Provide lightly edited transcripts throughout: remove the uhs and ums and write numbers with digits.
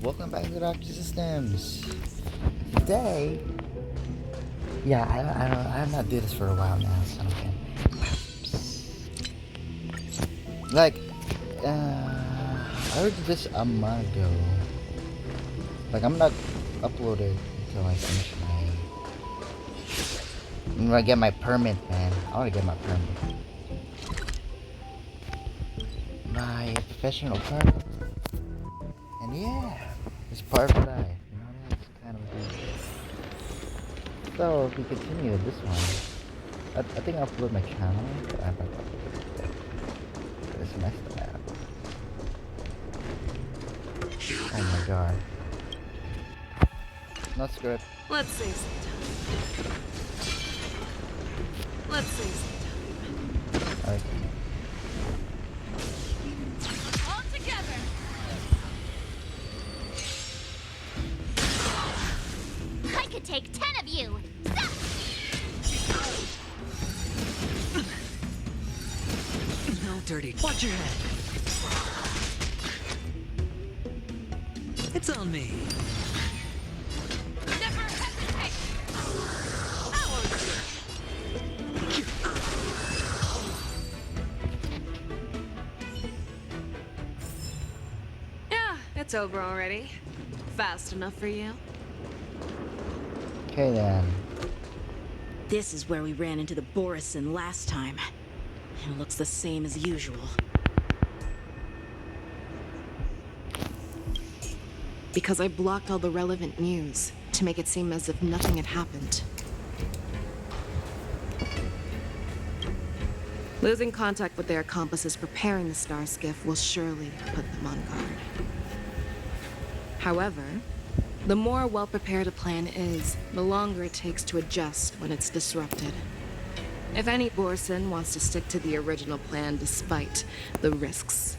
Welcome back to Rocky Systems. Today, yeah, I have not did this for a while now, so okay. Like, I heard this a month ago. Like, I'm not uploaded until I finish when I get my permit, man. I want to get my permit. My professional permit. And yeah, it's part of life. You know, that's kind of a thing. So, if we continue with this one, I think I'll upload my channel. But I have not uploaded it. It's messed up. Oh my god. Not script. Let's save some time. Let's save some time. Alright. All together. I could take 10 of you. No dirty. Watch your head. It's on me. Never hesitate. Yeah, it's over already. Fast enough for you? Okay then. This is where we ran into the Borison last time. It looks the same as usual. Because I blocked all the relevant news to make it seem as if nothing had happened. Losing contact with their accomplices preparing the Star Skiff will surely put them on guard. However, the more well-prepared a plan is, the longer it takes to adjust when it's disrupted. If any Borson wants to stick to the original plan despite the risks,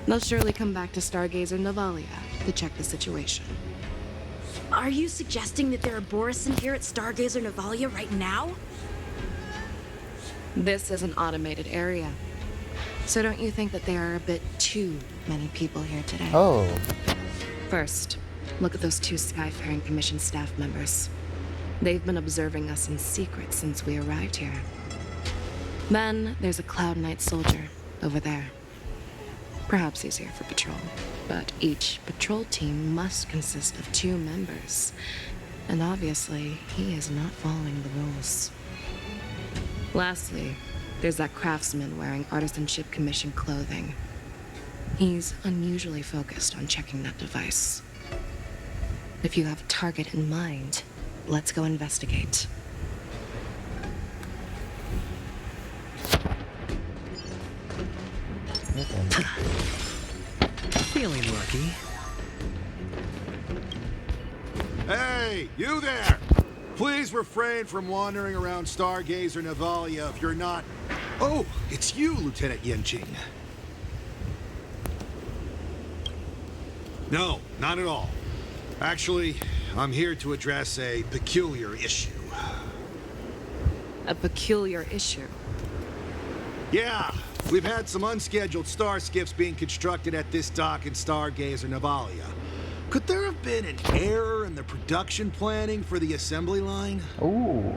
they'll surely come back to Stargazer Navalia to check the situation. Are you suggesting that there are Borison here at Stargazer Navalia right now? This is an automated area. So don't you think that there are a bit too many people here today? Oh. First, look at those two Skyfaring Commission staff members. They've been observing us in secret since we arrived here. Then there's a Cloud Knight soldier over there. Perhaps he's here for patrol, but each patrol team must consist of 2 members. And obviously, he is not following the rules. Lastly, there's that craftsman wearing Artisanship Commission clothing. He's unusually focused on checking that device. If you have a target in mind, let's go investigate. Okay. Feeling lucky. Hey, you there! Please refrain from wandering around Stargazer Navalia if you're not... Oh, it's you, Lieutenant Yenching. No, not at all. Actually, I'm here to address a peculiar issue. A peculiar issue. Yeah, we've had some unscheduled star skiffs being constructed at this dock in Stargazer Navalia. Could there have been an error in the production planning for the assembly line? Ooh.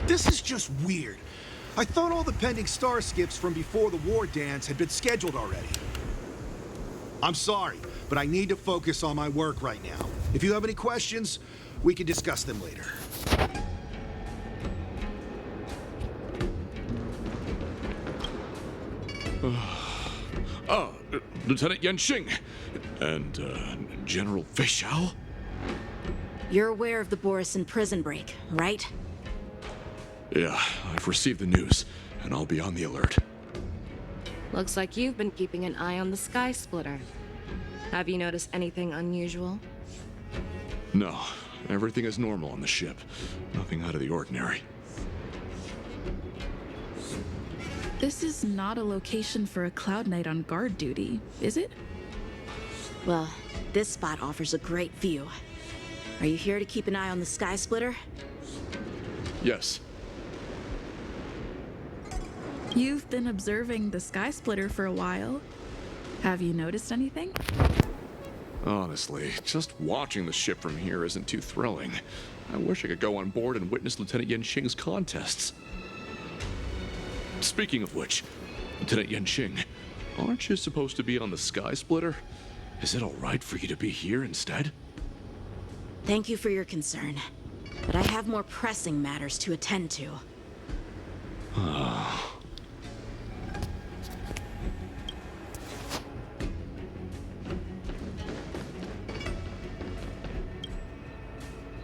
This is just weird. I thought all the pending star skiffs from before the war dance had been scheduled already. I'm sorry, but I need to focus on my work right now. If you have any questions, we can discuss them later. Lieutenant Yenxing and General Fishao? You're aware of the Borison prison break, right? Yeah, I've received the news, and I'll be on the alert. Looks like you've been keeping an eye on the Sky Splitter. Have you noticed anything unusual? No, everything is normal on the ship. Nothing out of the ordinary. This is not a location for a Cloud Knight on guard duty, is it? Well, this spot offers a great view. Are you here to keep an eye on the Sky Splitter? Yes. You've been observing the Sky Splitter for a while. Have you noticed anything? Honestly, just watching the ship from here isn't too thrilling. I wish I could go on board and witness Lieutenant Yenxing's contests. Speaking of which, Lieutenant Yenxing, aren't you supposed to be on the Sky Splitter? Is it alright for you to be here instead? Thank you for your concern, but I have more pressing matters to attend to.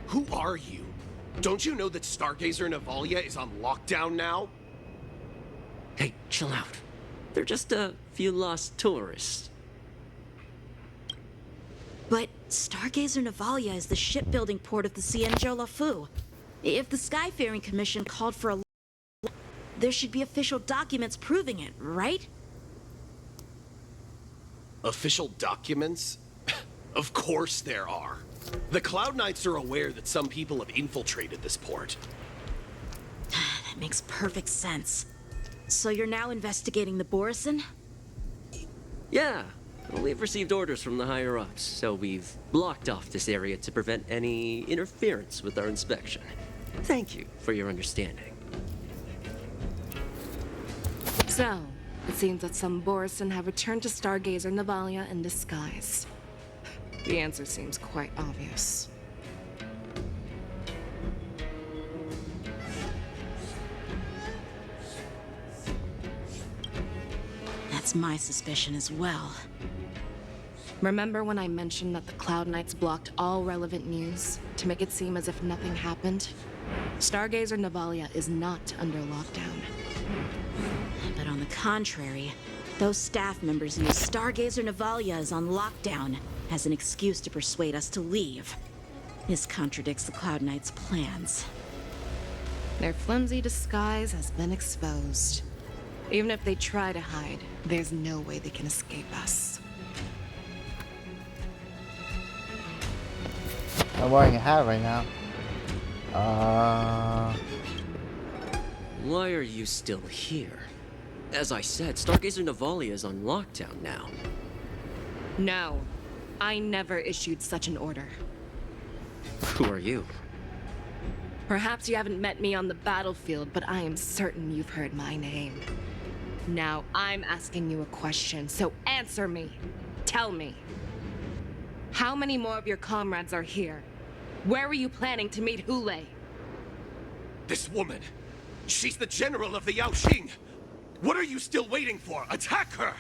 Who are you? Don't you know that Stargazer Navalia is on lockdown now? Hey, chill out. They're just a few lost tourists. But Stargazer Navalia is the shipbuilding port of the Cienjo Lafu. If the Skyfaring Commission called for a there should be official documents proving it, right? Official documents? Of course there are. The Cloud Knights are aware that some people have infiltrated this port. That makes perfect sense. So you're now investigating the Borison? Yeah, we've received orders from the higher-ups, so we've blocked off this area to prevent any interference with our inspection. Thank you for your understanding. So, it seems that some Borison have returned to Stargazer Navalia in disguise. The answer seems quite obvious. That's my suspicion as well. Remember when I mentioned that the Cloud Knights blocked all relevant news to make it seem as if nothing happened? Stargazer Navalia is not under lockdown. But on the contrary, those staff members use Stargazer Navalia is on lockdown as an excuse to persuade us to leave. This contradicts the Cloud Knights' plans. Their flimsy disguise has been exposed. Even if they try to hide, there's no way they can escape us. I'm wearing a hat right now. Why are you still here? As I said, Stargazer Navalia is on lockdown now. No, I never issued such an order. Who are you? Perhaps you haven't met me on the battlefield, but I am certain you've heard my name. Now I'm asking you a question, so answer me. Tell me. How many more of your comrades are here? Where were you planning to meet Hule? This woman, she's the general of the Yaoxing. What are you still waiting for? Attack her!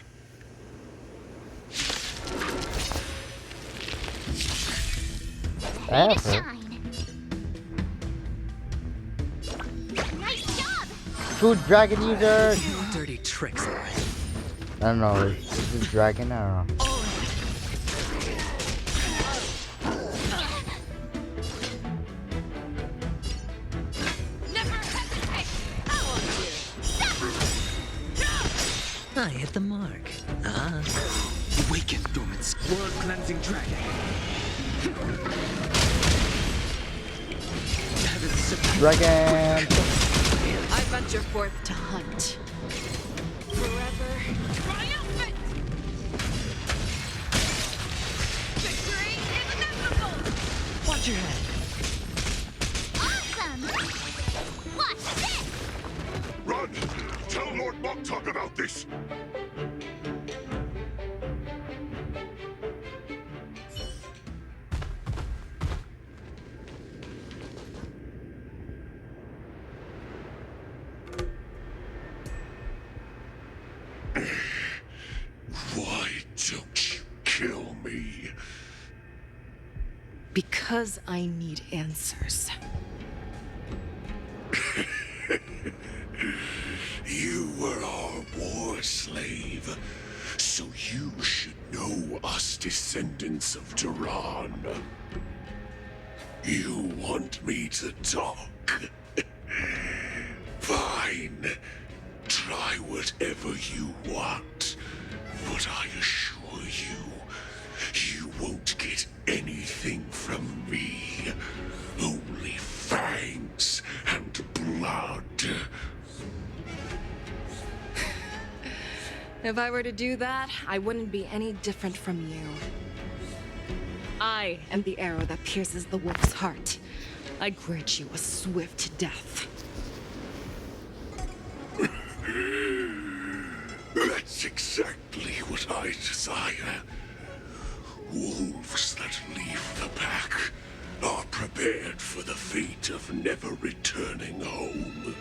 Way to shine. Nice job! Food dragon user! Dirty tricks. I don't know, is this dragon? I don't know. Never hesitate! I want you! I hit the mark. Awaken, Dormant's blood-cleansing dragon. Dragon! I venture forth to hunt. Forever. Triumphant! Victory is inevitable! Watch your head. Awesome! Watch this! Run! Tell Lord Moktok about this! Why don't you kill me? Because I need answers. You were our war slave, so you should know us descendants of Duran. You want me to talk? Fine. Try whatever you want, but I assure you, you won't get anything from me. Only fangs and blood. If I were to do that, I wouldn't be any different from you. I am the arrow that pierces the wolf's heart. I grant you a swift death. That's exactly what I desire. Wolves that leave the pack are prepared for the fate of never returning home.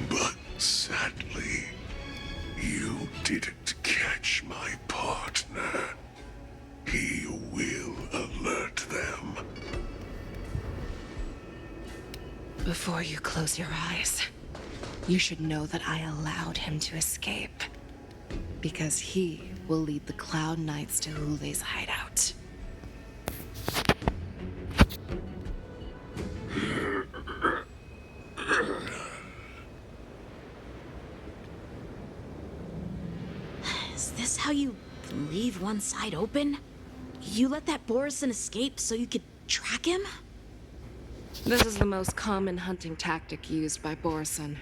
But sadly, you didn't catch my partner. He will alert them. Before you close your eyes, you should know that I allowed him to escape. Because he will lead the Cloud Knights to Hule's hideout. Is this how you leave one side open? You let that Borison escape so you could track him? This is the most common hunting tactic used by Borison.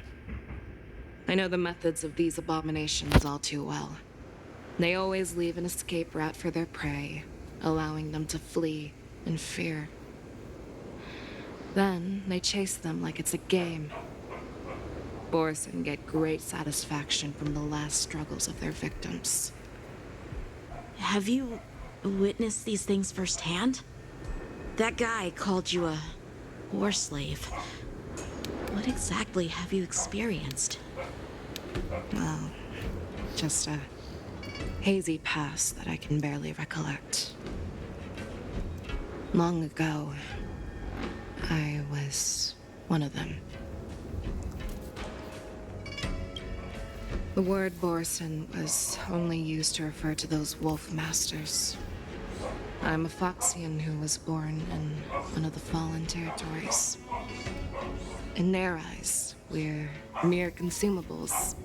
I know the methods of these abominations all too well. They always leave an escape route for their prey, allowing them to flee in fear. Then they chase them like it's a game. Borison get great satisfaction from the last struggles of their victims. Have you witnessed these things firsthand? That guy called you a war slave. What exactly have you experienced? Well, just a hazy past that I can barely recollect. Long ago, I was one of them. The word Borison was only used to refer to those wolf masters. I'm a Foxian who was born in one of the fallen territories. In their eyes, we're mere consumables.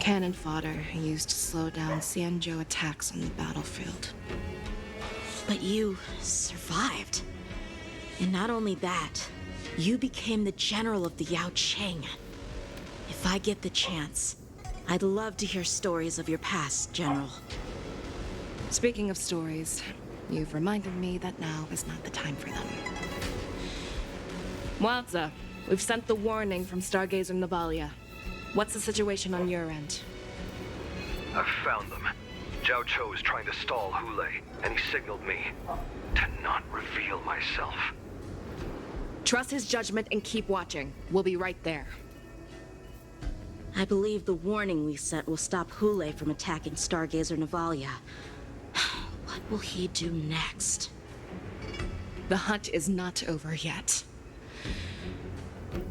Cannon fodder used to slow down Xianzhou attacks on the battlefield. But you survived. And not only that, you became the general of the Yao Cheng. If I get the chance, I'd love to hear stories of your past, General. Speaking of stories, you've reminded me that now is not the time for them. Wadza, we've sent the warning from Stargazer Navalia. What's the situation on your end? I've found them. Zhao Cho is trying to stall Hule, and he signaled me to not reveal myself. Trust his judgment and keep watching. We'll be right there. I believe the warning we sent will stop Hule from attacking Stargazer Navalia. What will he do next? The hunt is not over yet.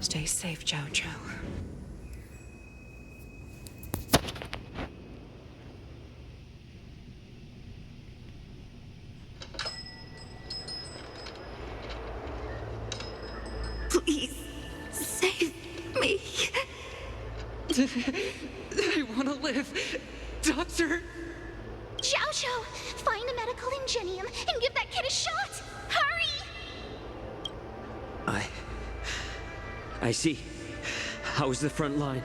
Stay safe, Zhao Cho. Please, save me. I want to live. Doctor! Zhao Zhao, find a medical ingenium and give that kid a shot! Hurry! I see. How's the front line?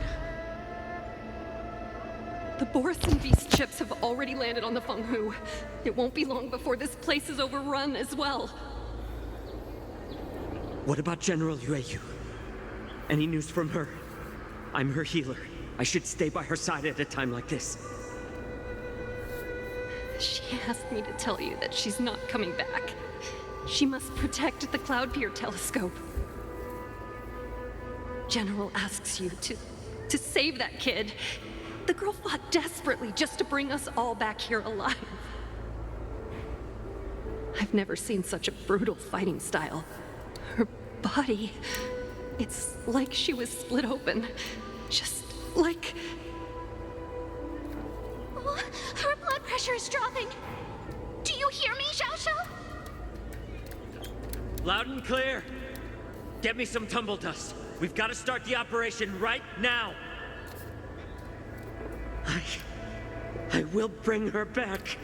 The Borison Beast chips have already landed on the Fenghu. It won't be long before this place is overrun as well. What about General Yueyu? Any news from her? I'm her healer. I should stay by her side at a time like this. She asked me to tell you that she's not coming back. She must protect the Cloud Pier telescope. General asks you to save that kid. The girl fought desperately just to bring us all back here alive. I've never seen such a brutal fighting style. Her body, it's like she was split open. Just like... Oh, her blood pressure is dropping. Do you hear me, Zhao Zhao? Loud and clear. Get me some tumble dust. We've got to start the operation right now. I will bring her back.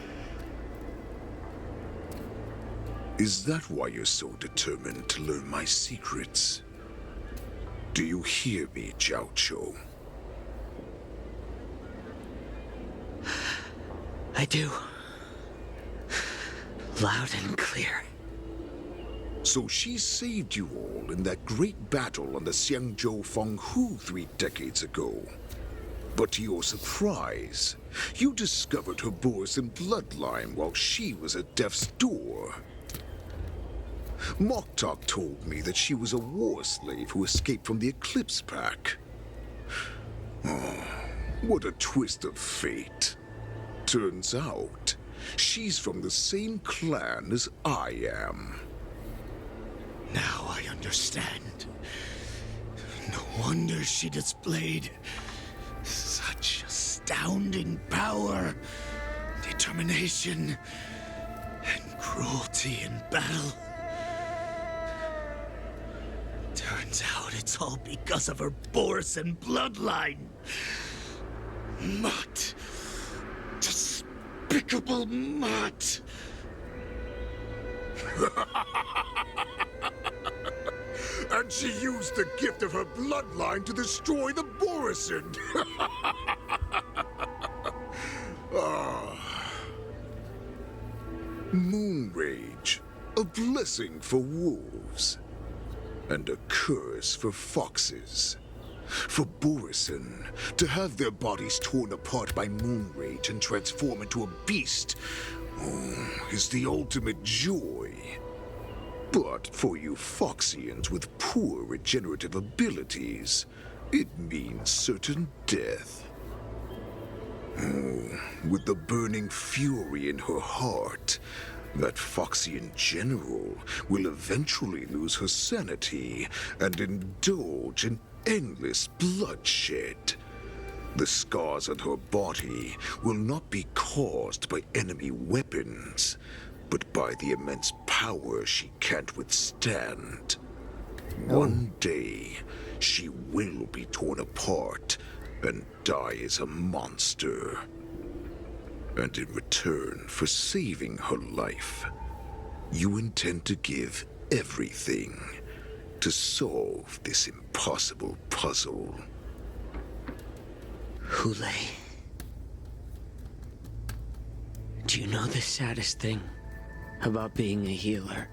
Is that why you're so determined to learn my secrets? Do you hear me, Zhao Cho? I do. Loud and clear. So she saved you all in that great battle on the Xiangzhou Fenghu 3 decades ago. But to your surprise, you discovered her Borisin bloodline while she was at death's door. Moktok told me that she was a war slave who escaped from the Eclipse Pack. Oh, what a twist of fate. Turns out, she's from the same clan as I am. Now I understand. No wonder she displayed such astounding power, determination, and cruelty in battle. Turns out it's all because of her Borisin bloodline. Mutt. Despicable mutt. And she used the gift of her bloodline to destroy the Borisin. Moon Rage, a blessing for wolves, and a curse for foxes. For Borisin, to have their bodies torn apart by Moon Rage and transform into a beast, is the ultimate joy. But for you Foxians with poor regenerative abilities, it means certain death. With the burning fury in her heart, that Foxian general will eventually lose her sanity and indulge in endless bloodshed. The scars on her body will not be caused by enemy weapons, but by the immense power she can't withstand. One day, she will be torn apart and die as a monster. And in return for saving her life, you intend to give everything to solve this impossible puzzle. Hulei. Do you know the saddest thing about being a healer?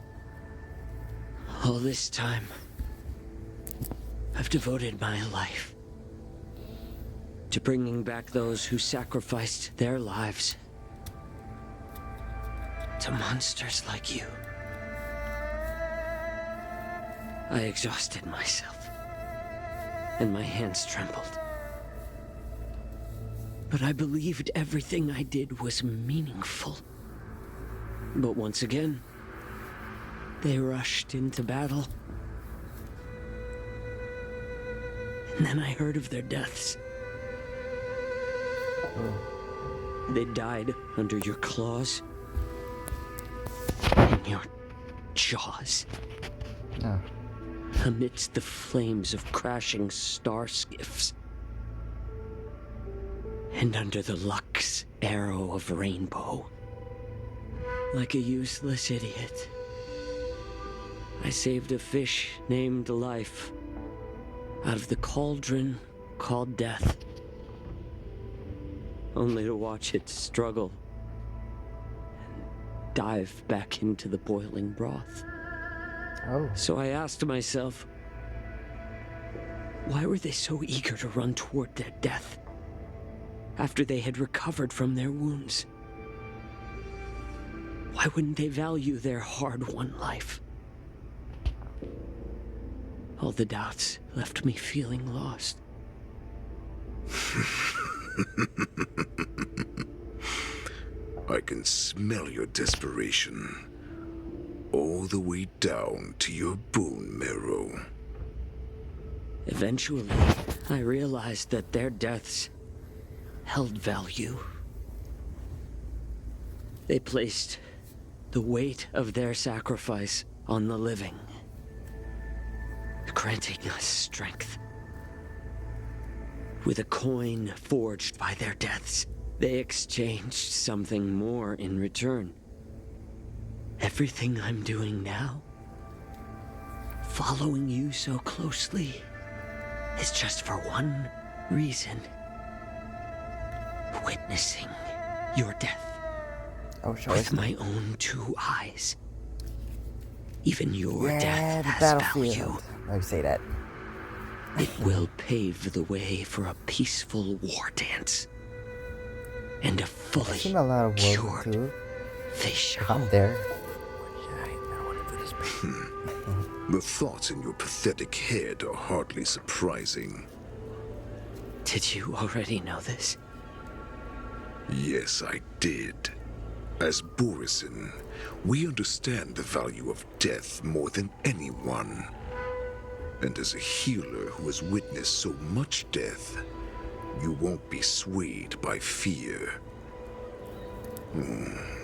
All this time, I've devoted my life to bringing back those who sacrificed their lives to monsters like you. I exhausted myself, and my hands trembled. But I believed everything I did was meaningful. But once again, they rushed into battle. And then I heard of their deaths. They died under your claws and your jaws. Amidst the flames of crashing star skiffs. And under the Lux arrow of Rainbow. Like a useless idiot, I saved a fish named Life out of the cauldron called Death, only to watch it struggle and dive back into the boiling broth. So I asked myself, why were they so eager to run toward their death after they had recovered from their wounds? Why wouldn't they value their hard-won life? All the doubts left me feeling lost. I can smell your desperation, all the way down to your bone marrow. Eventually, I realized that their deaths held value. They placed the weight of their sacrifice on the living, granting us strength. With a coin forged by their deaths, they exchanged something more in return. Everything I'm doing now, following you so closely, is just for one reason. Witnessing your death. Oh, show with us my own 2 eyes. Even your the death has battlefield. value. I say that. It will pave the way for a peaceful war dance. And a I've fully seen a lot of World War cured II. fish. If I'm there. The thoughts in your pathetic head are hardly surprising. Did you already know this? Yes, I did. As Borisin, we understand the value of death more than anyone. And as a healer who has witnessed so much death, you won't be swayed by fear.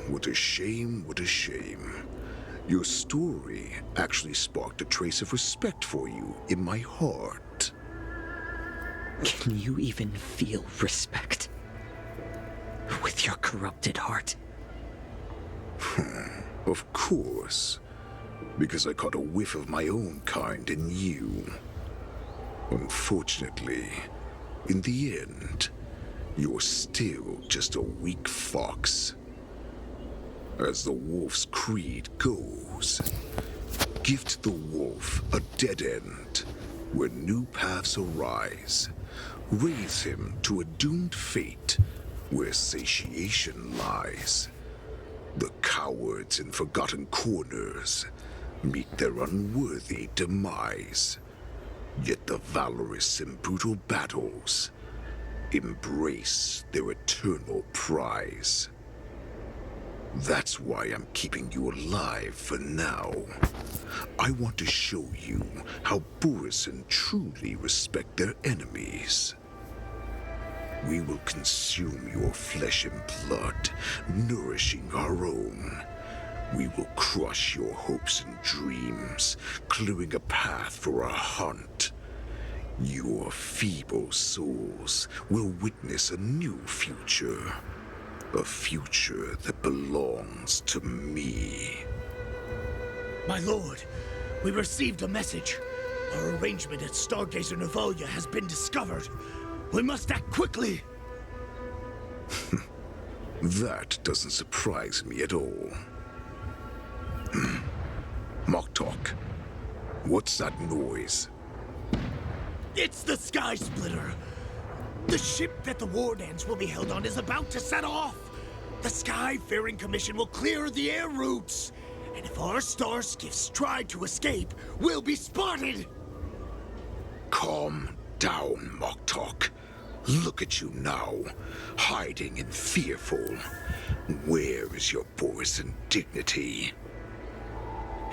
What a shame, what a shame. Your story actually sparked a trace of respect for you in my heart. Can you even feel respect with your corrupted heart? Of course. Because I caught a whiff of my own kind in you. Unfortunately, in the end, you're still just a weak fox. As the wolf's creed goes, gift the wolf a dead end where new paths arise. Raise him to a doomed fate where satiation lies. The cowards in forgotten corners meet their unworthy demise. Yet the valorous in brutal battles embrace their eternal prize. That's why I'm keeping you alive for now. I want to show you how Borisin truly respect their enemies. We will consume your flesh and blood, nourishing our own. We will crush your hopes and dreams, clearing a path for our hunt. Your feeble souls will witness a new future. A future that belongs to me. My lord, we received a message. Our arrangement at Stargazer Navalia has been discovered. We must act quickly. That doesn't surprise me at all. Moktok, what's that noise? It's the Sky Splitter. The ship that the Wardans will be held on is about to set off. The Skyfaring Commission will clear the air routes. And if our star skiffs try to escape, we'll be spotted. Calm down, Moktok. Look at you now, hiding and fearful. Where is your Borisin dignity?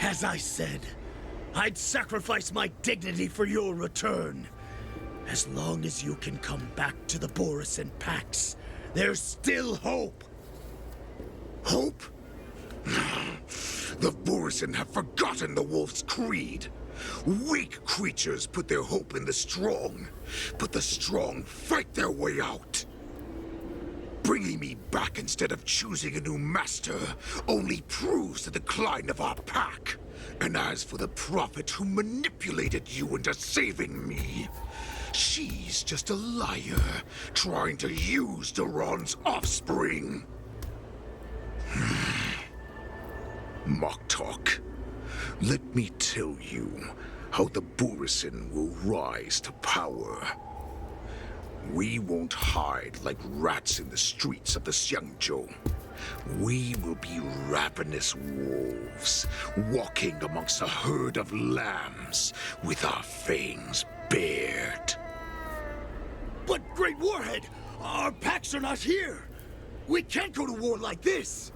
As I said, I'd sacrifice my dignity for your return. As long as you can come back to the Borisin Pax, there's still hope. Hope? The Borisin have forgotten the wolf's creed. Weak creatures put their hope in the strong, but the strong fight their way out. Bringing me back instead of choosing a new master only proves the decline of our pack. And as for the prophet who manipulated you into saving me, she's just a liar trying to use Duran's offspring. Moktok, let me tell you how the Borisin will rise to power. We won't hide like rats in the streets of the Xiangzhou. We will be ravenous wolves, walking amongst a herd of lambs with our fangs bared. But Great Warhead, our packs are not here. We can't go to war like this.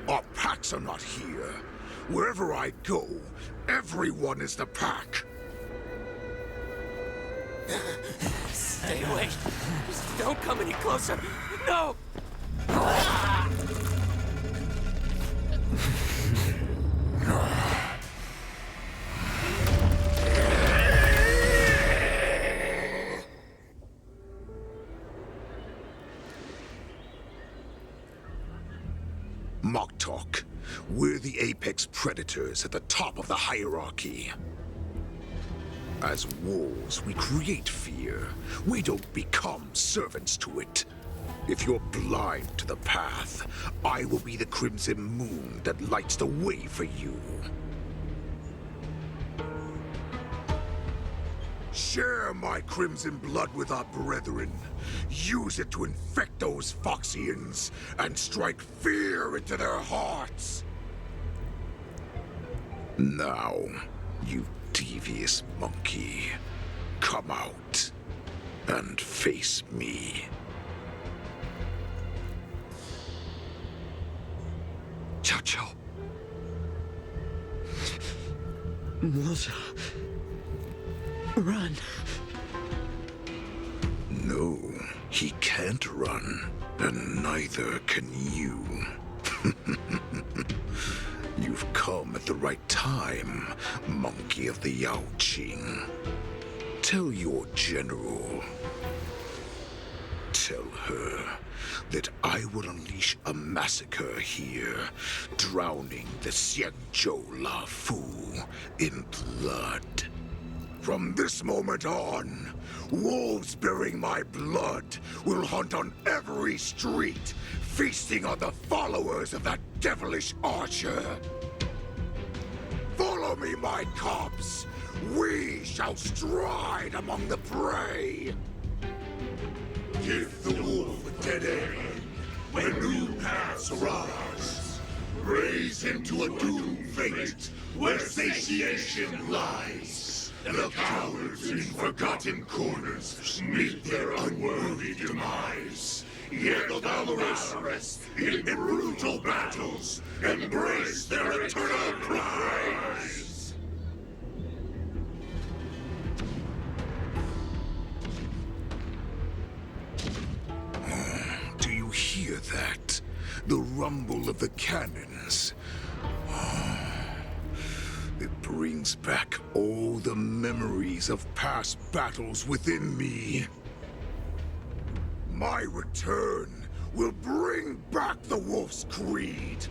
Our packs are not here. Wherever I go, everyone is the pack. Stay away. Just don't come any closer. No! Moktok, we're the apex predators at the top of the hierarchy. As wolves, we create fear. We don't become servants to it. If you're blind to the path, I will be the crimson moon that lights the way for you. Share my crimson blood with our brethren. Use it to infect those Foxians and strike fear into their hearts. Now, you devious monkey, come out and face me. Chow Chow. Melissa. Run. No, he can't run, and neither can you. You've come at the right time, monkey of the Yaoqing. Tell your general. Tell her that I will unleash a massacre here, drowning the Xianzhou Lafu in blood. From this moment on, wolves bearing my blood will hunt on every street, feasting on the followers of that devilish archer. Follow me, my cubs. We shall stride among the prey. Give the wolf a dead end when new paths arise. Raise him to a doomed fate where satiation lies. The cowards in forgotten corners meet their unworthy demise. Yet the valorous in brutal battles embrace their eternal prize. Do you hear that? The rumble of the cannons. It brings back all the memories of past battles within me. My return will bring back the Wolf's Creed.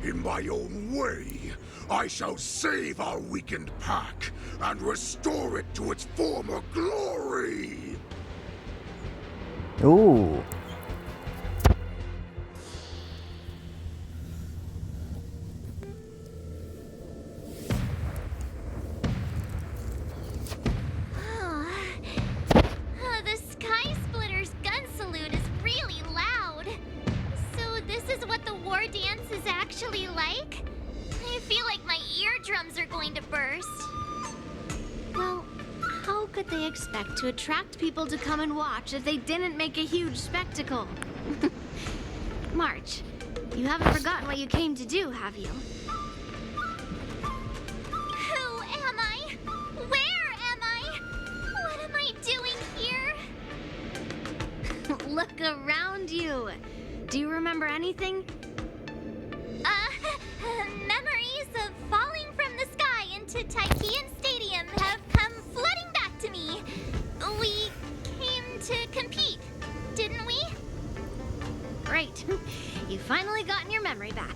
In my own way, I shall save our weakened pack and restore it to its former glory. Ooh. The Sky Splitter's gun salute is really loud. So this is what the war dance is actually like? I feel like my eardrums are going to burst. Well, how could they expect to attract people to come and watch if they didn't make a huge spectacle? March, you haven't forgotten what you came to do, have you? Who am I? Where am I? What am I doing here? Look around you. Do you remember anything? Memories of falling from the sky into Taikian Stadium have come flooding back to me. We came to compete, didn't we? Great. You finally gotten your memory back.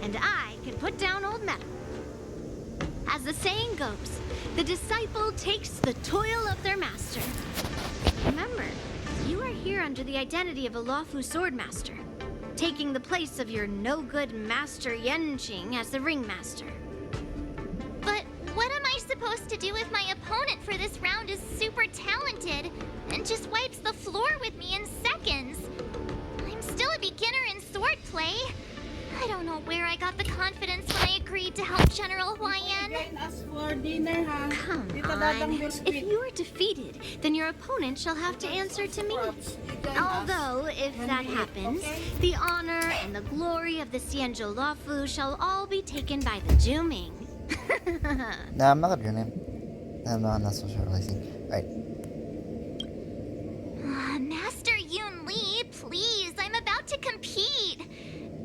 And I can put down old metal. As the saying goes, the disciple takes the toil of their master. Remember, you are here under the identity of a Luofu swordmaster, taking the place of your no-good master Yenqing as the ringmaster. But what am I supposed to do if my opponent for this round is super talented and just wipes the floor with me in seconds? I'm still a beginner in swordplay. I don't know where I got the confidence when I agreed to help General Huayan. Come on. If you are defeated, then your opponent shall have to answer to me. Although, if that happens, the honor and the glory of the Xianzhou Luofu shall all be taken by the Juming. Nah, I'm not gonna do your name. I'm not so sure, I think. Alright. Master Yoon Lee, please, I'm about to compete.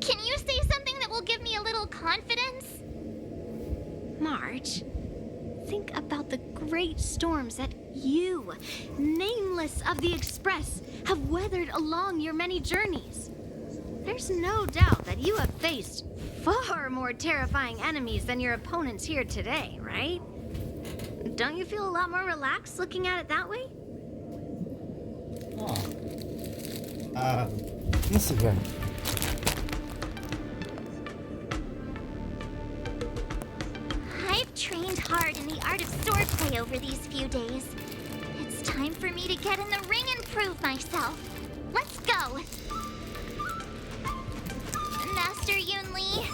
Can you say something that will give me a little confidence? March, think about the great storms that you, nameless of the Express, have weathered along your many journeys. There's no doubt that you have faced far more terrifying enemies than your opponents here today, right? Don't you feel a lot more relaxed looking at it that way? Let's see here. I've trained hard in the art of swordplay over these few days. It's time for me to get in the ring and prove myself. Let's go! Master Yun Li,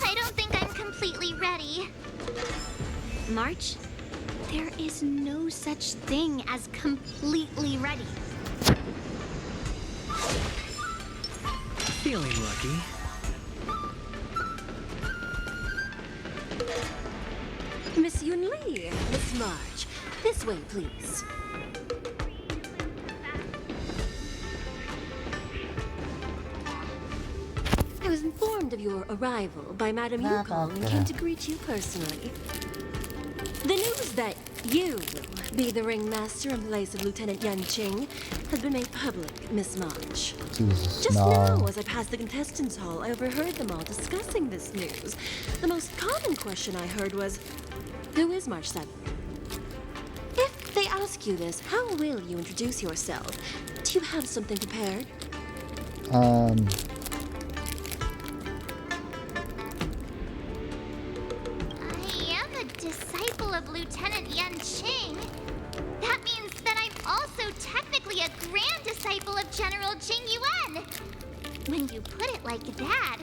I don't think I'm completely ready. March, there is no such thing as completely ready. Feeling lucky. Miss Yun Li, Miss March, this way, please. I was informed of your arrival by Madame Yukong and came to greet you personally. The news that you will be the ringmaster in place of Lieutenant Yan Qing has been made public, Miss March. Jesus, Just no. now, as I passed the contestants' hall, I overheard them all discussing this news. The most common question I heard was, who is March 7th? If they ask you this, how will you introduce yourself? Do you have something prepared? I am a disciple of Lieutenant Yan Qing. That means that I'm also technically a grand disciple of General Jing Yuan. When you put it like that,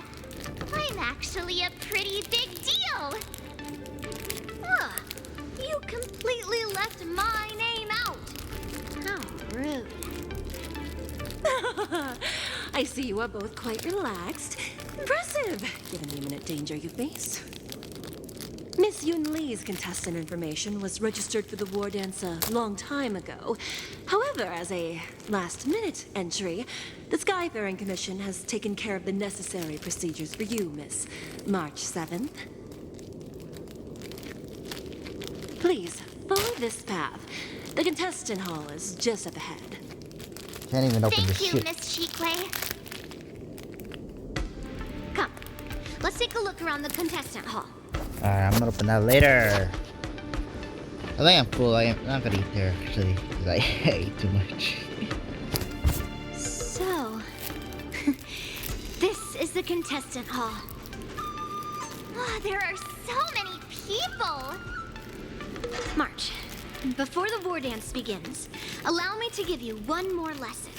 I'm actually a pretty big deal. Ugh, you completely left my name out. How rude. I see you are both quite relaxed. Impressive, given the imminent danger you face. Miss Yun Li's contestant information was registered for the war dance a long time ago. However, as a last-minute entry, the Skyfaring Commission has taken care of the necessary procedures for you, Miss March 7th. Please, follow this path. The contestant hall is just up ahead. Can't even open this Thank you, shit. Miss Chikwe. Come, let's take a look around the contestant hall. Alright, I'm gonna open that later. I think I'm full. I'm not gonna eat there actually, because I ate too much. So, this is the contestant hall. Oh, there are so many people. March, before the war dance begins, allow me to give you one more lesson.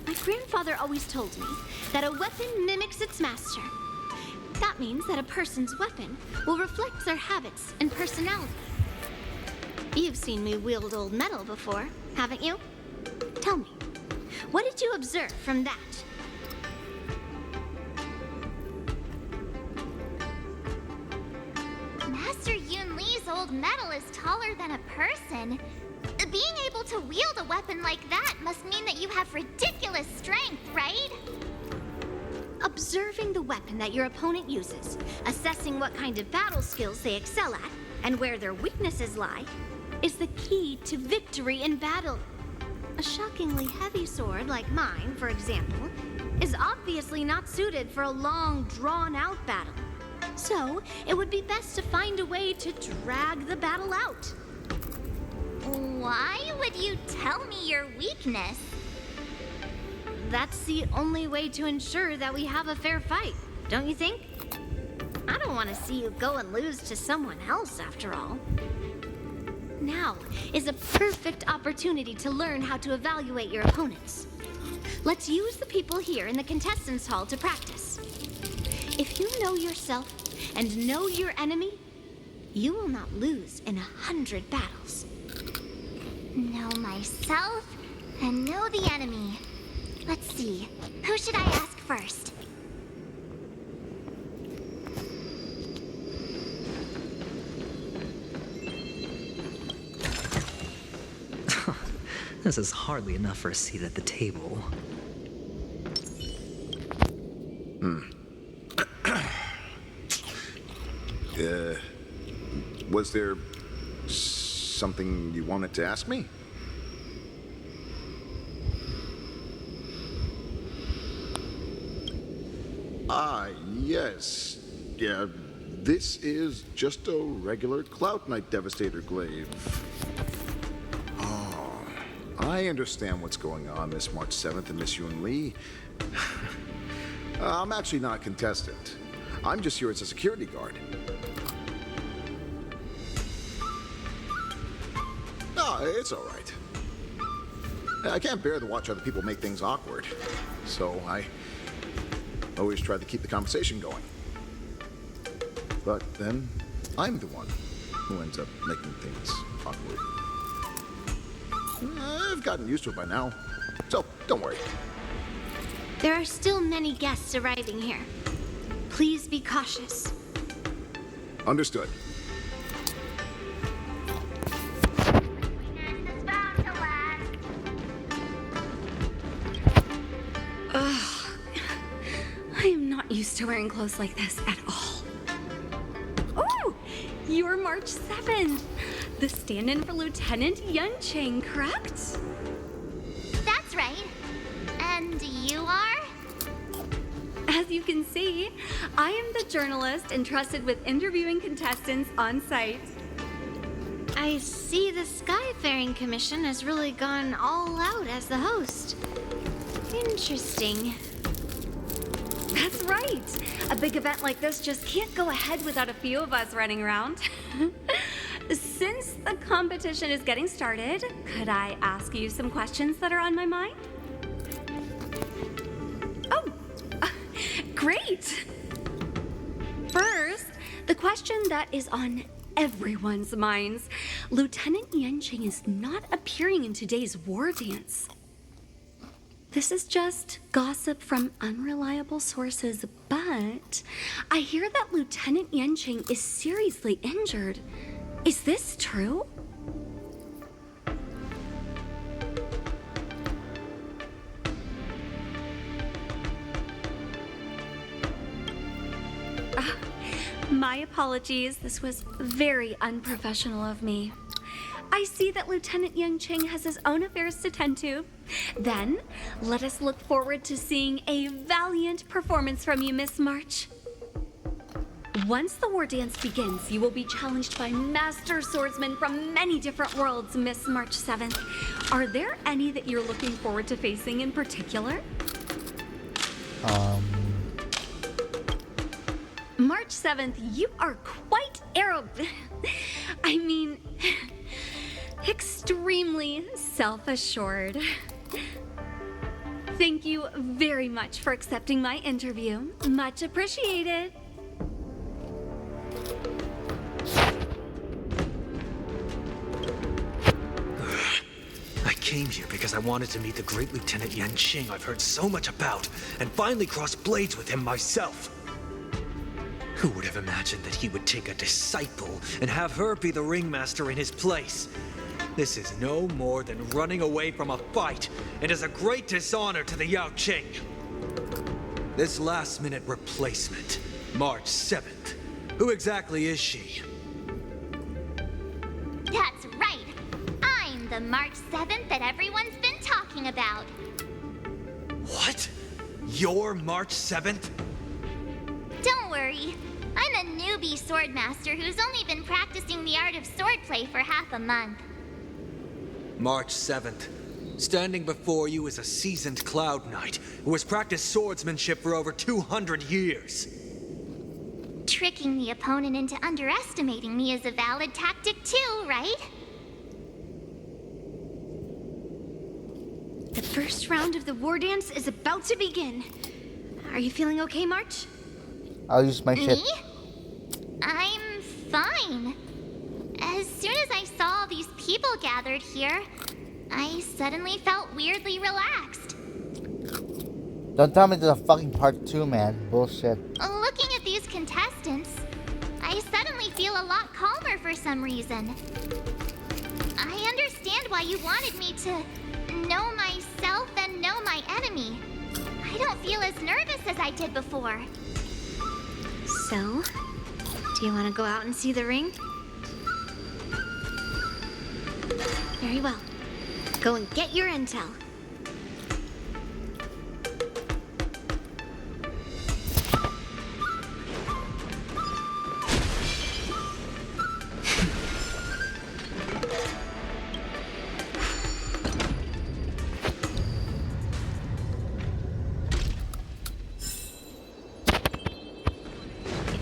My grandfather always told me that a weapon mimics its master. That means that a person's weapon will reflect their habits and personality. You've seen me wield old metal before, haven't you? Tell me, what did you observe from that? Master Yun Li's old metal is taller than a person. Being able to wield a weapon like that must mean that you have ridiculous strength, right? Observing the weapon that your opponent uses, assessing what kind of battle skills they excel at, and where their weaknesses lie, is the key to victory in battle. A shockingly heavy sword like mine, for example, is obviously not suited for a long, drawn-out battle. So, it would be best to find a way to drag the battle out. Why would you tell me your weakness? That's the only way to ensure that we have a fair fight, don't you think? I don't want to see you go and lose to someone else, after all. Now is a perfect opportunity to learn how to evaluate your opponents. Let's use the people here in the contestants' hall to practice. If you know yourself and know your enemy, you will not lose in 100 battles. Know myself and know the enemy. Let's see, who should I ask first? This is hardly enough for a seat at the table. Was there something you wanted to ask me? Yes. Yeah, this is just a regular Cloud Knight Devastator glaive. Oh, I understand what's going on, Miss March 7th and Miss Yun Lee. I'm actually not a contestant. I'm just here as a security guard. No, it's all right. I can't bear to watch other people make things awkward, so I always try to keep the conversation going. But then, I'm the one who ends up making things awkward. I've gotten used to it by now, so don't worry. There are still many guests arriving here. Please be cautious. Understood. Ugh. I am not used to wearing clothes like this at all. Oh, you're March 7th. The stand-in for Lieutenant Yuncheng, correct? That's right. And you are? As you can see, I am the journalist entrusted with interviewing contestants on site. I see the Skyfaring Commission has really gone all out as the host. Interesting. That's right. A big event like this just can't go ahead without a few of us running around. Since the competition is getting started, could I ask you some questions that are on my mind? Oh, great! First, the question that is on everyone's minds. Lieutenant Yanqing is not appearing in today's war dance. This is just gossip from unreliable sources, but I hear that Lieutenant Yanqing is seriously injured. Is this true? My apologies. This was very unprofessional of me. I see that Lieutenant Yuncheng has his own affairs to tend to. Then, let us look forward to seeing a valiant performance from you, Miss March. Once the war dance begins, you will be challenged by master swordsmen from many different worlds, Miss March 7th. Are there any that you're looking forward to facing in particular? March 7th, you are quite I mean, extremely self-assured. Thank you very much for accepting my interview. Much appreciated. I came here because I wanted to meet the great Lieutenant Yanqing I've heard so much about, and finally cross blades with him myself. Who would have imagined that he would take a disciple and have her be the ringmaster in his place? This is no more than running away from a fight, and is a great dishonor to the Yao Qing. This last-minute replacement, March 7th. Who exactly is she? That's right. I'm the March 7th that everyone's been talking about. What? You're March 7th? Don't worry. I'm a newbie swordmaster who's only been practicing the art of swordplay for half a month. March 7th. Standing before you is a seasoned Cloud Knight who has practiced swordsmanship for over 200 years. Tricking the opponent into underestimating me is a valid tactic too, right? The first round of the war dance is about to begin. Are you feeling okay, March? I'll use my shit. Me? I'm fine. As soon as I saw all these people gathered here, I suddenly felt weirdly relaxed. Don't tell me there's a fucking part 2, man. Bullshit. Looking at these contestants, I suddenly feel a lot calmer for some reason. I understand why you wanted me to know myself and know my enemy. I don't feel as nervous as I did before. So, do you want to go out and see the ring? Very well. Go and get your intel.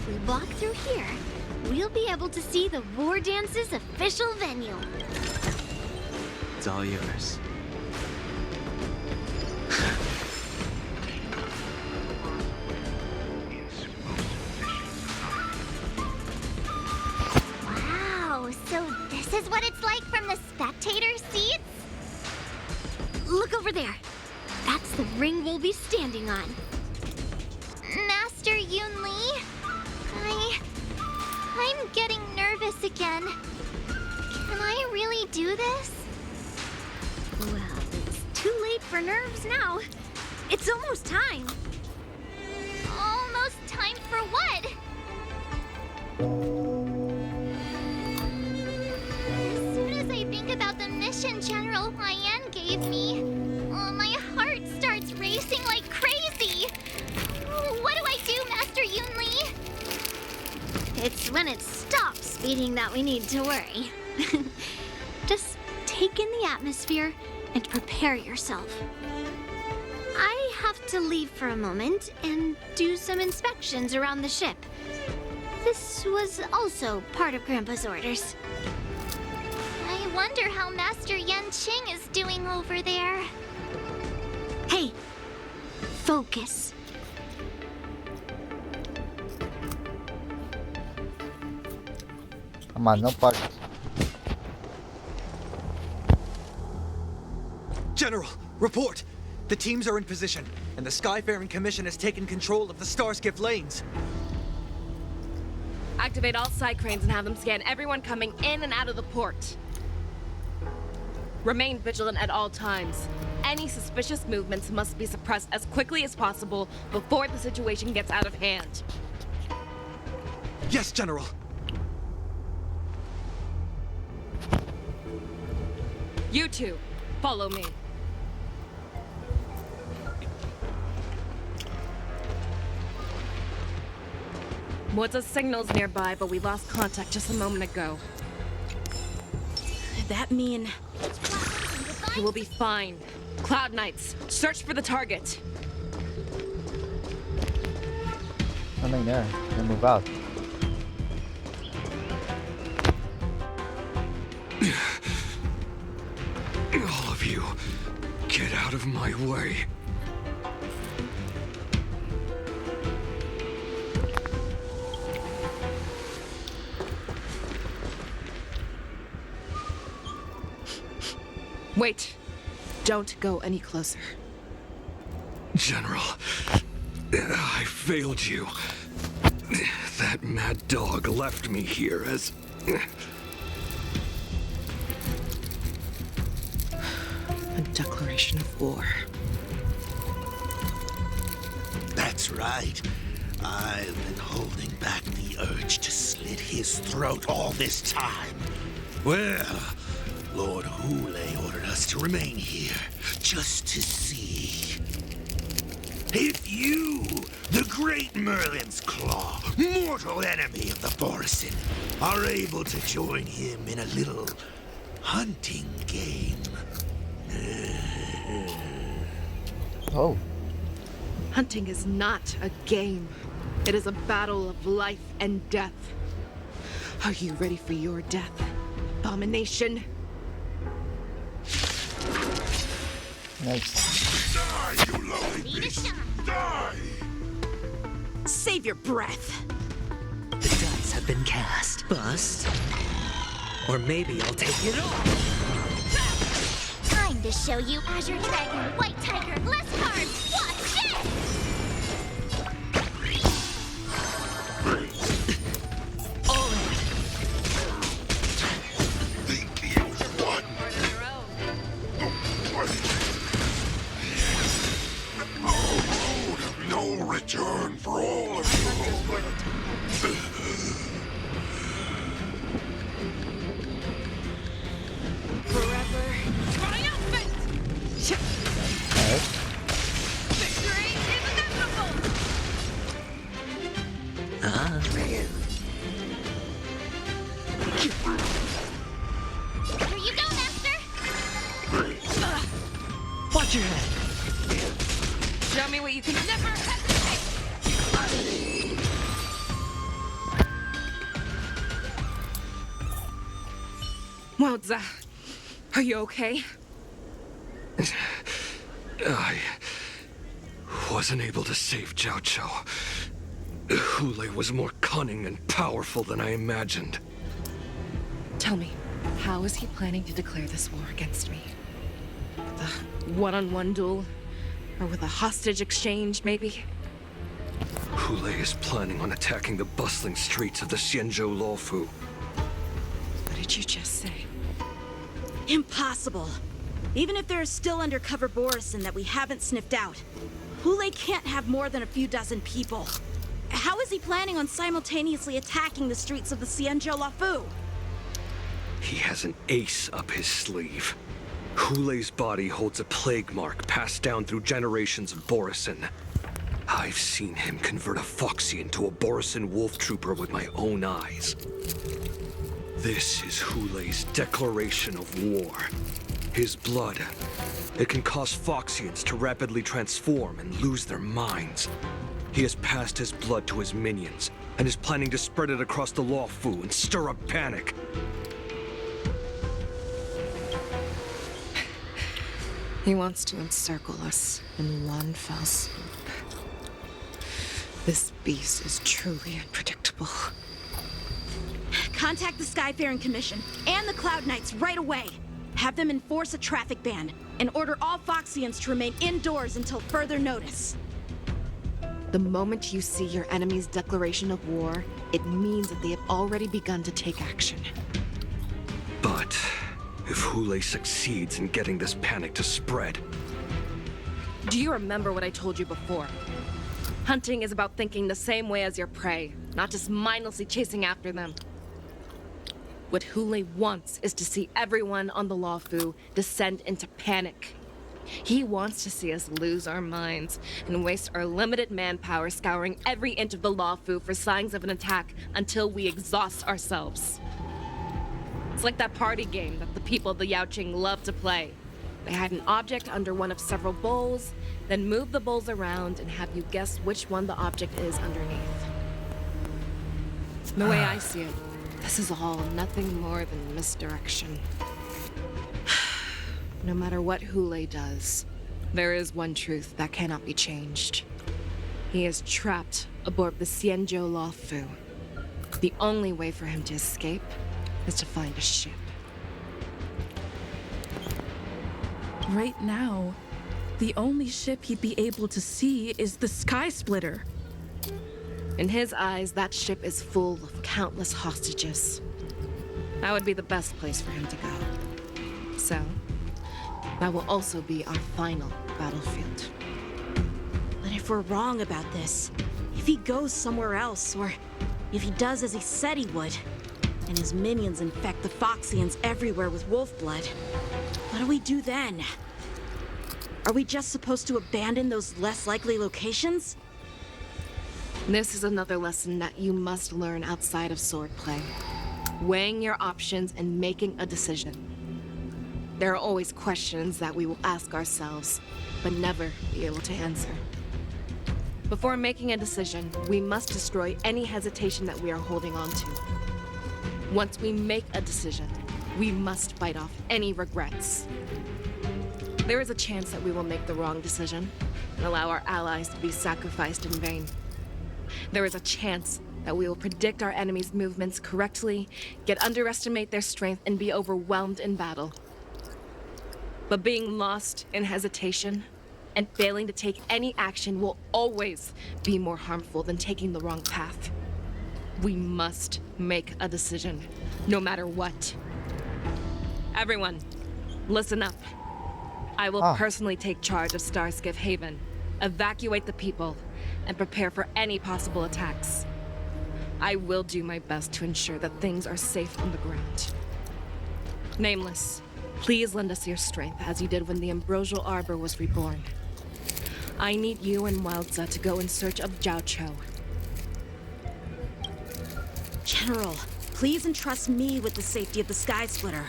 If we walk through here, we'll be able to see the War Dance's official venue. It's all yours. Wow, so this is what it's like from the spectator seats? Look over there. That's the ring we'll be standing on. Master Yun Li? I'm getting nervous again. Can I really do this? Well, it's too late for nerves now. It's almost time. Almost time for what? As soon as I think about the mission General Huayan gave me, my heart starts racing like crazy. What do I do, Master Yun Li? It's when it stops beating that we need to worry. Just take in the atmosphere and prepare yourself. I have to leave for a moment and do some inspections around the ship. This was also part of Grandpa's orders. I wonder how Master Yan Qing is doing over there. Hey, focus. Come on, no parts. General, report! The teams are in position, and the Skyfaring Commission has taken control of the Starskip lanes. Activate all side cranes and have them scan everyone coming in and out of the port. Remain vigilant at all times. Any suspicious movements must be suppressed as quickly as possible before the situation gets out of hand. Yes, General. You two, follow me. What's signals nearby, but we lost contact just a moment ago. That mean... You will be fine. Cloud Knights, search for the target. Nothing there. Then move out. All of you, get out of my way. Wait. Don't go any closer. General, I failed you. That mad dog left me here as... A declaration of war. That's right. I've been holding back the urge to slit his throat all this time. Well, Lord Hule ordered us to remain here, just to see. If you, the great Merlin's Claw, mortal enemy of the Borison, are able to join him in a little hunting game. Oh. Hunting is not a game. It is a battle of life and death. Are you ready for your death, Abomination? Nice. Die, you lowly beast! Die! Save your breath. The dice have been cast. Bust. Or maybe I'll take it all. Time to show you Azure Dragon, White Tiger, less cards. Watch it! No return for all of you. Forever triumphant! Victory is inevitable! Here you go, Master! Watch your head. Show me what you can never hesitate! Wowza, are you okay? I wasn't able to save Jiao Cho. Hule was more cunning and powerful than I imagined. Tell me, how is he planning to declare this war against me? With a one-on-one duel? Or with a hostage exchange, maybe? Hule is planning on attacking the bustling streets of the Xianzhou Luofu. What did you just say? Impossible. Even if there is still undercover Borison that we haven't sniffed out, Hule can't have more than a few dozen people. How is he planning on simultaneously attacking the streets of the Xianzhou Luofu? He has an ace up his sleeve. Hule's body holds a plague mark passed down through generations of Borison. I've seen him convert a Foxy into a Borison wolf trooper with my own eyes. This is Hule's declaration of war. His blood. It can cause Foxians to rapidly transform and lose their minds. He has passed his blood to his minions, and is planning to spread it across the Luofu and stir up panic. He wants to encircle us in one fell swoop. This beast is truly unpredictable. Contact the Skyfaring Commission and the Cloud Knights right away. Have them enforce a traffic ban and order all Foxians to remain indoors until further notice. The moment you see your enemy's declaration of war, it means that they have already begun to take action. But if Hule succeeds in getting this panic to spread... Do you remember what I told you before? Hunting is about thinking the same way as your prey, not just mindlessly chasing after them. What Hule wants is to see everyone on the Luofu descend into panic. He wants to see us lose our minds and waste our limited manpower scouring every inch of the Luofu for signs of an attack until we exhaust ourselves. It's like that party game that the people of the Yaoqing love to play. They hide an object under one of several bowls, then move the bowls around and have you guess which one the object is underneath. The way I see it, this is all nothing more than misdirection. No matter what Hule does, there is one truth that cannot be changed. He is trapped aboard the Xianzhou Luofu. The only way for him to escape is to find a ship. Right now, the only ship he'd be able to see is the Sky Splitter. In his eyes, that ship is full of countless hostages. That would be the best place for him to go. So, that will also be our final battlefield. But if we're wrong about this, if he goes somewhere else, or if he does as he said he would, and his minions infect the Foxians everywhere with wolf blood, what do we do then? Are we just supposed to abandon those less likely locations? This is another lesson that you must learn outside of swordplay. Weighing your options and making a decision. There are always questions that we will ask ourselves, but never be able to answer. Before making a decision, we must destroy any hesitation that we are holding on to. Once we make a decision, we must bite off any regrets. There is a chance that we will make the wrong decision and allow our allies to be sacrificed in vain. There is a chance that we will predict our enemies' movements correctly, yet underestimate their strength and be overwhelmed in battle. But being lost in hesitation and failing to take any action will always be more harmful than taking the wrong path. We must make a decision, no matter what. Everyone, listen up. I will personally take charge of Starskiff Haven, evacuate the people, and prepare for any possible attacks. I will do my best to ensure that things are safe on the ground. Nameless, please lend us your strength as you did when the Ambrosial Arbor was reborn. I need you and Wildza to go in search of Jiao Cho. General, please entrust me with the safety of the Sky Splitter.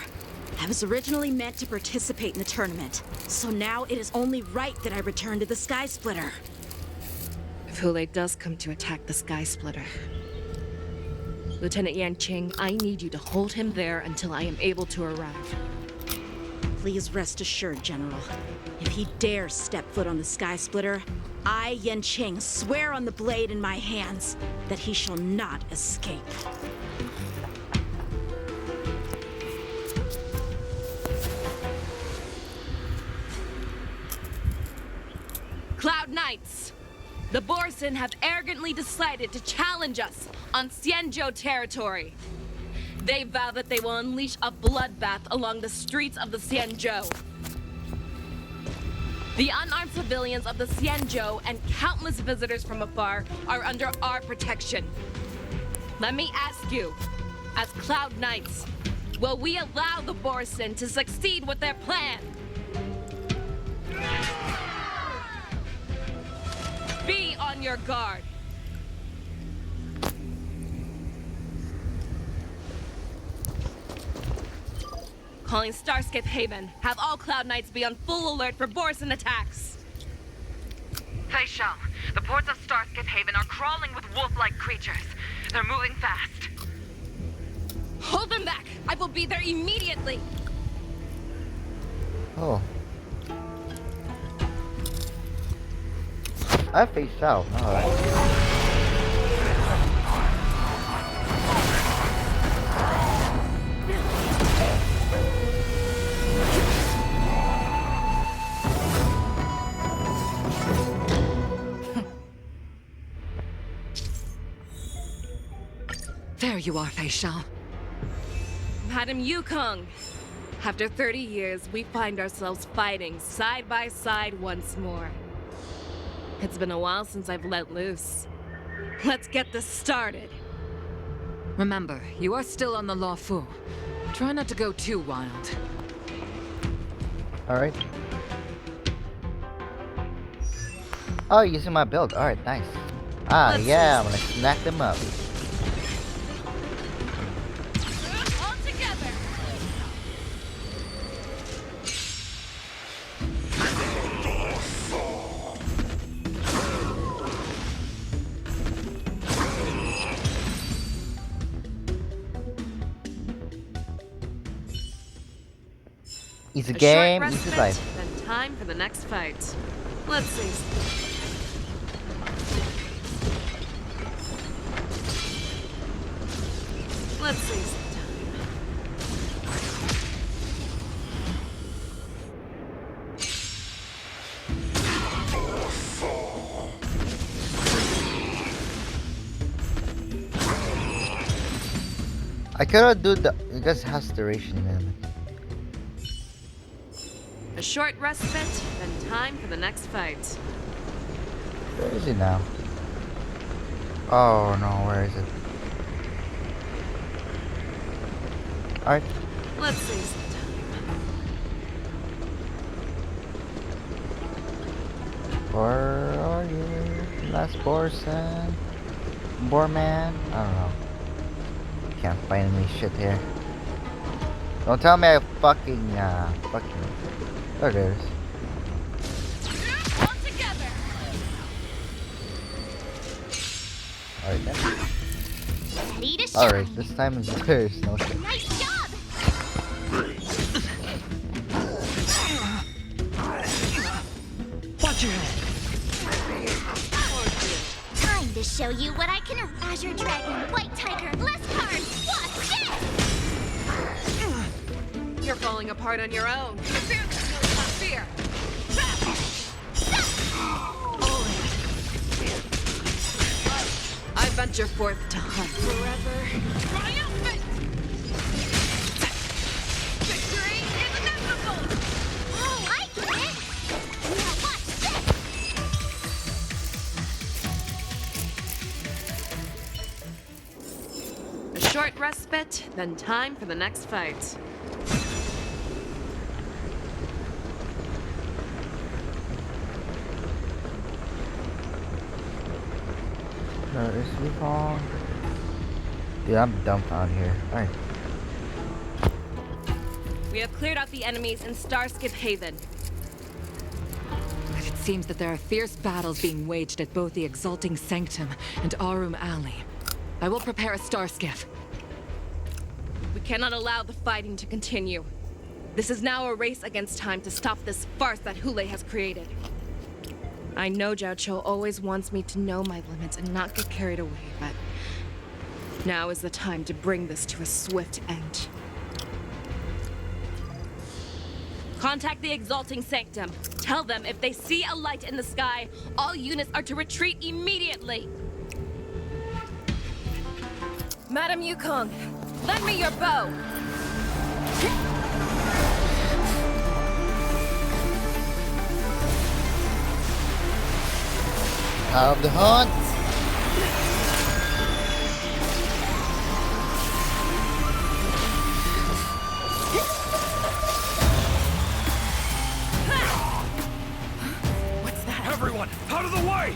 I was originally meant to participate in the tournament, so now it is only right that I return to the Sky Splitter. If Hule does come to attack the Sky Splitter, Lieutenant Yanqing, I need you to hold him there until I am able to arrive. Please rest assured, General. If he dares step foot on the Sky Splitter, I, Yanqing, swear on the blade in my hands that he shall not escape. Cloud Knights! The Borson have arrogantly decided to challenge us on Xianzhou territory. They vow that they will unleash a bloodbath along the streets of the Xianzhou. The unarmed civilians of the Xianzhou and countless visitors from afar are under our protection. Let me ask you, as Cloud Knights, will we allow the Borson to succeed with their plan? Be on your guard. Calling Starscape Haven. Have all Cloud Knights be on full alert for Borson attacks. Feishal, the ports of Starscape Haven are crawling with wolf-like creatures. They're moving fast. Hold them back! I will be there immediately! Oh. I face out. Alright. There you are, Feishal. Madam Yukong, after 30 years, we find ourselves fighting side by side once more. It's been a while since I've let loose. Let's get this started. Remember, you are still on the Lawfu. Try not to go too wild. Alright. Oh, using my build. Alright, nice. Ah, yeah, I'm gonna snack them up. All together. Easy A game, short easy respite, life. then time for the next fight. Let's see. Let's see some time. I cannot do the. It just has duration, man. A short respite, then time for the next fight. Where is it now? Oh no, where is it? Alright. Let's see some time. Where are you? Last Borson? Borman? I don't know. Can't find any shit here. Don't tell me I fucking, there it is. All together. Alright then. Ready to shine. Alright, this time there's no shit. Nice job! Watch your head. Time to show you what I can. Azure Dragon, White Tiger, less cards. What's this? You're falling apart on your own. Fear not fear. I venture forth to hunt forever. Triumphant! Victory is inevitable! Oh, I get it! Now watch this! A short respite, then time for the next fight. Where is he from? Dude, I'm dumbfounded here. Alright. We have cleared out the enemies in Starscape Haven. It seems that there are fierce battles being waged at both the Exalting Sanctum and Arum Alley. I will prepare a star skiff. We cannot allow the fighting to continue. This is now a race against time to stop this farce that Hule has created. I know Jiao Cho always wants me to know my limits and not get carried away, but now is the time to bring this to a swift end. Contact the Exalting Sanctum. Tell them if they see a light in the sky, all units are to retreat immediately. Madam Yukong, lend me your bow. Out of the hunt. What's that? Everyone, out of the way!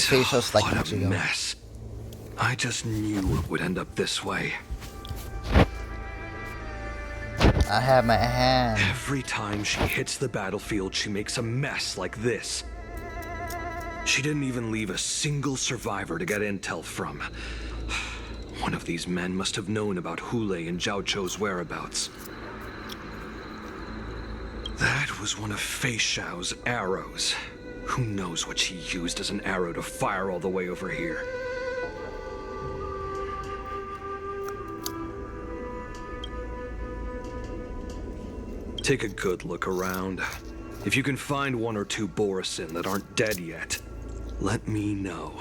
Facials like What a mess. I just knew it would end up this way. I have my hand. Every time she hits the battlefield, she makes a mess like this. She didn't even leave a single survivor to get intel from. One of these men must have known about Hule and Jiao Cho's whereabouts. That was one of Fei Xiao's arrows. Who knows what she used as an arrow to fire all the way over here? Take a good look around. If you can find one or two Borisin that aren't dead yet, let me know.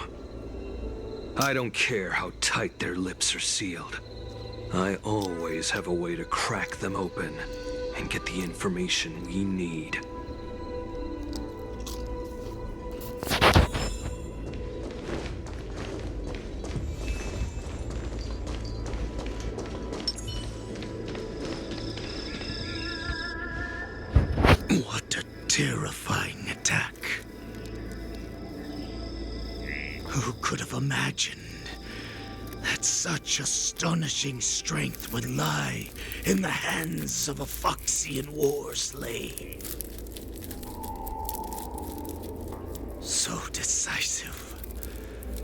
I don't care how tight their lips are sealed. I always have a way to crack them open and get the information we need. What a terrifying attack. Who could have imagined that such astonishing strength would lie in the hands of a Foxian war slave? So decisive,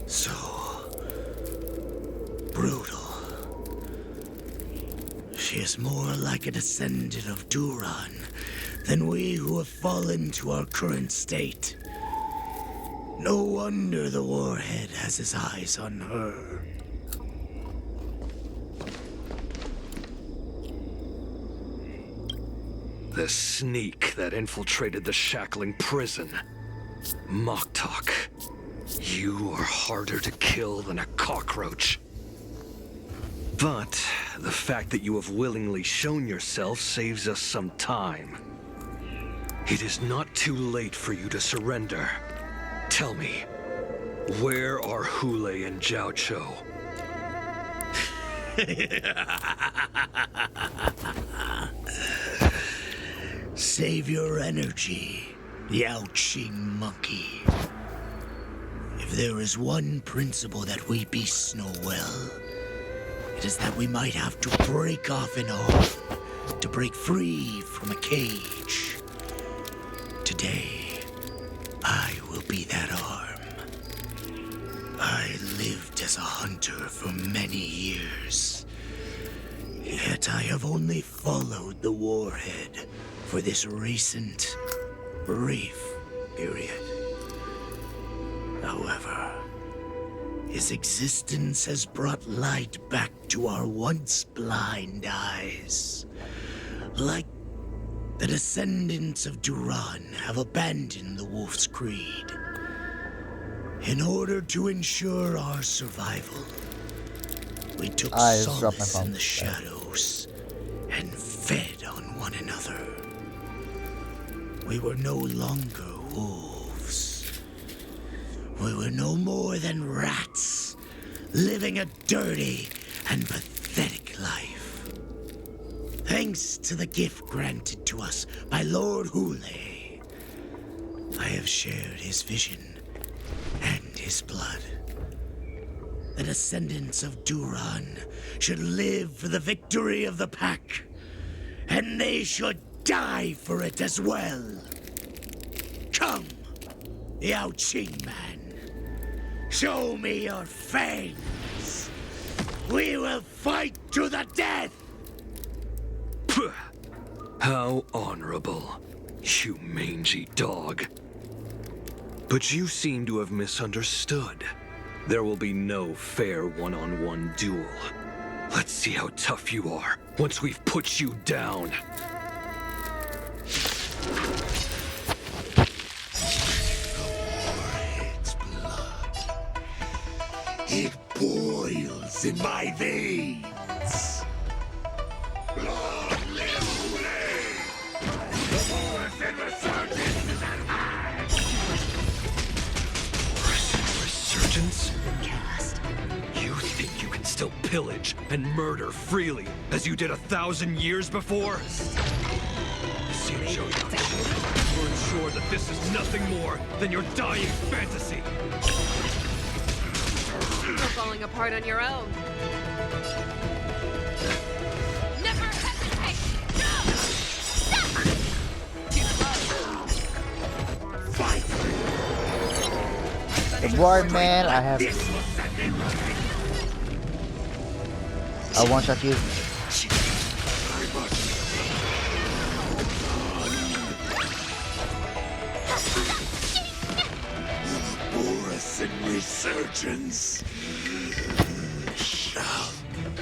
so brutal. She is more like a descendant of Duran than we who have fallen to our current state. No wonder the warhead has his eyes on her. The sneak that infiltrated the shackling prison. Moktok, you are harder to kill than a cockroach. But the fact that you have willingly shown yourself saves us some time. It is not too late for you to surrender. Tell me, where are Hule and Jiao Cho? Save your energy, Yaoqing monkey. If there is one principle that we beasts know well, it is that we might have to break off an arm to break free from a cage. Today, I will be that arm. I lived as a hunter for many years, yet I have only followed the warhead for this recent, brief period. However, his existence has brought light back to our once blind eyes. Like the descendants of Duran have abandoned the Wolf's Creed. In order to ensure our survival, we took solace in the shadows and fed on one another. We were no longer wolves. we were no more than rats, living a dirty and pathetic life. Thanks to the gift granted to us by Lord Hule, I have shared his vision and his blood. The descendants of Duran should live for the victory of the pack, and they should die for it as well. Come, Yao Qing man, show me your fangs. We will fight to the death! How honorable, you mangy dog. But you seem to have misunderstood. There will be no fair one-on-one duel. Let's see how tough you are once we've put you down. It boils in my veins. Long live Hule! The Morrison resurgence is at hand! Resurgence? You think you can still pillage and murder freely, as you did 1,000 years before? See, Zhou Yao, we're ensured that this is nothing more than your dying fantasy. You're falling apart on your own. Never hesitate! The board, man, I have. I one-shot you. Morrison resurgence shall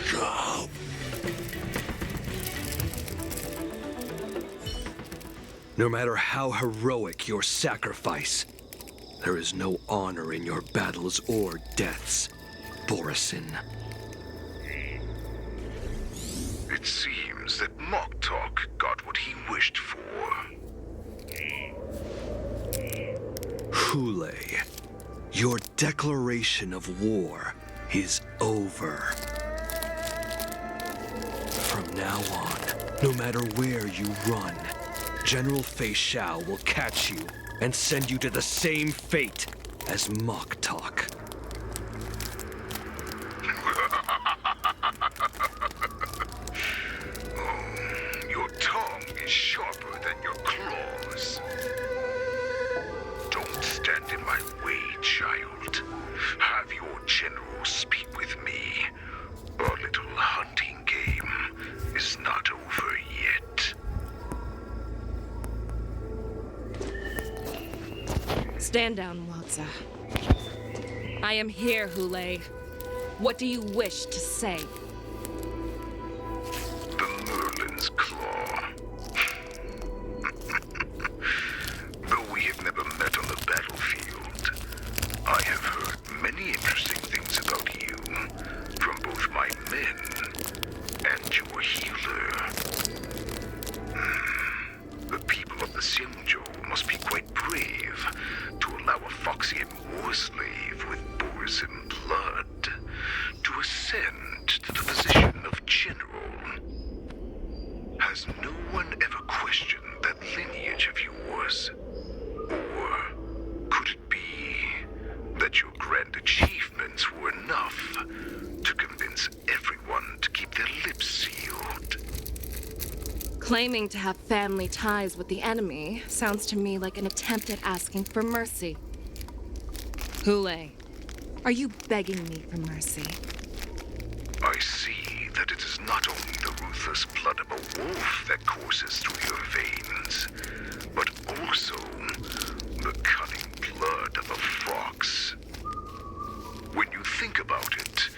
come. No matter how heroic your sacrifice, there is no honor in your battles or deaths, Borison. It seems that Moktok got what he wished for. Hule, your declaration of war is over. From now on, no matter where you run, General Fei Shao will catch you and send you to the same fate as Moktok. Your tongue is sharper than your claws. Don't stand in my way, child. Have your general speak with me. Our little hunting game is not over yet. Stand down, Waltza. I am here, Hule. What do you wish to say? The Merlin's Claw. Though we have never met on the battlefield, I have heard many interesting things about you from both my men and your healer. The people of the Xianzhou must be quite brave to allow a Foxian war slave with Borison blood to ascend to the position of general. Has no one ever questioned that lineage of yours? Or could it be that your grand achievements were enough to convince everyone to keep their lips sealed? Claiming to have family ties with the enemy sounds to me like an attempt at asking for mercy. Hule, are you begging me for mercy? I see that it is not only the ruthless blood of a wolf that courses through your veins, but also the cunning blood of a fox. When you think about it,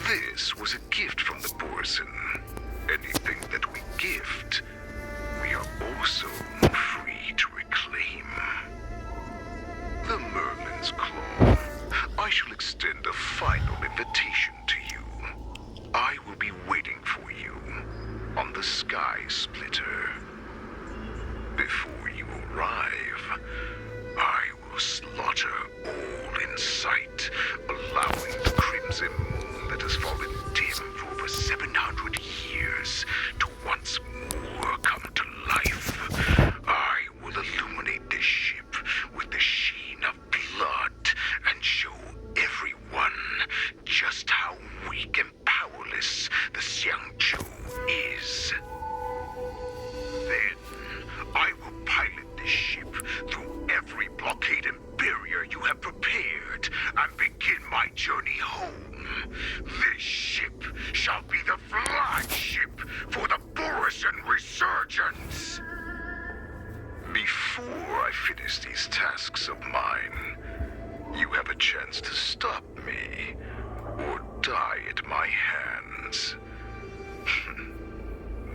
this was a gift from the Borison. Anything that we gift, we are also free to reclaim. The Merlin's Claw. I shall extend a final invitation to you. I will be waiting for you on the Sky Splitter. Before you arrive, I will slaughter all in sight. begin my journey home. This ship shall be the flagship for the Borisin Resurgence. Before I finish these tasks of mine, you have a chance to stop me or die at my hands.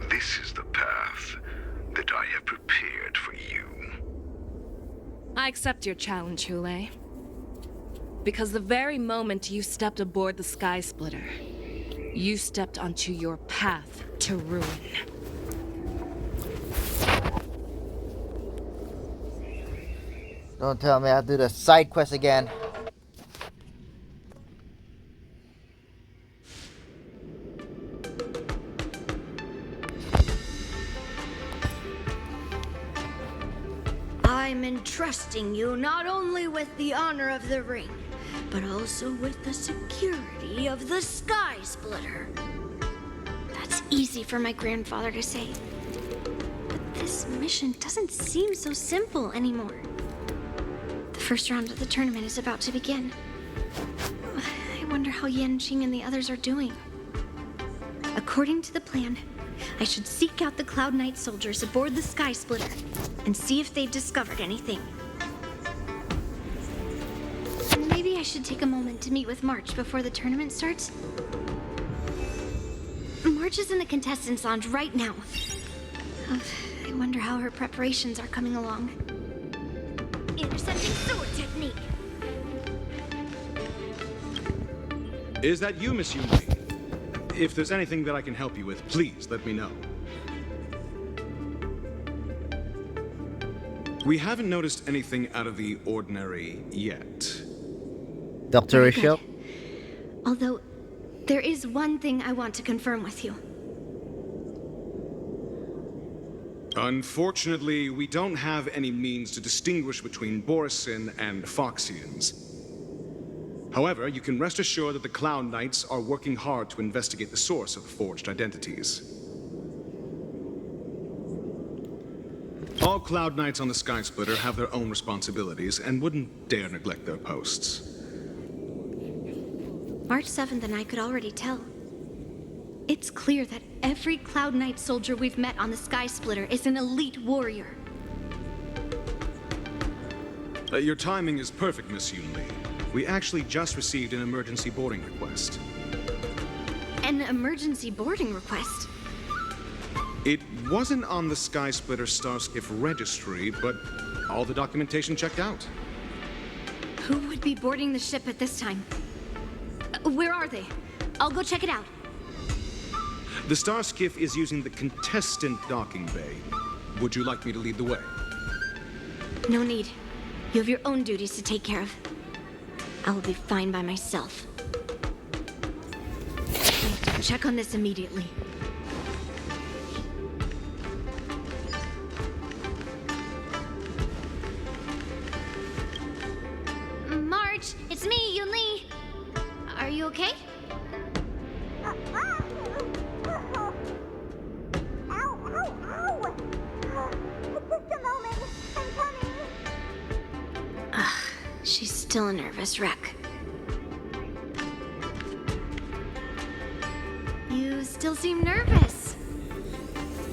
This is the path that I have prepared for you. I accept your challenge, Hule. Because the very moment you stepped aboard the Sky Splitter, you stepped onto your path to ruin. Don't tell me I have to do the side quest again. I'm entrusting you not only with the honor of the ring, but also with the security of the Sky Splitter. That's easy for my grandfather to say. But this mission doesn't seem so simple anymore. The first round of the tournament is about to begin. I wonder how Yanqing and the others are doing. According to the plan, I should seek out the Cloud Knight soldiers aboard the Sky Splitter and see if they've discovered anything. Maybe I should take a moment to meet with March before the tournament starts. March is in the contestants' lounge right now. I wonder how her preparations are coming along. Intercepting sword technique. Is that you, Miss Yunli? If there's anything that I can help you with, please let me know. We haven't noticed anything out of the ordinary yet. Dr. Rishio? Although, there is one thing I want to confirm with you. Unfortunately, we don't have any means to distinguish between Borisin and Foxians. However, you can rest assured that the Cloud Knights are working hard to investigate the source of the forged identities. All Cloud Knights on the Sky Splitter have their own responsibilities and wouldn't dare neglect their posts. March 7th and I could already tell. It's clear that every Cloud Knight soldier we've met on the Sky Splitter is an elite warrior. Your timing is perfect, Miss Yunli. We actually just received an emergency boarding request. An emergency boarding request? It wasn't on the Sky Splitter Starskiff registry, but all the documentation checked out. Who would be boarding the ship at this time? Where are they? I'll go check it out. The Starskiff is using the contestant docking bay. Would you like me to lead the way? No need. You have your own duties to take care of. I will be fine by myself. Check on this immediately. Marge, it's me, Yunli. Are you okay? She's still a nervous wreck. You still seem nervous.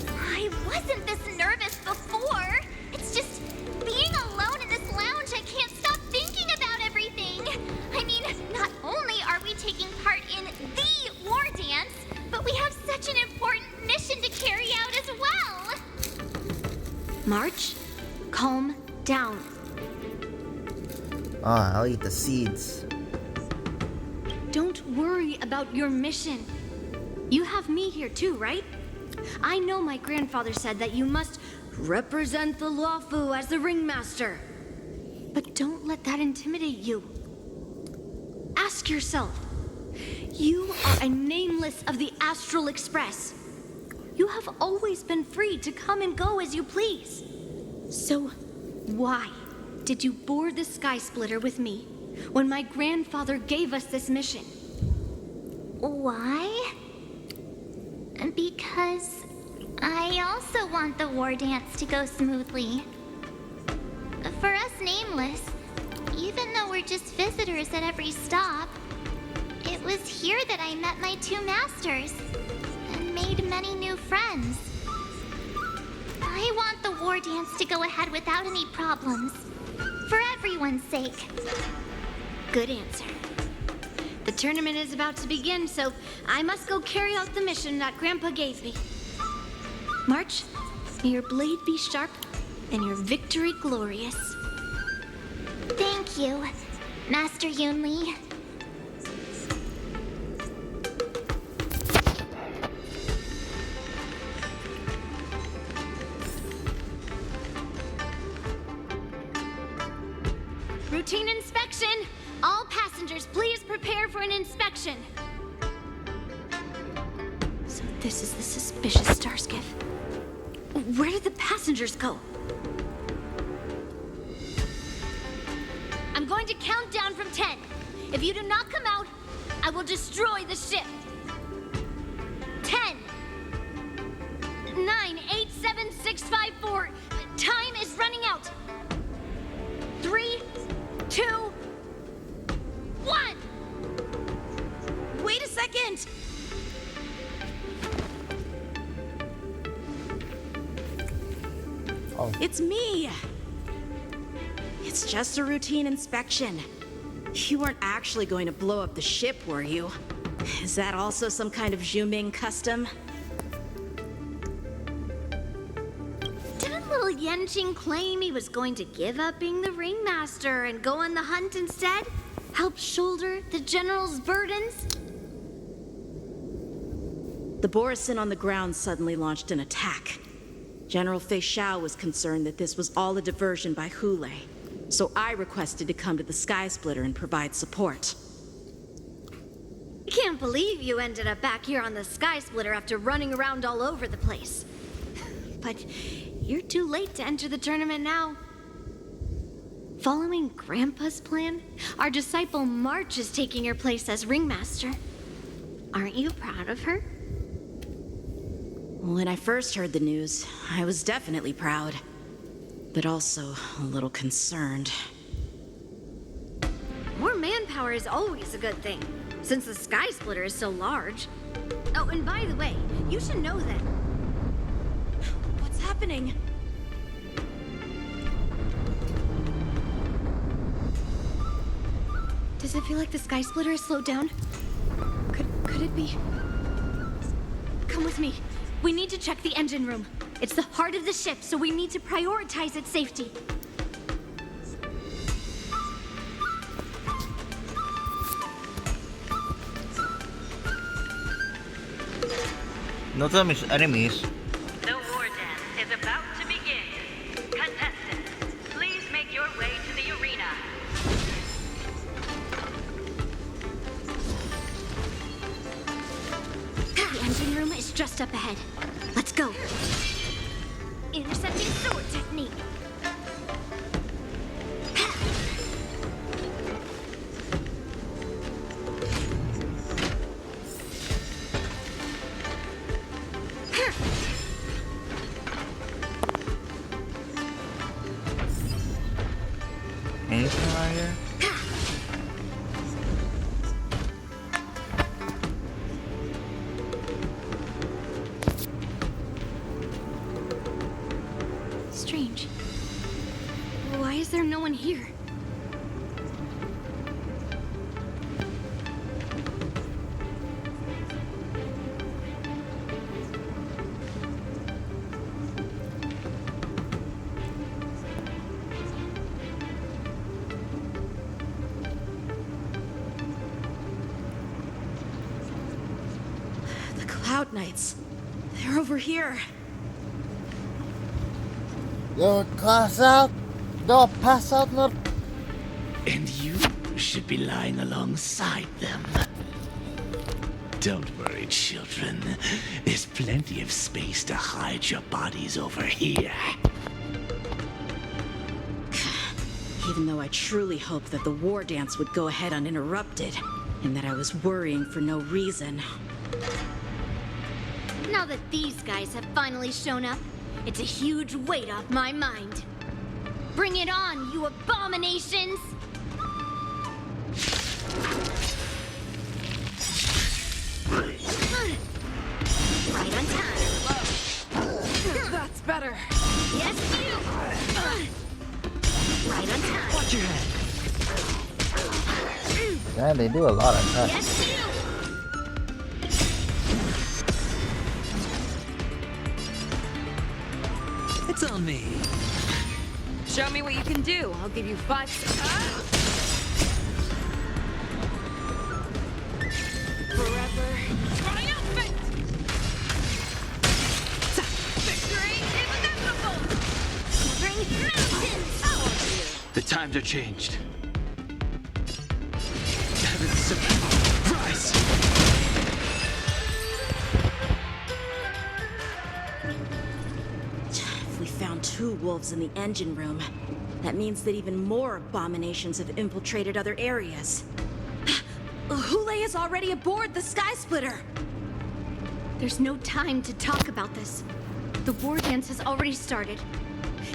I wasn't this nervous before. It's just being alone in this lounge, I can't stop thinking about everything. I mean, not only are we taking part in the war dance, but we have such an important mission to carry out as well. March, calm down. I'll eat the seeds. Don't worry about your mission. You have me here too, right? I know my grandfather said that you must represent the Luofu as the ringmaster. But don't let that intimidate you. Ask yourself, you are a nameless of the Astral Express. You have always been free to come and go as you please. So, why did you board the Sky Splitter with me when my grandfather gave us this mission? Why? Because I also want the war dance to go smoothly. For us Nameless, Even though we're just visitors at every stop, it was here that I met my two masters and made many new friends. I want the war dance to go ahead without any problems, for everyone's sake. Good answer. The tournament is about to begin, so I must go carry out the mission that Grandpa gave me. March, may your blade be sharp and your victory glorious. Thank you, Master Yunli. Routine inspection! All passengers, please prepare for an inspection. So this is the suspicious star skiff. Where did the passengers go? I'm going to count down from 10. If you do not come out, I will destroy the ship. 10, 9, 8, 7, 6, 5, 4. Time is running out. 3, 2, 1. Wait a second. Oh. It's me! It's just a routine inspection. You weren't actually going to blow up the ship, were you? Is that also some kind of Zhuming custom? Didn't little Yanqing claim he was going to give up being the ringmaster and go on the hunt instead? Help shoulder the general's burdens? The Borisin on the ground suddenly launched an attack. General Fei Xiao was concerned that this was all a diversion by Hule, so I requested to come to the Sky Splitter and provide support. I can't believe you ended up back here on the Sky Splitter after running around all over the place. But you're too late to enter the tournament now. Following Grandpa's plan, our disciple March is taking your place as ringmaster. Aren't you proud of her? When I first heard the news, I was definitely proud, but also a little concerned. More manpower is always a good thing, since the Sky Splitter is so large. Oh, and by the way, you should know that... What's happening? Does it feel like the Sky Splitter has slowed down? Could it be? Come with me. We need to check the engine room. It's the heart of the ship, so we need to prioritize its safety. Not some enemies. The war dance is about to begin. Contestants, please make your way to the arena. The engine room is just up ahead. Let's go. Intercepting sword technique. Anything around here? Strange. Why is there no one here? The Cloud Knights. They're over here. Don't pass out. Don't pass out. Not. And you should be lying alongside them. Don't worry, children. There's plenty of space to hide your bodies over here. Even though I truly hoped that the war dance would go ahead uninterrupted, and that I was worrying for no reason. Now that these guys have finally shown up, it's a huge weight off my mind. Bring it on, you abominations! Man, they do a lot of stuff. It's on me. Show me what you can do. I'll give you 5 seconds. Forever triumphant! Victory is inevitable! Bring mountains! The times are changed. Heavens rise! If we found 2 wolves in the engine room, that means that even more abominations have infiltrated other areas. Hule is already aboard the Sky Splitter! There's no time to talk about this. The war dance has already started.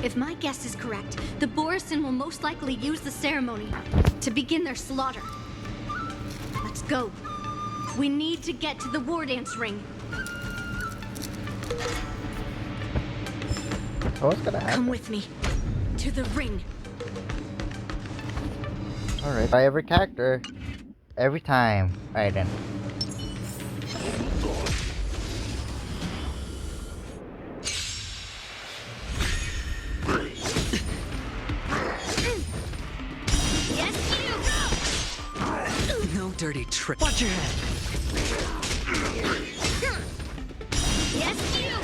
If my guess is correct, the Borisin will most likely use the ceremony to begin their slaughter. Let's go. We need to get to the war dance ring. Oh, what's gonna happen? Come with me. To the ring. Alright, by every character. Every time. Alright then. No dirty trick. Watch your head. Yes, you!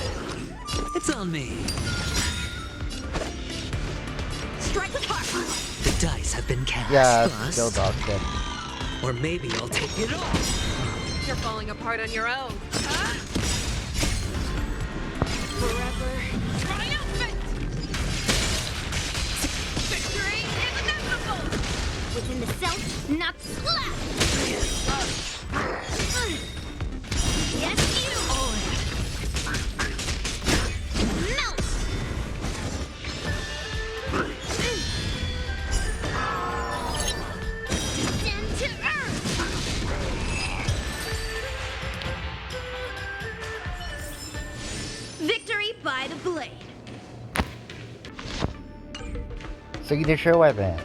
It's on me. Strike with heart! The dice have been cast. Yeah, Plus, still dog shit. or maybe I'll take it all. You're falling apart on your own. Huh? Forever triumphant! Victory is inevitable! Within the self, not slap! Yes, you! Melt! Descend to earth! Victory by the blade. Signature weapons.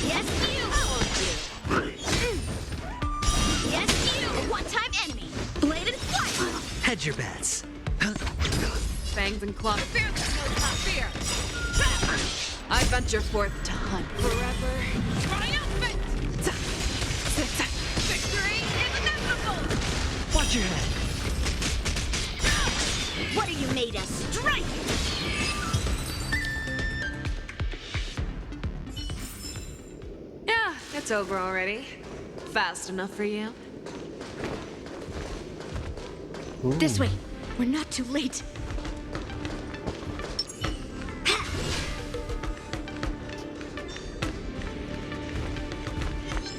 Yes, you! Yes, you! One-time enemy! Bladed flight! Hedge your bets. Fangs and claws. Fear that knows not fear. I venture forth to hunt. Forever triumphant! Victory is inevitable! Watch your head. What are you made of? Strike! Yeah, it's over already. Fast enough for you? This way. We're not too late.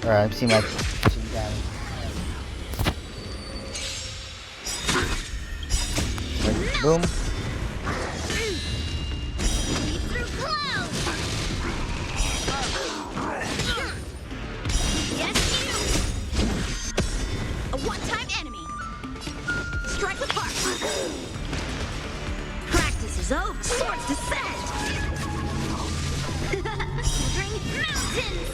Alright, I've seen my damage. Like, boom. Through clouds! Yes, you! A one-time enemy. Strike with heart. Practice is over. Swords descend. Bring mountains!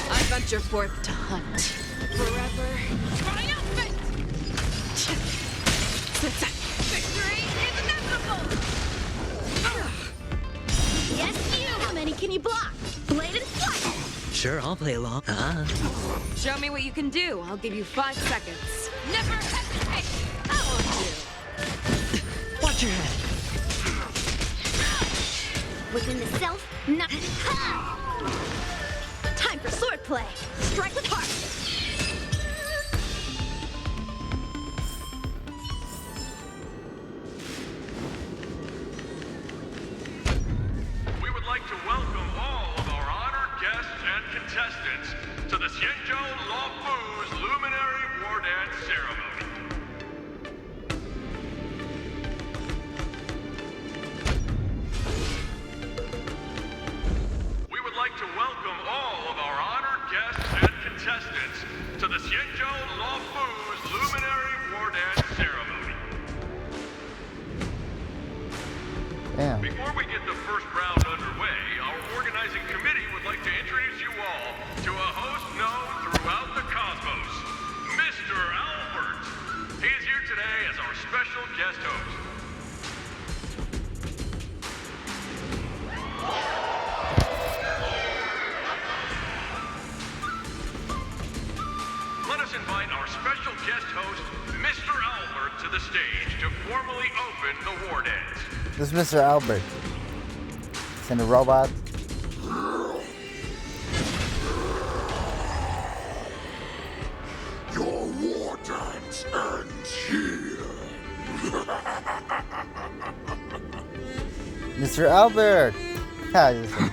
I venture forth to hunt. Forever triumphant! Victory is inevitable! Yes, you. How many can you block? Bladed flight. Sure, I'll play along. Show me what you can do. I'll give you 5 seconds. Never hesitate! I won't do. Watch your head. Within the self, not... Ha! Time for swordplay. Strike with heart. We would like to welcome all of our honored guests and contestants to the Xianzhou Luofu's Luminary War Dance Ceremony. guests and contestants to the Xianzhou Luofu's Luminary War Dance Ceremony. Damn. Before we get the first round underway, our organizing committee would like to introduce you all to a host known throughout the cosmos, Mr. Albert. He is here today as our special guest host. Let us invite our special guest host, Mr. Albert, to the stage to formally open the war dance. This is Mr. Albert. Send a robot. Your war dance ends here. Mr. Albert! Ah, listen.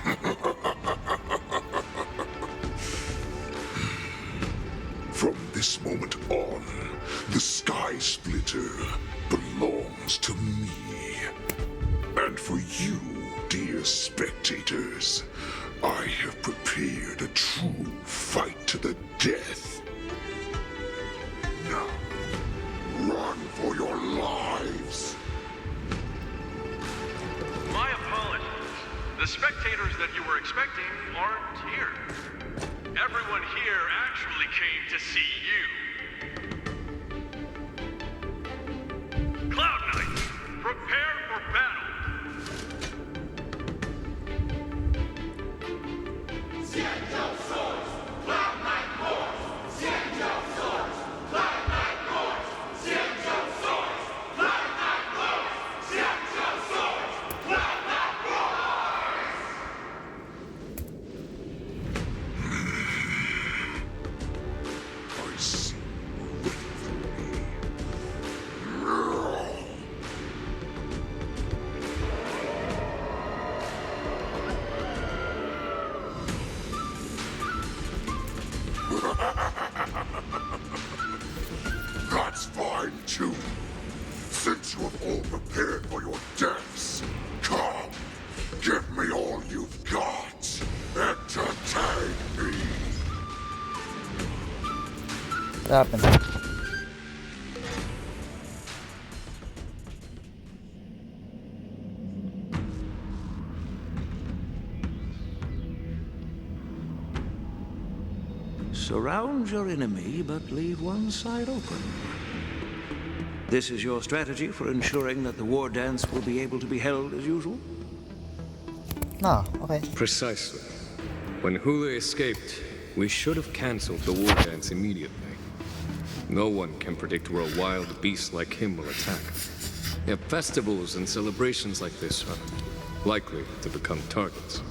From this moment on, the Sky Splitter belongs to me. And for you, dear spectators, I have prepared a true fight to the death. Now, run for your lives! My apologies. The spectators that you were expecting aren't here. Everyone here actually came to see you. Cloud Knight, prepare for battle. Xianzhou swords, Cloud Knight horse! Xianzhou swords, Cloud Knight horse! Xianzhou swords, Cloud Knight horse! Xianzhou swords, Cloud Knight horse! I see you waiting for me. That's fine too. Since you have all prepared for your deaths, come, give me all you've got. Entertain me. What happened? Surround your enemy, but leave one side open. This is your strategy for ensuring that the war dance will be able to be held as usual? No, okay. Precisely. When Hule escaped, we should have cancelled the war dance immediately. No one can predict where a wild beast like him will attack. Yet festivals and celebrations like this are likely to become targets.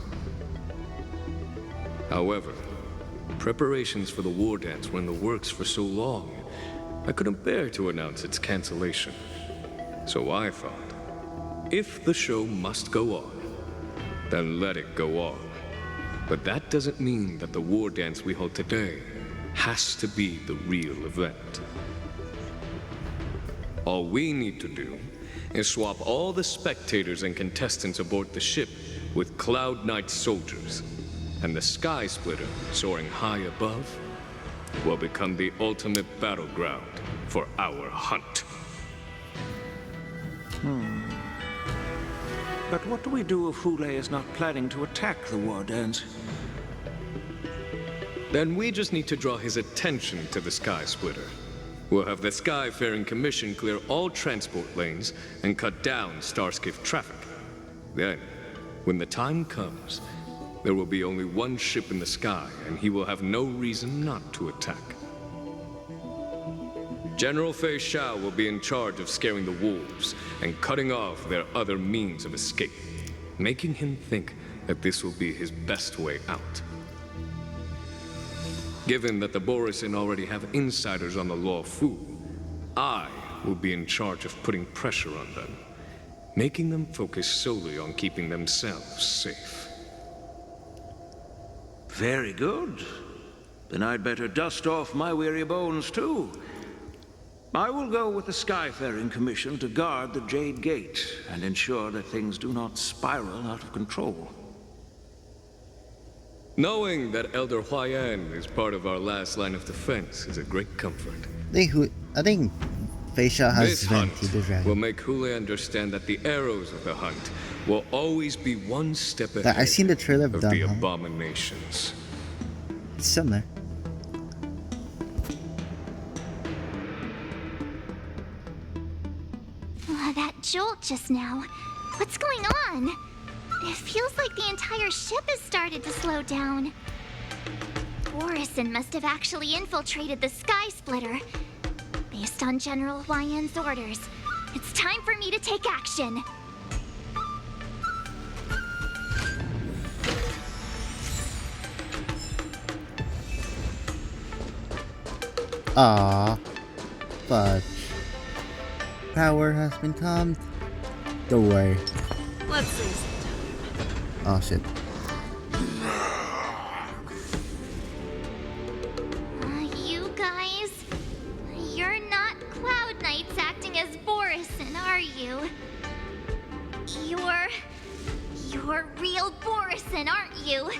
However, preparations for the war dance were in the works for so long, I couldn't bear to announce its cancellation. So I thought, if the show must go on, then let it go on. But that doesn't mean that the war dance we hold today has to be the real event. All we need to do is swap all the spectators and contestants aboard the ship with Cloud Knight soldiers, and the Sky Splitter, soaring high above, will become the ultimate battleground for our hunt. But what do we do if Hule is not planning to attack the war dance? Then we just need to draw his attention to the Sky Splitter. We'll have the Skyfaring Commission clear all transport lanes and cut down Starskiff traffic. Then, when the time comes, there will be only one ship in the sky, and he will have no reason not to attack. General Fei Xiao will be in charge of scaring the wolves and cutting off their other means of escape, making him think that this will be his best way out. Given that the Borisin already have insiders on the Luofu, I will be in charge of putting pressure on them, making them focus solely on keeping themselves safe. Very good. Then I'd better dust off my weary bones too. I will go with the Skyfaring Commission to guard the Jade Gate and ensure that things do not spiral out of control. Knowing that Elder Huayan is part of our last line of defense is a great comfort. I think Feisha has This Venti hunt the dragon. will make Hule understand that the arrows of the hunt will always be one step ahead I've seen the trailer of of them, the huh? abominations. It's similar. That jolt just now. What's going on? It feels like the entire ship has started to slow down. Orison must have actually infiltrated the Sky Splitter. Based on General Huayan's orders, it's time for me to take action. Ah, fudge. Power has been calmed. Don't worry. Let's see. Oh shit. You guys, you're not Cloud Knights acting as Borison, are you? You're real Borison, aren't you?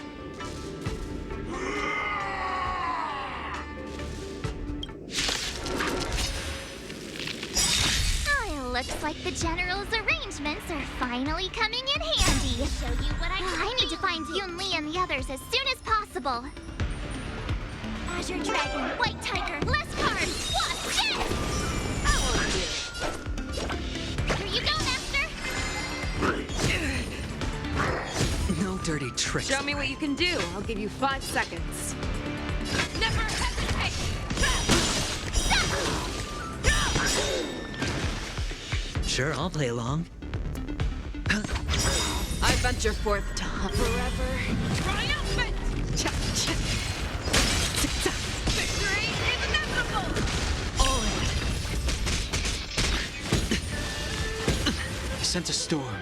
Looks like the General's arrangements are finally coming in handy. Show you what I need to find Yunli and the others as soon as possible. Azure Dragon, White Tiger, less cards. What's this? Here you go, Master. No dirty tricks. Show me what you can do. I'll give you 5 seconds. Never hesitate! Sure, I'll play along. I venture forth to hunt forever. Triumphant! Victory is inevitable! I sense a storm.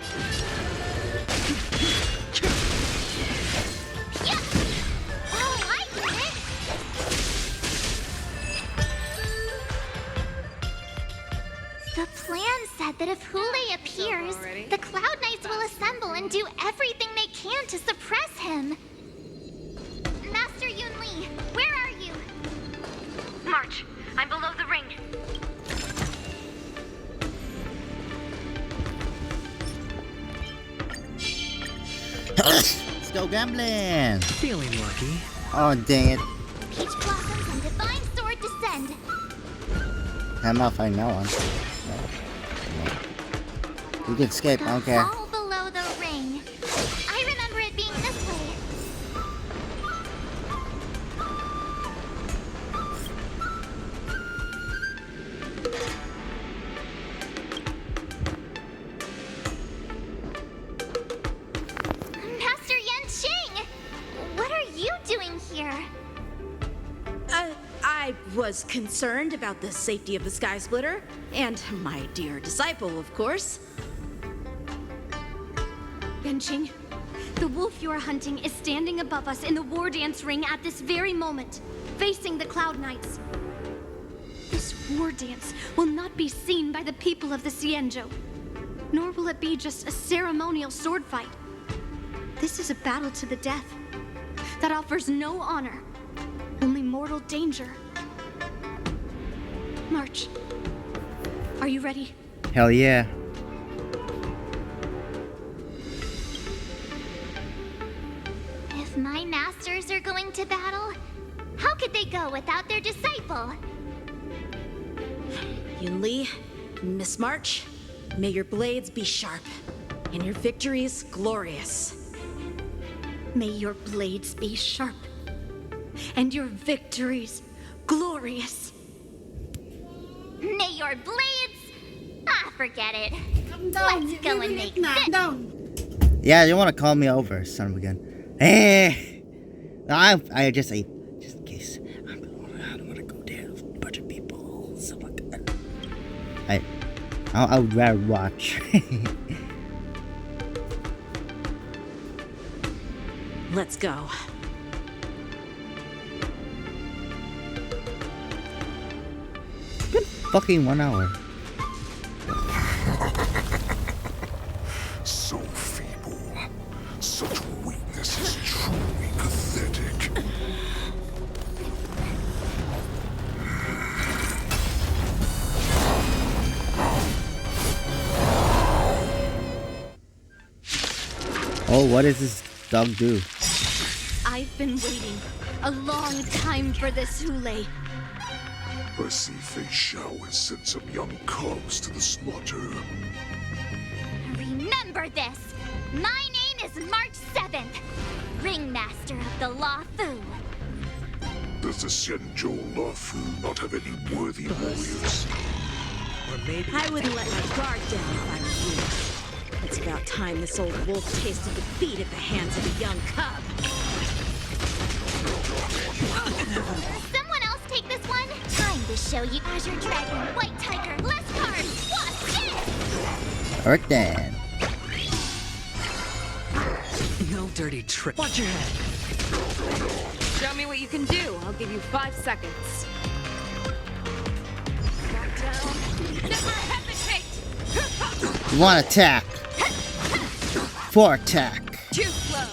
The plan said that if Hule appears, the Cloud Knights will assemble and do everything they can to suppress him. Master Yunli, where are you? March, I'm below the ring. Let's go gambling. Feeling lucky. Oh dang it. Peach Blossoms and Divine Sword descend. I'm not fighting that one. You can escape, I don't care. All below the ring. I remember it being this way. Master Yanqing! What are you doing here? I was concerned about the safety of the Sky Splitter, and my dear disciple, of course. Yanqing, the wolf you are hunting is standing above us in the war dance ring at this very moment, facing the Cloud Knights. This war dance will not be seen by the people of the Xianzhou, nor will it be just a ceremonial sword fight. This is a battle to the death that offers no honor, only mortal danger. March, are you ready? Hell yeah. If my masters are going to battle, how could they go without their disciple? Yunli, Miss March, may your blades be sharp, and your victories glorious. May your blades be sharp, and your victories glorious. May your blades... Ah, forget it. Let's go and make this... Yeah, you want to call me over, son of a gun. Hey! I just in case. I don't want to go there with a bunch of people. So like that. I would rather watch. Let's go. Good fucking 1 hour. So feeble. Such weakness is truly pathetic. Oh, what does this dog do? I've been waiting a long time for this, Hule. I see Fei Xiao has sent some young cubs to the slaughter. Remember this! My name is March 7th, Ringmaster of the La Fu. Does the Xianzhou La Fu not have any worthy warriors? Or maybe I wouldn't let my guard down if I were you. It's about time this old wolf tasted defeat at the hands of a young cub. Someone else take this one? Time to show you Azure Dragon, White Tiger, less cards, what's this? Alright then. No dirty trick. Watch your head. Show me what you can do. I'll give you 5 seconds. Back down. Never hesitate! One attack. 4 attack. Too slow.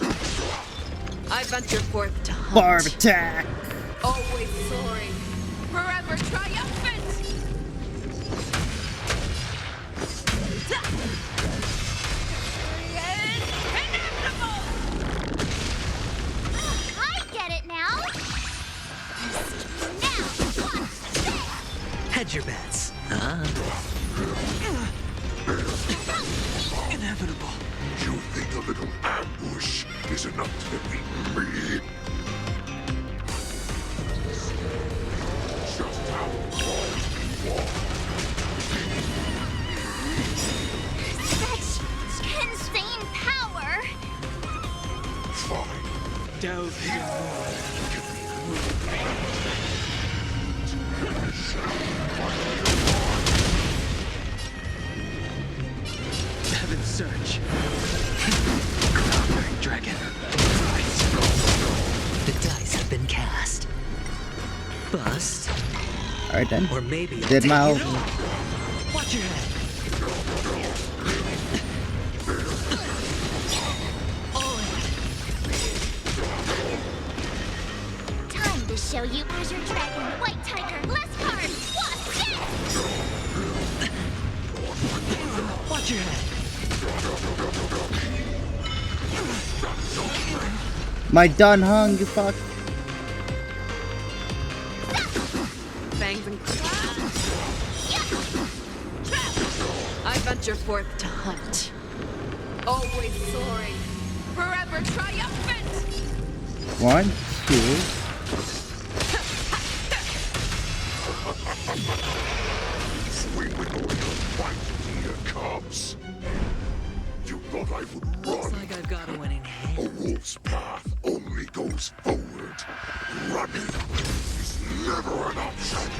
I venture forth to hunt. Barb attack. Always soaring. Forever triumphant! I get it now! Now, watch this! Hedge your bets. Inevitable. You think a little ambush is enough to defeat me? Just how far you are. Such insane power! Fine. Delve here more. Heaven's Search. Cloudbearing Dragon. The dice have been cast. Bust. Alright then. Or maybe I'll Did take my it all. Watch your head. Time to show you Azure Dragon, White Tiger, less cards, what's this? Watch your head. My done hung, you fuck. Bangs and I venture forth to hunt. Always soaring. Forever triumphant! 1, 2. We will fight, dear cubs. You thought I would run? Looks like I've got a winning hand. A wolf's path only goes forward. Running is never an option.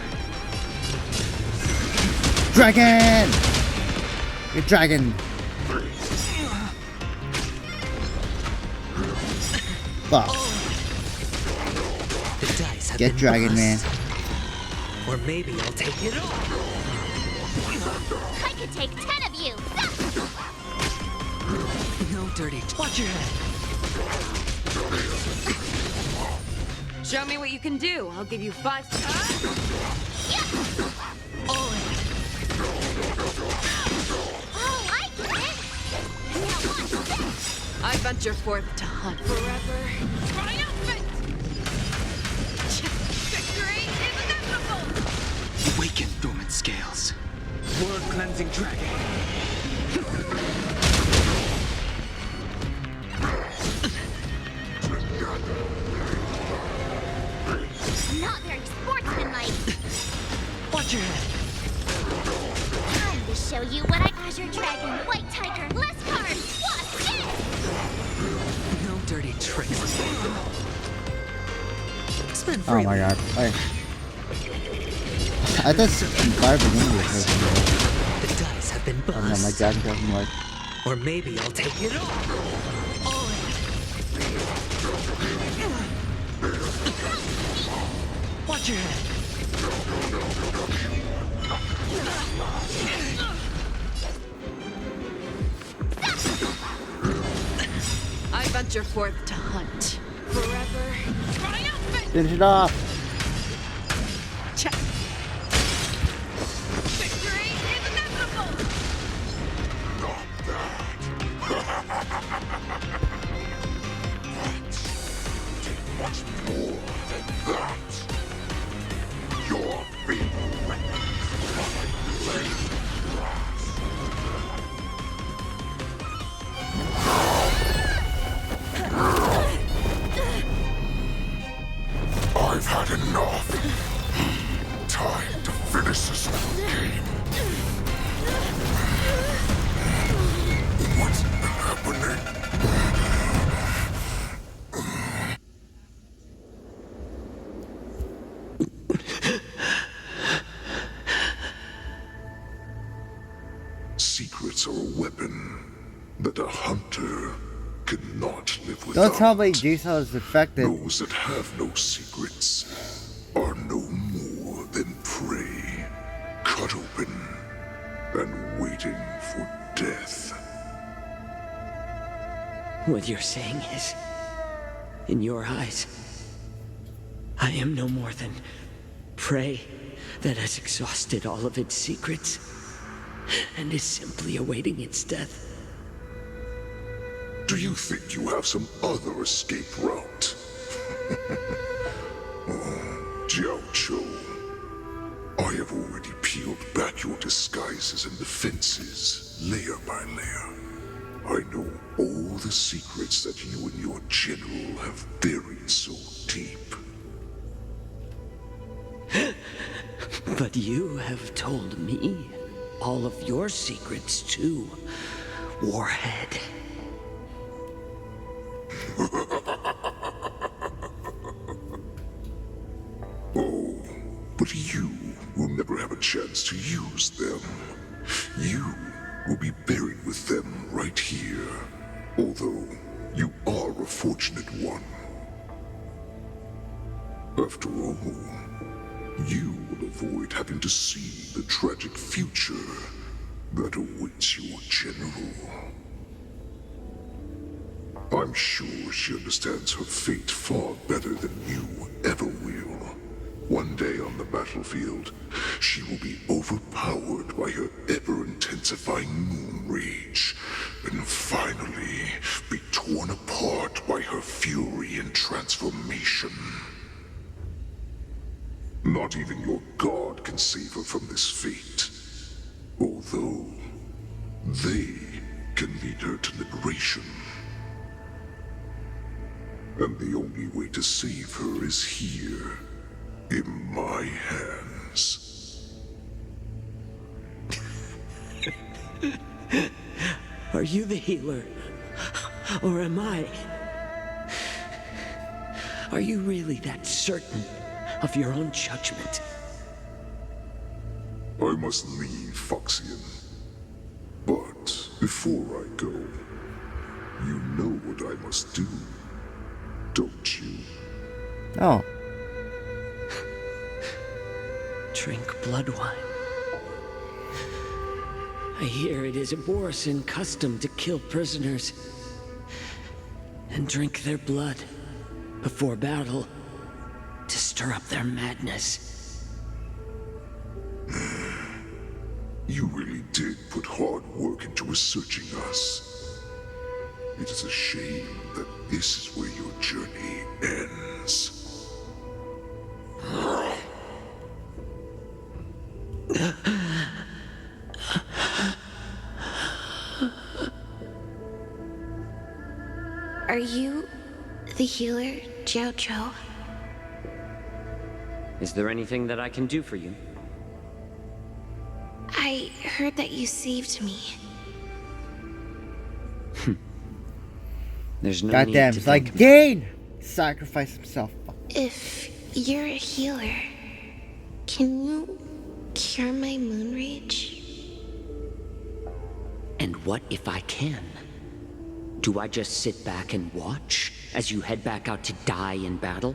Dragon! Your dragon. Fuck. The dice have Get been dragon, bust. man. Or maybe I'll take it all. I could take 10 of you! No dirty. Watch your head. Show me what you can do. I'll give you 5 seconds. Oh, I get it! Now watch this! I venture forth to hunt. Forever triumphant! Victory is inevitable! Awaken dormant scales. World cleansing dragon. Not very sportsmanlike. Watch your head. Time to show you what I Azure Dragon, White Tiger, less cards, what's this? No dirty tricks. Spend Oh freely. my god. Wait. I thought Barb in English was The dice have been oh no, my bust. dragon doesn't like. Or maybe I'll take it all. Watch your head. I venture forth to hunt. Forever triumphant! Finish it off. Check. Victory is inevitable! Not bad. not live without. Don't tell me Jisoo is affected. Those that have no secrets are no more than prey, cut open and waiting for death. What you're saying is, in your eyes, I am no more than prey that has exhausted all of its secrets and is simply awaiting its death. Do you think you have some other escape route? Oh, Jiao Cho, I have already peeled back your disguises and defenses, layer by layer. I know all the secrets that you and your general have buried so deep. But you have told me all of your secrets too, Warhead. Oh, but you will never have a chance to use them. You will be buried with them right here, although you are a fortunate one. After all, you will avoid having to see the tragic future that awaits your general. I'm sure she understands her fate far better than you ever will. One day on the battlefield, she will be overpowered by her ever-intensifying moon rage, and finally be torn apart by her fury and transformation. Not even your god can save her from this fate, although they can lead her to liberation. And the only way to save her is here, in my hands. Are you the healer? Or am I? Are you really that certain of your own judgment? I must leave, Foxian. But before I go, you know what I must do, don't you? Oh. Drink blood wine. I hear it is a Borisan custom to kill prisoners and drink their blood before battle to stir up their madness. You really did put hard work into researching us. It is a shame that this is where your journey ends. Are you the healer, Jiao Cho? Is there anything that I can do for you? I heard that you saved me. There's no Goddamn, need to it's like thank me. Dane! Sacrifice himself. If you're a healer, can you cure my moon rage? And what if I can? Do I just sit back and watch as you head back out to die in battle?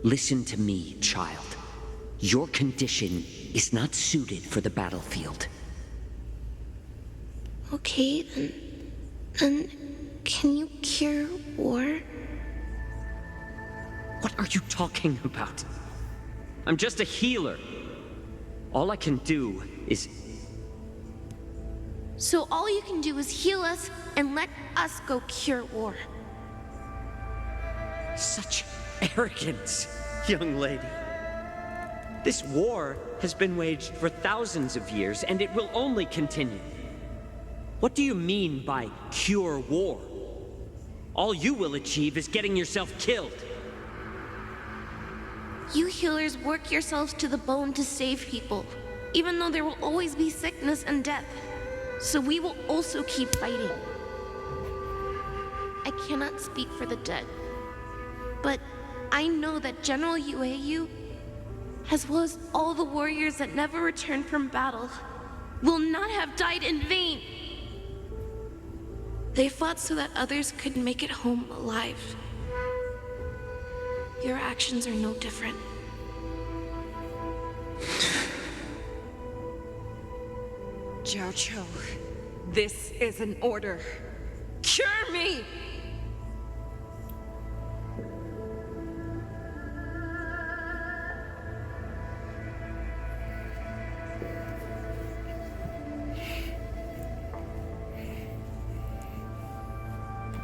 Listen to me, child. Your condition is not suited for the battlefield. Okay, then can you cure war? What are you talking about? I'm just a healer. All I can do is... So all you can do is heal us and let us go cure war. Such arrogance, young lady. This war has been waged for thousands of years, and it will only continue. What do you mean by cure war? All you will achieve is getting yourself killed. You healers work yourselves to the bone to save people, even though there will always be sickness and death. So we will also keep fighting. I cannot speak for the dead, but I know that General Yueyu, as well as all the warriors that never returned from battle, will not have died in vain. They fought so that others could make it home alive. Your actions are no different. Jojo, this is an order. Cure me!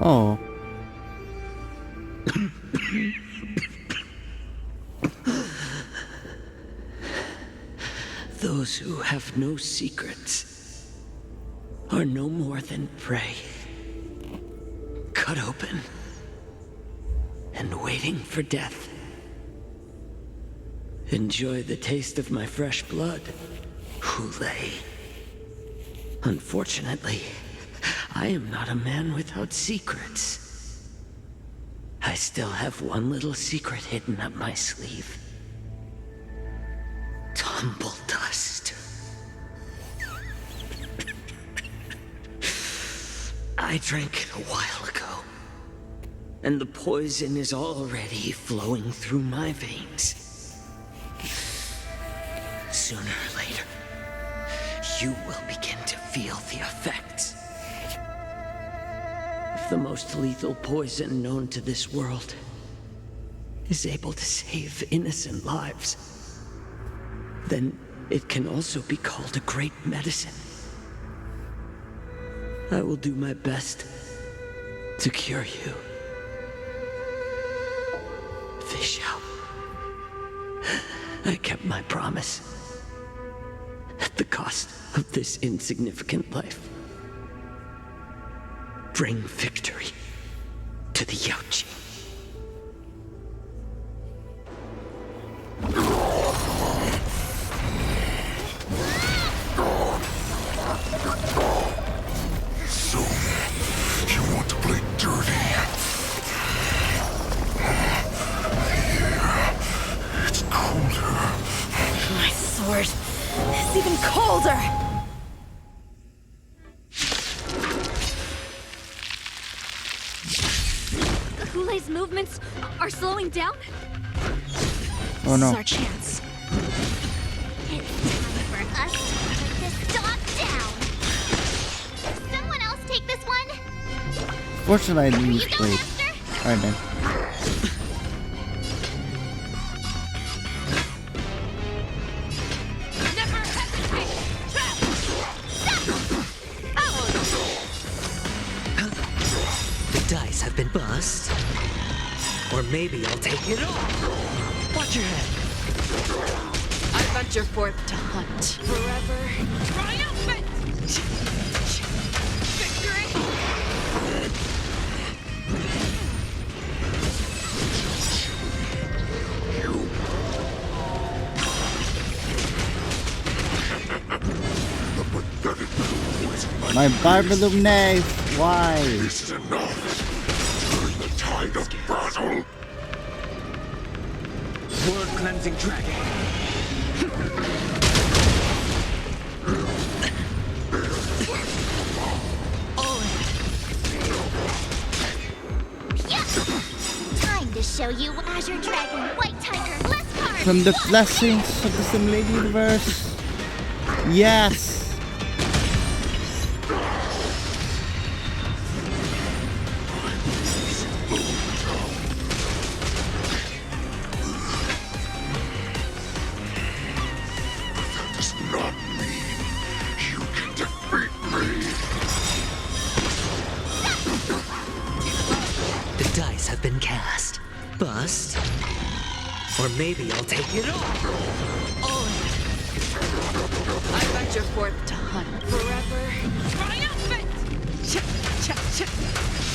Oh. Those who have no secrets are no more than prey. Cut open and waiting for death. Enjoy the taste of my fresh blood, Hule. Unfortunately, I am not a man without secrets. I still have one little secret hidden up my sleeve. Tumble dust. I drank it a while ago, and the poison is already flowing through my veins. Sooner or later, you will begin to feel the effects. If the most lethal poison known to this world is able to save innocent lives, then it can also be called a great medicine. I will do my best to cure you. Fish out. I kept my promise. At the cost of this insignificant life. Bring victory to the Yaoqing. So, you want to play dirty? Here, it's colder. My sword is even colder! Hule's movements are slowing down? Oh no. This is our chance. It's time for us to put this dog down. Someone else take this one. Fortunately, I didn't use blade. Alright then. Never hesitate! The dice have been bust. Or maybe I'll take it all. Watch your head. I venture forth to hunt. Forever triumphant! Victory! My Barbalum knife! Why? This is enough. Turn the tide of battle. Word cleansing dragon. Time to show you Azure Dragon, White Tiger, Let's Party! From the blessings of the simulated universe. Yes! Does not mean you can defeat me. The dice have been cast. Bust. Or maybe I'll take it all. I venture forth to hunt. Forever triumphant!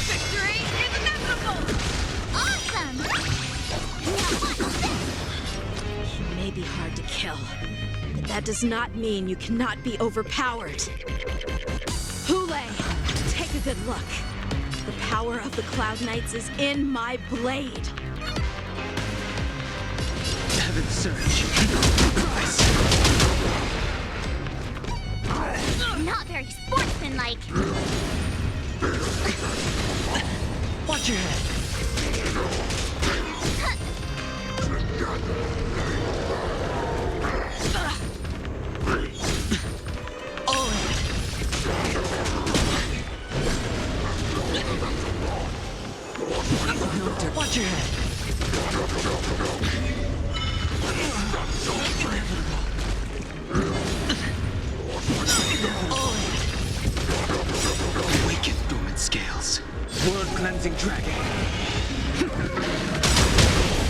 Victory is inevitable! Awesome! Now watch this! You may be hard to kill, but that does not mean you cannot be overpowered. Hule, take a good look. The power of the Cloud Knights is in my blade. Heaven surge. Not very sportsmanlike. Watch your head. Watch your head. Awaken dormant scales. Word cleansing dragon.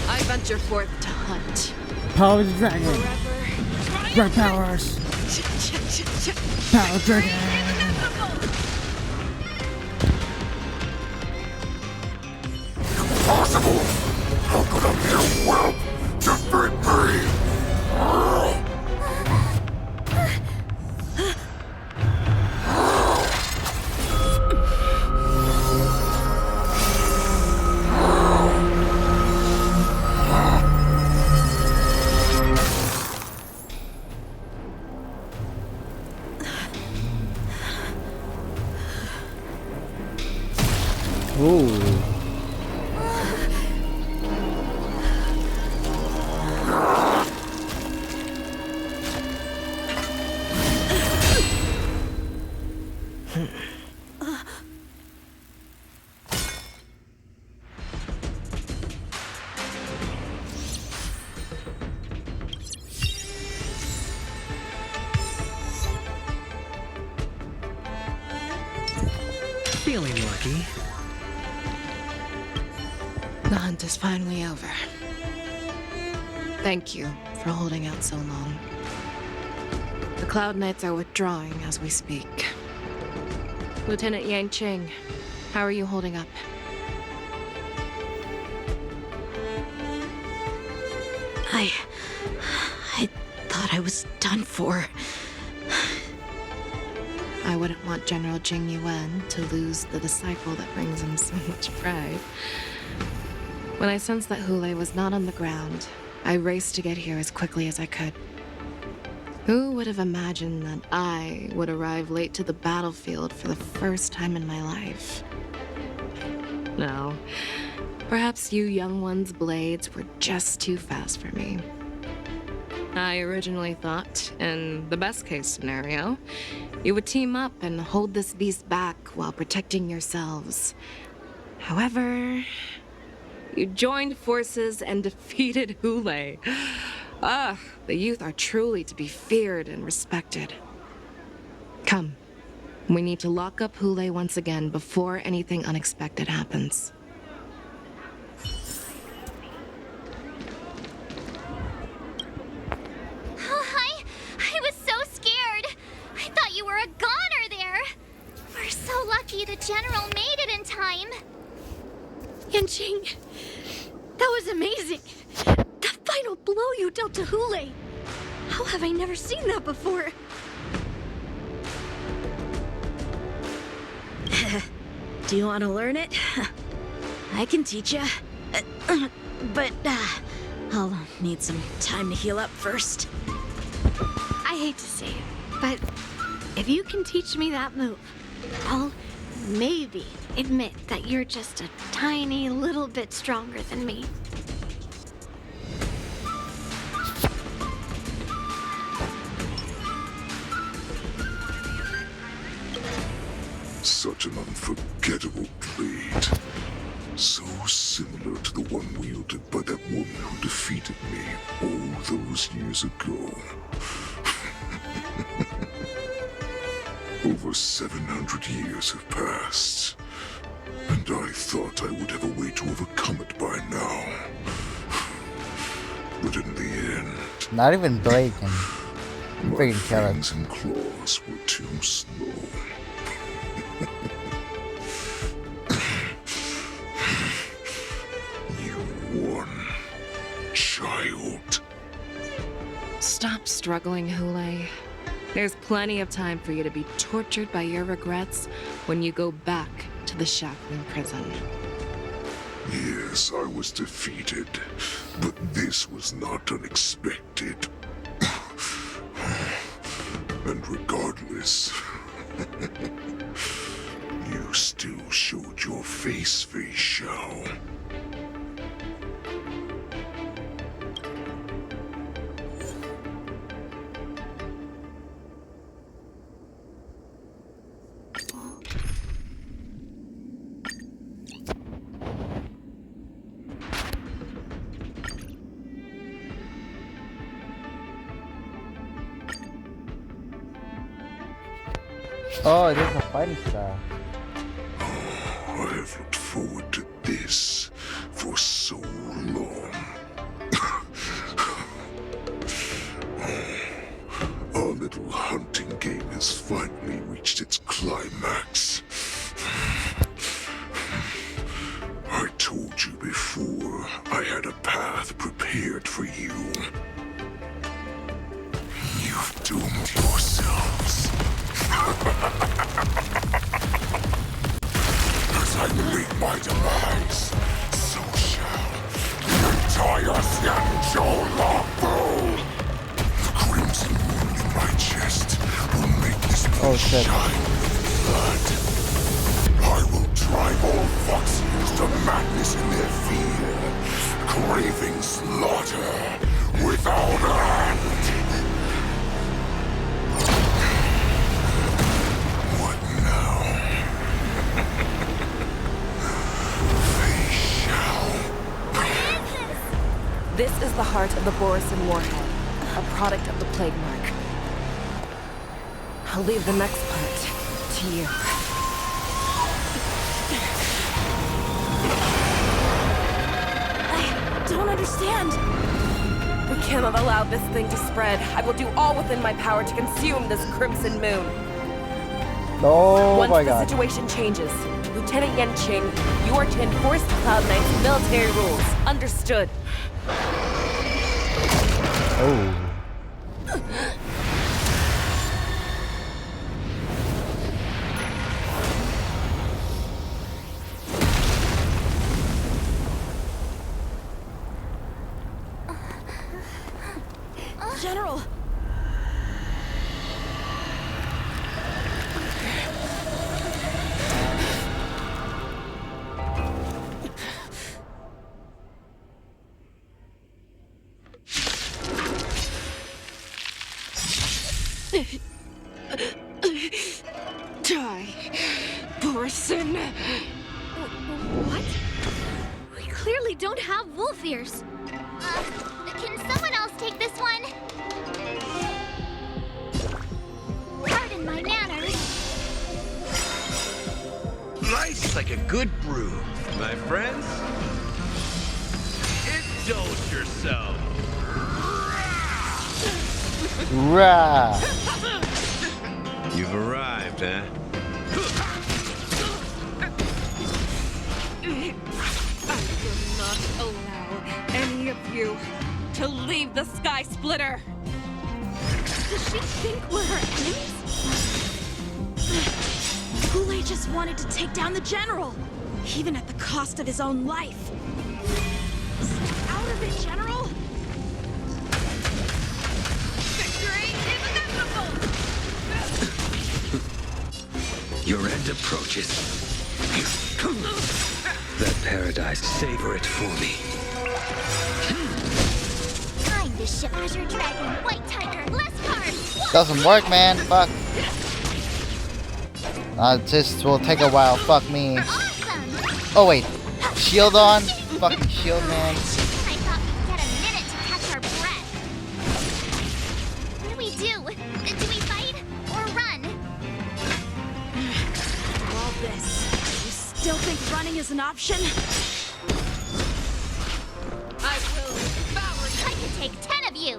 I venture forth to hunt. Power of the dragon. Great powers. Power dragon. Impossible! How could a mere whelp defeat me? Ooh. Feeling lucky. The hunt is finally over. Thank you for holding out so long. The Cloud Knights are withdrawing as we speak. Lieutenant Yang Ching, how are you holding up? I thought I was done for. I wouldn't want General Jing Yuan to lose the disciple that brings him so much pride. When I sensed that Hule was not on the ground, I raced to get here as quickly as I could. Who would have imagined that I would arrive late to the battlefield for the first time in my life? No, perhaps you young ones' blades were just too fast for me. I originally thought, in the best-case scenario, you would team up and hold this beast back while protecting yourselves. However, you joined forces and defeated Hule. Ah, the youth are truly to be feared and respected. Come, we need to lock up Hule once again before anything unexpected happens. I was so scared. I thought you were a goner there. We're so lucky the general made it in time. Yanqing, that was amazing. The final blow you dealt to Hule. How have I never seen that before? Do you want to learn it? I can teach you. But I'll need some time to heal up first. I hate to say it, but if you can teach me that move, I'll maybe admit that you're just a tiny little bit stronger than me. Such an unforgettable blade. So similar to the one wielded by that woman who defeated me all those years ago. Over 700 years have passed, and I thought I would have a way to overcome it by now. But in the end, not even Blake can my freaking kill it. fangs and claws were too slow. You won, child. Stop struggling, Hule. There's plenty of time for you to be tortured by your regrets when you go back to the Shackling prison. Yes, I was defeated, but this was not unexpected. And regardless, You still showed your face, Fei Xiao. Oh, it is a fighting style. I have looked forward to this for so long. Our little hunting game has finally reached its climax. I told you before I had a path prepared for you. You've doomed yourselves. As I meet my demise, so shall the entire Xianzhou Longbow. The crimson wound in my chest will make this place shine with blood. I will drive all Foxians to madness in their fear, craving slaughter without end. This is the heart of the Borisin Warhead, a product of the Plague Mark. I'll leave the next part to you. I don't understand. We cannot allow this thing to spread. I will do all within my power to consume this Crimson Moon. Oh Once my the god. situation changes, Lieutenant Yanqing, you are to enforce the Cloud Knight's military rules. Understood. Oh. General! Die, Borisin. What? We clearly don't have wolf ears. Can someone else take this one? Pardon my manners. Life's like a good brew, my friends. Indulge yourself. Rah! You've arrived, huh? I will not allow any of you to leave the Sky Splitter! Does she think we're her enemies? Goulet just wanted to take down the General, even at the cost of his own life. Stay out of it, General! Victory is inevitable! Your end approaches. That paradise, savor it for me. I'm the ship Azure Dragon, White Tiger, less cards. Doesn't work, man. Fuck. It just will take a while. Fuck me. Oh wait. Shield on? Fucking shield, man. I thought we'd get a minute to catch our breath. What do we do? Do we fight or run? After all this, you still think running is an option? I will devour you! I can take 10 of you.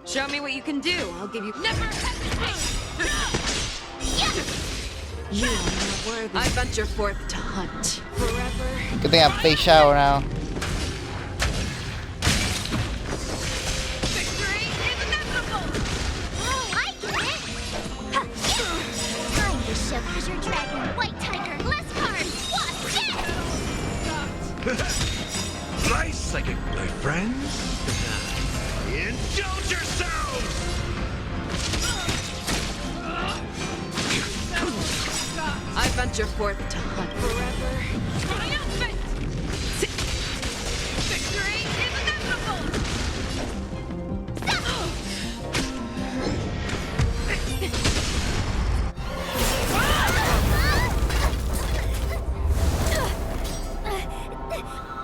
Show me what you can do. I'll give you. Never hesitate! You are not worthy. I venture forth to hunt. Forever. Good thing I have face shower now. Victory is inevitable! Oh, I get it. Time to show Azure Dragon, White Tiger, less cards. What? Yes! Nice, like a my friends. venture forth to hunt forever. Triumphant! Victory is inevitable!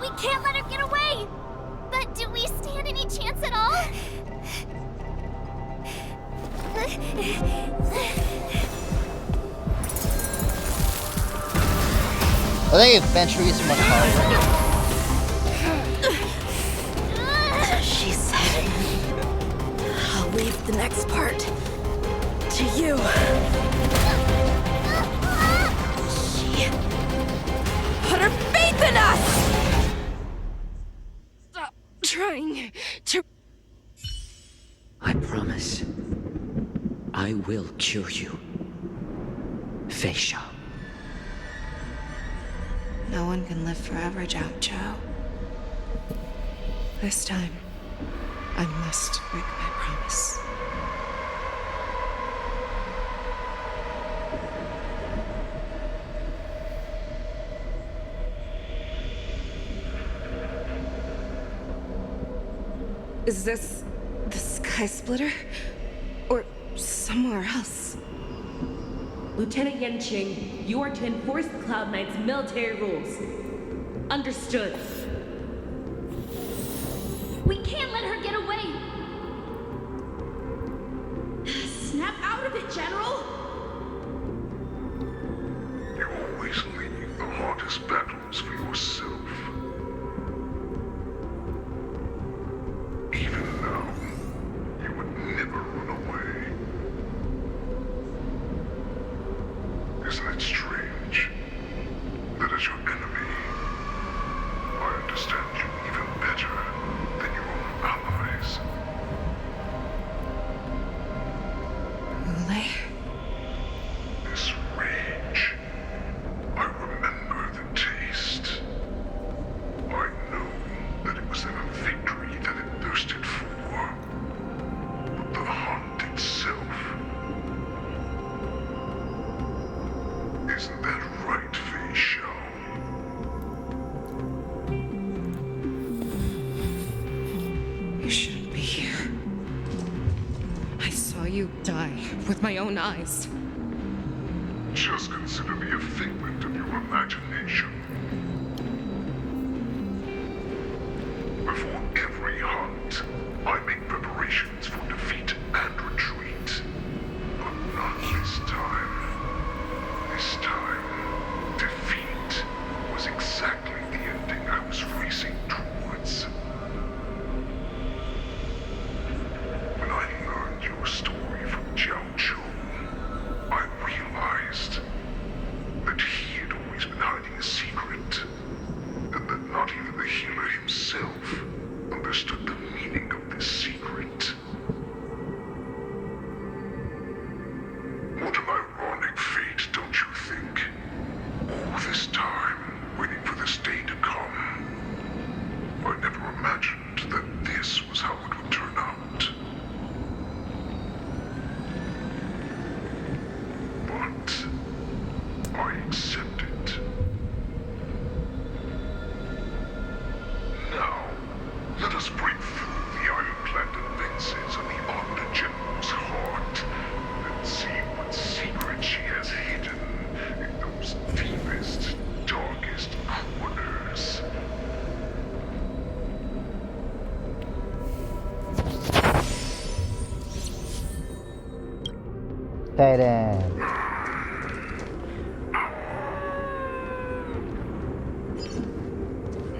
We can't let her get away! But do we stand any chance at all? I think eventually it's much harder. She said, I'll leave the next part to you. She put her faith in us! Stop trying to... I promise. I will cure you. Fei Xiao. No one can live forever, Zhao Zhao. This time, I must break my promise. Is this the Sky Splitter? Or somewhere else? Lieutenant Yanqing, you are to enforce the Cloud Knight's military rules. Understood. We can't let her get away! Snap out of it, General! You always leave the hardest battles for yourself. Even now, you would never run away. Isn't it strange that as your enemy, I understand you even better than your own allies? Ule? This rage, I remember the taste. I know that it was never victory that it thirsted for, but the hunt itself. Isn't that right, Fei Xiao? You shouldn't be here. I saw you die with my own eyes. Just consider me a figment of your imagination. Before every hunt, I make preparations for defeat and retreat. But not this time. This time, defeat was exactly the ending I was racing towards. When I learned your story from Jiao Zhou, I realized that he had always been hiding a secret, and that not even the healer himself understood the meaning of this secret. What an ironic fate, don't you think? All this time, waiting for this day to come. I never imagined that this was how it would turn out. But I accept it. Now, let us break through the ironclad defenses of the Honda General's heart and see what secret she has hidden in those deepest, darkest corners. Titan.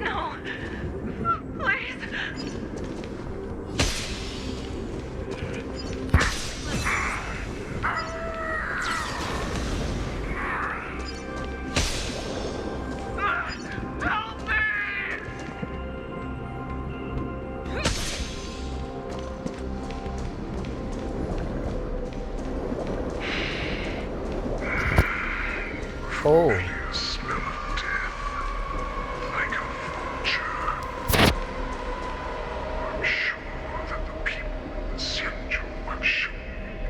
No! Please! Help me! Oh. Smell of death, like a vulture. I'm sure that the people in the Xianzhou have shown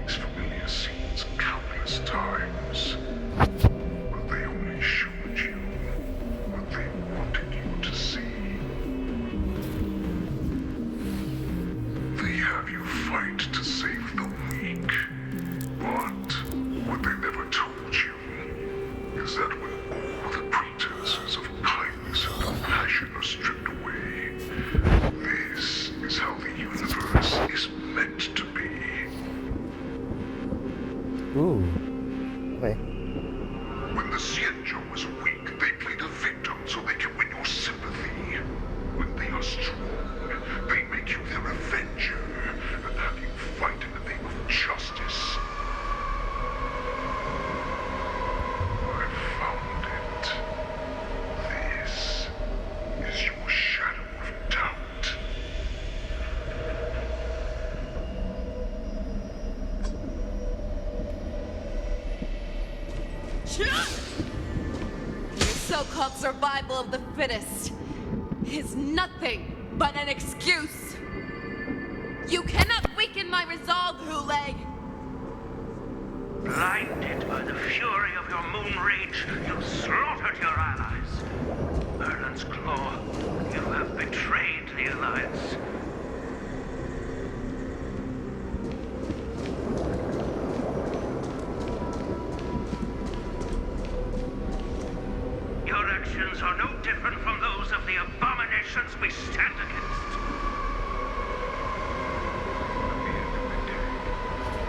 these familiar scenes countless times, but they Ooh. Okay. When the Xianzhou was weak, they played a victim so they can win your sympathy. When they are strong, they make you their avenger and have you fight in the name of justice. I found it. This is your shadow of doubt. Your so-called survival of the fittest is nothing but an excuse. You cannot weaken my resolve, Hule. Blinded by the fury of your moon rage, you slaughtered your allies. Merlin's Claw, you have betrayed the Alliance. Your actions are no different from those of the abominations we stand against.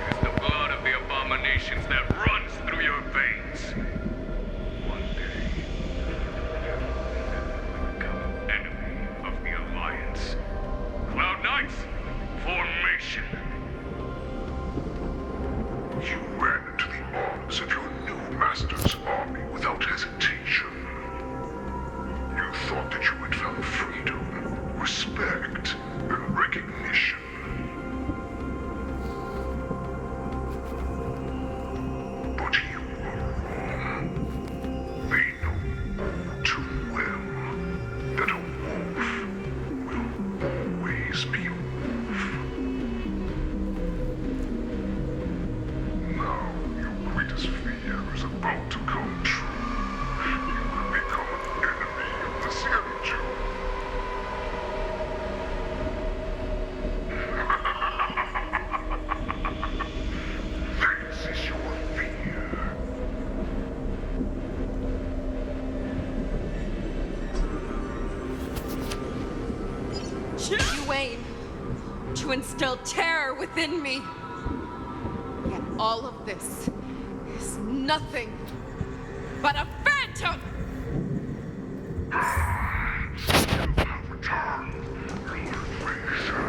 It is the blood of the abominations that runs through your veins. One day, everyone will become an enemy of the Alliance. Cloud Knights, formation. You ran into the arms of your new master's army without hesitation. You thought that you had found freedom, respect, and recognition. But you were wrong. They know all too well that a wolf will always be a wolf. Now your greatest fear is about to come true. You will become an enemy of the Xianzhou. This is your fear. You aim to instill terror within me. Yet all of this is nothing but a phantom! You have returned, Lord Fraser.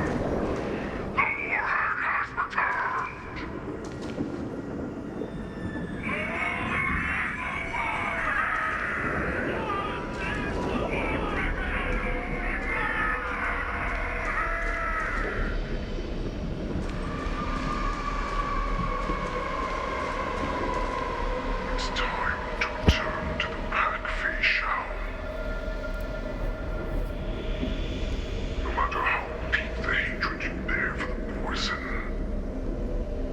The warhead has returned. It's time to return to the pack, Fei Shao. No matter how deep the hatred you bear for the poison,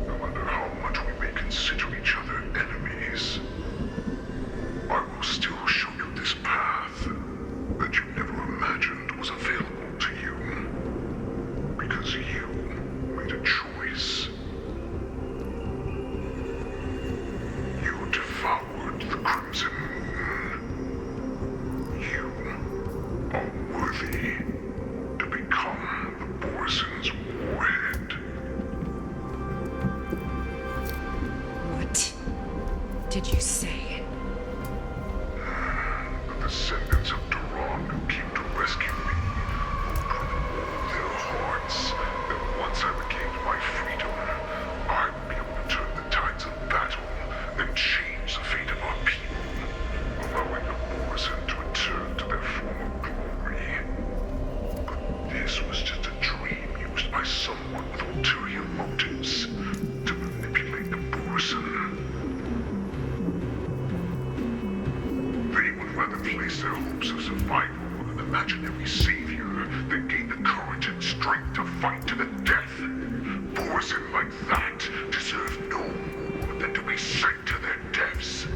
no matter how much we may consider each other enemies, I will still show you this path that you never imagined was available to you. Because you made a choice. You devoured the Crimson Moon. You are worthy to become the poison's warhead. What did you say? The descendants of Duran who came to rescue me opened all their hearts, that once I regained my freedom, I would be able to turn the tides of battle and change the fate of our people, allowing the poison to return to their former glory. But this was just a dream used by someone with ulterior motives to manipulate the poison. They would rather place their hopes of survival on an imaginary savior than gain the courage and strength to fight to the death. Poison like that deserve no more than to be sent to their deaths.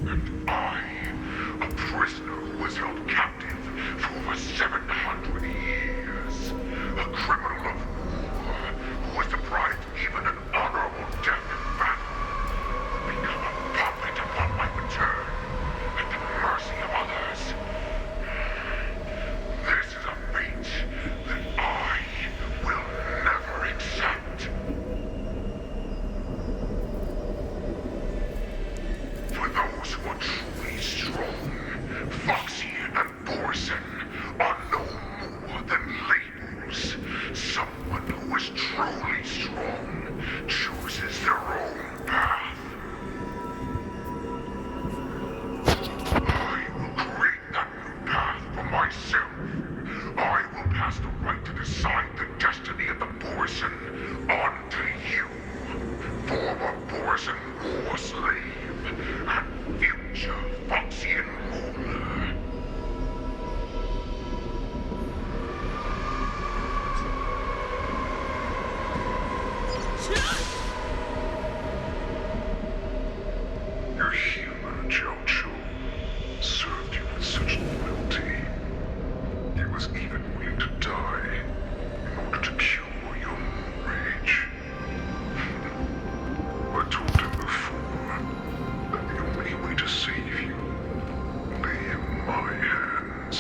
And I, a prisoner who was held captive for over 700 years, a criminal of war who was deprived even an honorable death in battle, would become a puppet upon my return at the mercy of others. Someone who is truly strong chooses their own path. I will create that new path for myself. I will pass the right to decide the destiny of the Borson on to you. Former Borson war slave and future Foxian ruler. Your human Jojo served you with such loyalty. He was even willing to die in order to cure your rage. I told him before that the only way to save you lay in my hands.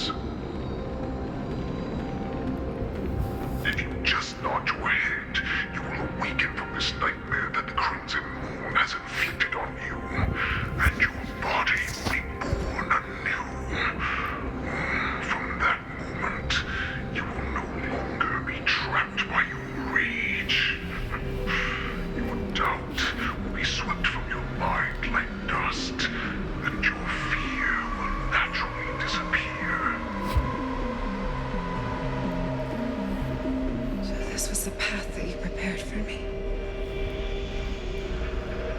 If you just nod your head, you will awaken from this nightmare that the Crimson Moon has inflicted on you, and your body will be born anew. From that moment, you will no longer be trapped by your rage. Your doubt will be swept from your mind like dust, and your fear will naturally disappear. So this was the path that you prepared for me.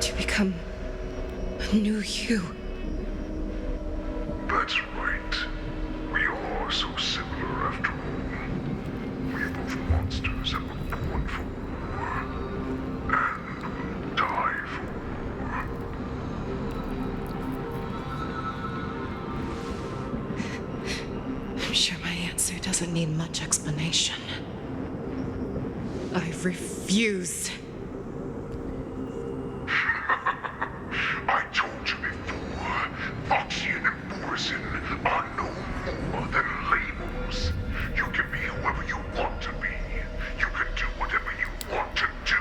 To become a new you. That's right. We are so similar after all. We are both monsters that were born for war, and will die for war. I'm sure my answer doesn't need much explanation. I refuse. I told you before, Foxian and Borson are no more than labels. You can be whoever you want to be. You can do whatever you want to do.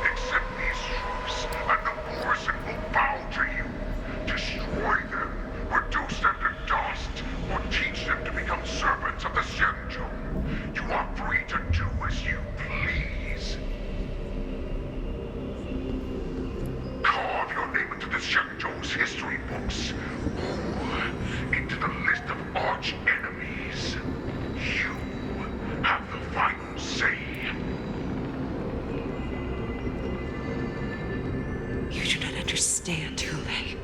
Accept these truths, and the Borson will bow to you. Destroy them, reduce them to dust, or teach them to become servants of the Shenzhou. You are free to do as you please. Carve your name into the Shenzhou's history books, or into the list of arch enemies. You have the final say. You do not understand, Hule.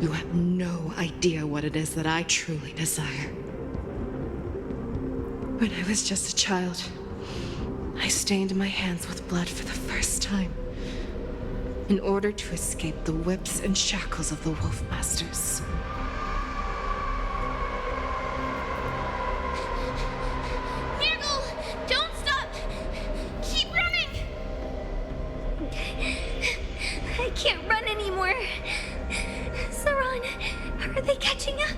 You have no idea what it is that I truly desire. When I was just a child, I stained my hands with blood for the first time in order to escape the whips and shackles of the Wolfmasters. Nirgal, don't stop! Keep running! I can't run anymore. Saran, are they catching up?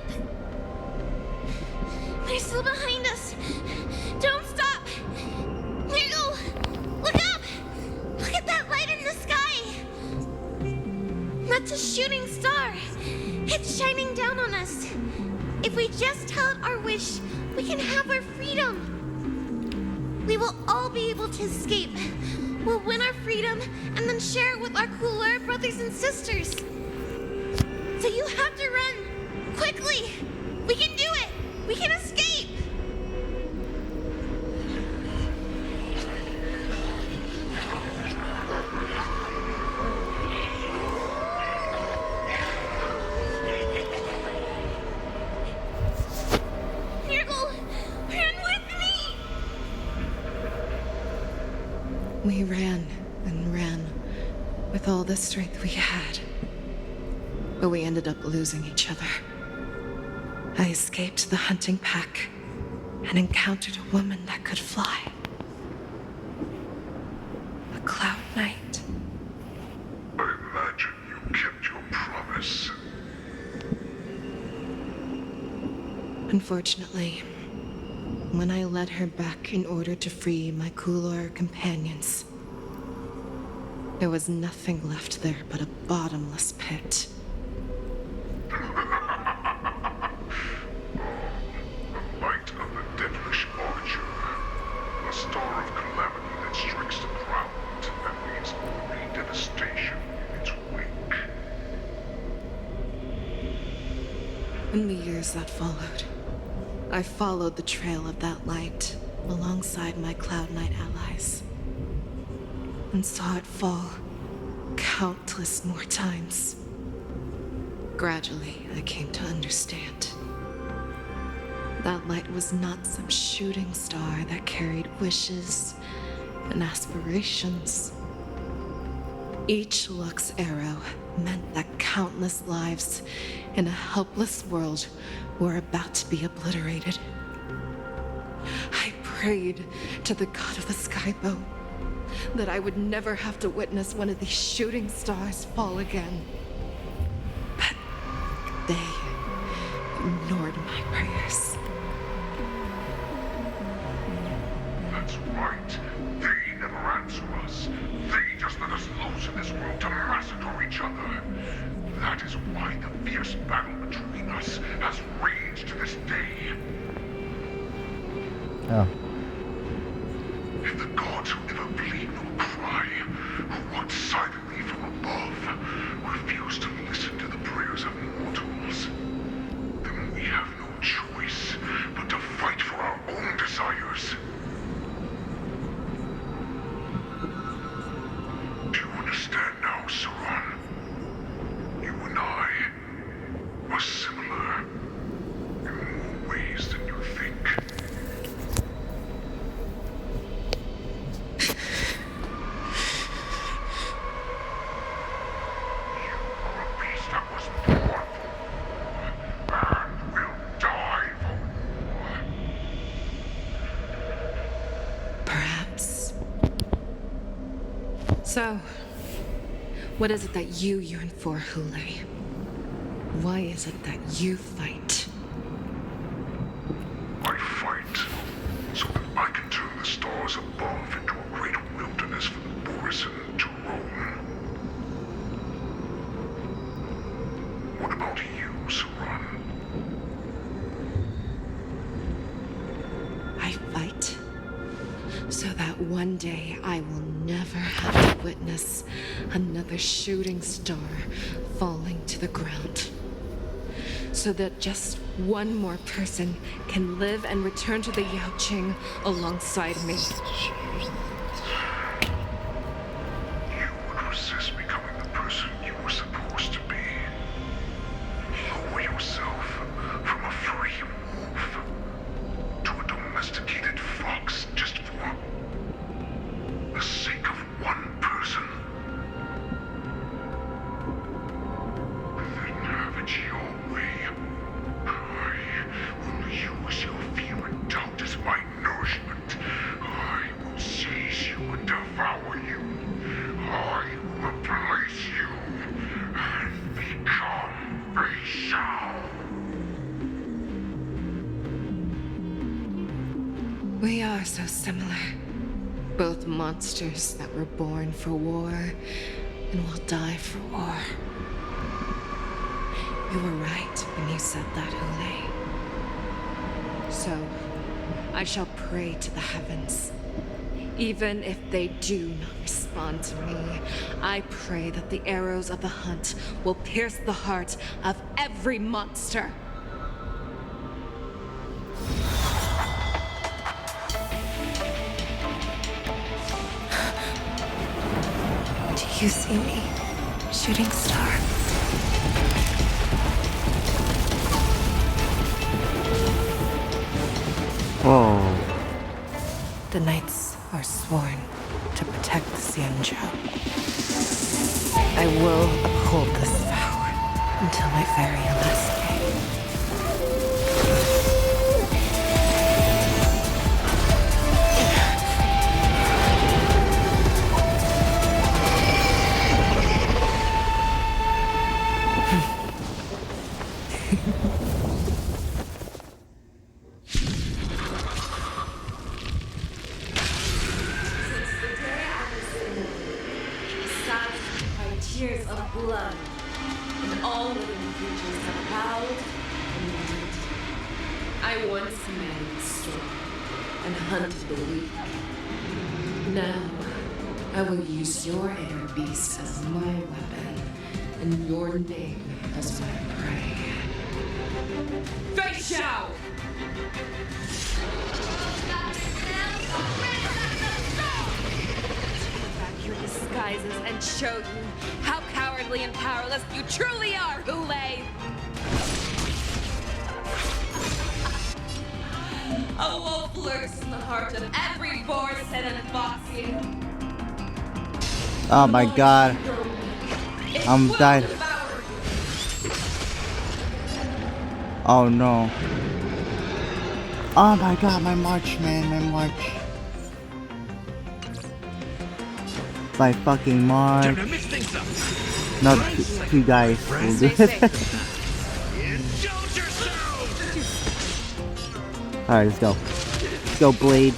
They're still behind us. Don't stop! Nirgal, look up! Look at that light in the sky! That's a shooting star. It's shining down on us. If we just tell it our wish, we can have our freedom. We will all be able to escape. We'll win our freedom and then share it with our cooler brothers and sisters. So you have to run. Quickly! We can do it! We can escape! Nirgal, run with me! We ran and ran with all the strength we had. But we ended up losing each other. I escaped the hunting pack and encountered a woman that could fly. A Cloud Knight. I imagine you kept your promise. Unfortunately, when I led her back in order to free my Kulor companions, there was nothing left there but a bottomless pit. Like years that followed, I followed the trail of that light alongside my Cloud Knight allies, and saw it fall countless more times. Gradually, I came to understand. That light was not some shooting star that carried wishes and aspirations. Each Lux arrow meant that countless lives in a helpless world were about to be obliterated. I prayed to the god of the skybow that I would never have to witness one of these shooting stars fall again. But they ignored my prayers. That's right. They never answer us. They just let us loose in this world to massacre each other. That is why the fierce battle between us has raged to this day. Oh. And the gods who never bleed nor cry, who watch silently from above, refuse to listen to the prayers of mortals. Then we have no choice but to fight for our own desires. Do you understand now, Saran? You and I are similar in more ways than you think. Perhaps. So, what is it that you yearn for, Hule? Why is it that you fight? I fight so that I can turn the stars above into a great wilderness for the Borisin to roam. What about you, Saran? I fight so that one day I will never have to witness another shooting star falling to the ground. So that just one more person can live and return to the Yaoqing alongside me. You would resist becoming the person you were supposed to be. Lower yourself from a free wolf to a domesticated fox just for the sake of one person. Then have it your way. I will use your fear and doubt as my nourishment. I will seize you and devour you. I will replace you and become a Shao. We are so similar. Both monsters that were born for war and will die for war. You were right when you said that, Hule. So, I shall pray to the heavens. Even if they do not respond to me, I pray that the arrows of the hunt will pierce the heart of every monster. Do you see me, shooting star? Whoa. The knights are sworn to protect the Xianzhou. I will uphold this vow until my very last day. Tears of blood, and all living creatures have bowed and kneeled. I once commanded the storm and hunted the weak. Now, I will use your air beast as my weapon, and your name as my prey. Fei Xiao! Back your disguises and show you how cowardly and powerless you truly are, Hule! A wolf lurks in the heart of every Borset and Foxy. Oh my god. I'm dying. Oh no. Oh my god, my march, man, my march. My fucking march. No, two guys will do it. Alright, let's go. Let's go, Blade.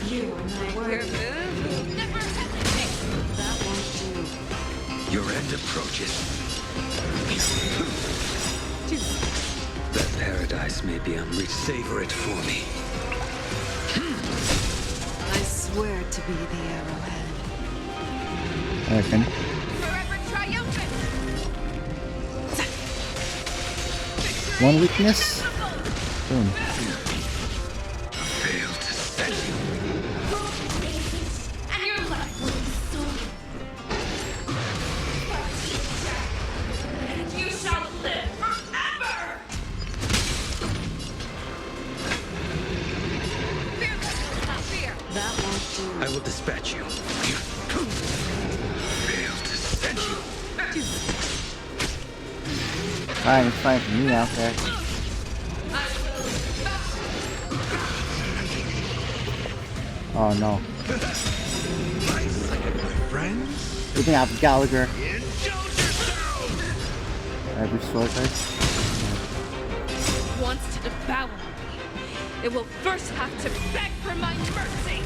Your end approaches. That paradise may be unreached. Savor it for me. I swear to be the arrowhead. I reckon. Forever triumphant! One weakness. Boom. Fail to set you. And your life will be stolen. And you shall live forever! Fearless, not fear. That won't do. I will dispatch you. Fail to set you. Fine, it's fine for me out there. Oh no. Good thing I have Gallagher. Every sword card. Wants to devour me. It will first have to beg for my mercy.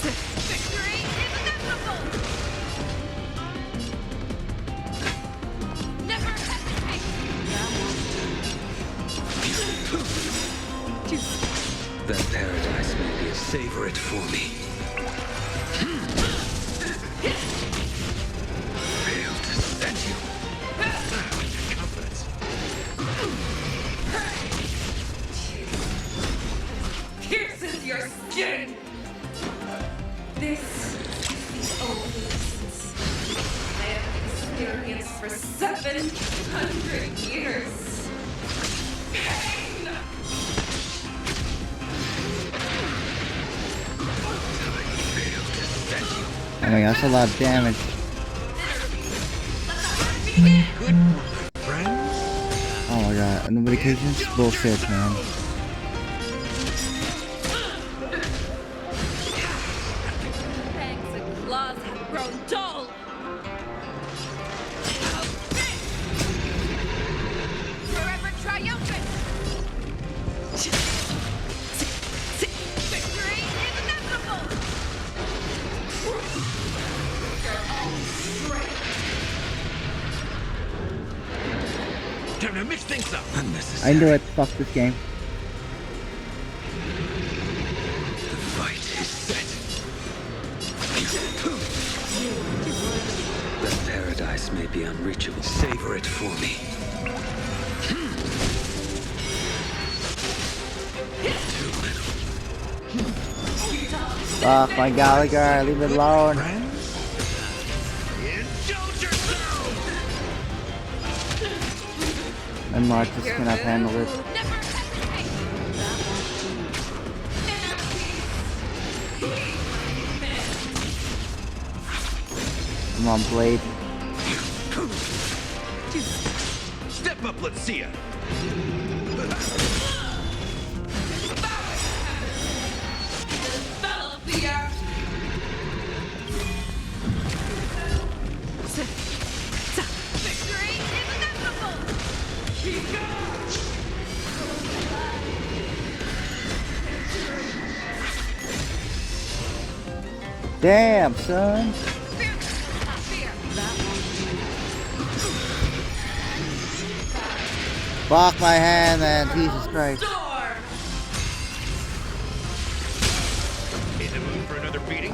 Victory is inevitable. Never hesitate. That paradise may be a savor it for me. Fail to set you. Confidence. Pierces your skin. This is the only sense I have experienced for 700 years. Pain. Oh my god, that's a lot of damage. Oh my god, and the medications? Bullshit, man. Fangs and claws have grown dull. Forever triumphant. Victory is inevitable. You're all strength. Time to mix things up. I knew it. Fuck this game. The fight is set. That paradise may be unreachable. Savor it for me. Fuck my Gallagher, leave it alone. My march just cannot handle it. Come on, Blade. Step up, let's see ya. Victory is inevitable. Damn, son. Fuck my hand, man. Jesus Christ.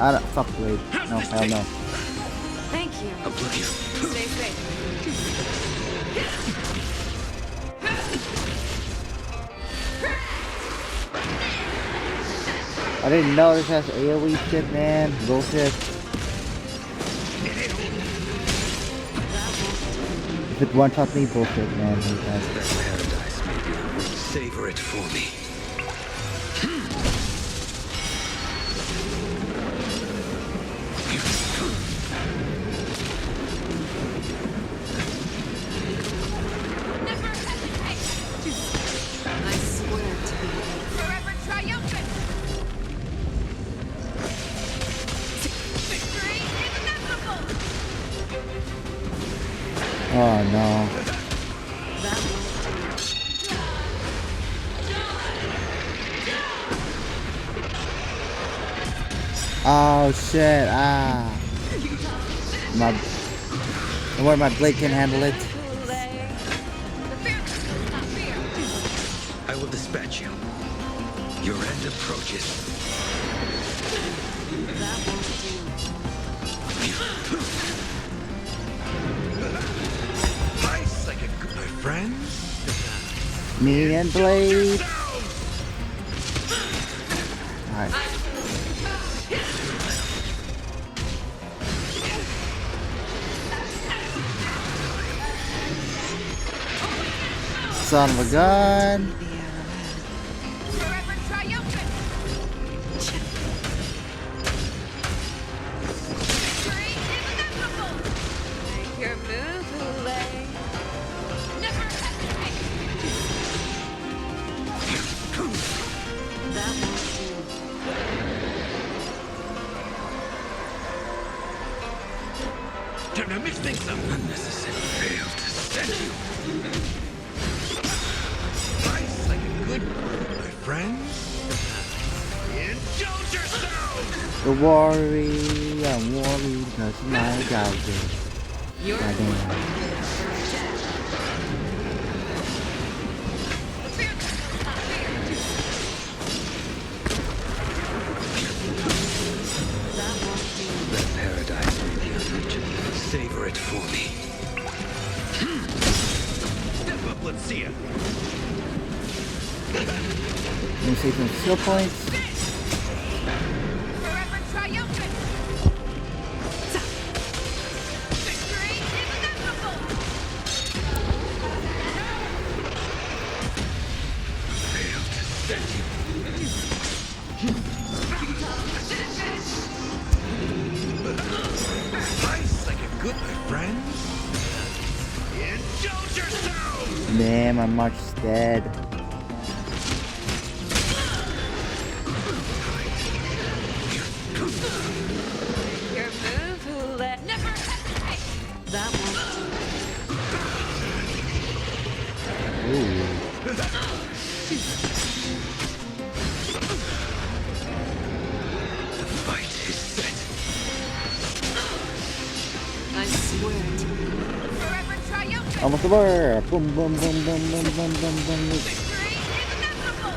I don't. Fuck Blade. No, hell no. Thank you. Stay safe. I didn't know this has AoE shit, man. Bullshit. If it one-shots me, bullshit, man. Paradise, maybe. Savor it for me. I swear to be forever triumphant. Victory is inevitable. Oh no. Oh shit, my, don't worry, my blade can handle it. I will dispatch you. Your end approaches. Ice like a good, my friends. Me and Blade. Alright. Son of a gun. Forever triumphant. Victory is inevitable. Make your move, Hule. Never hesitate. That won't do. Now mix things up. Unnecessary. Failed to send you. Ice like a good bird, my friends. Indulge yourselves! The worry, I'm worried because my job is goddamn. Let paradise be the origin. Savor it for me. Step up, let's see it. Let me save some skill points. Forever triumphant. Victory is inevitable. Failed to send you. Ice like a good, my friends. Indulge yourselves! Man, my march is dead. Your move, Hule. Never hesitate. That The fight is set. I swear to you. Forever triumphant. Almost over. Boom, boom, boom, boom, boom, boom, boom, boom. Victory is inevitable.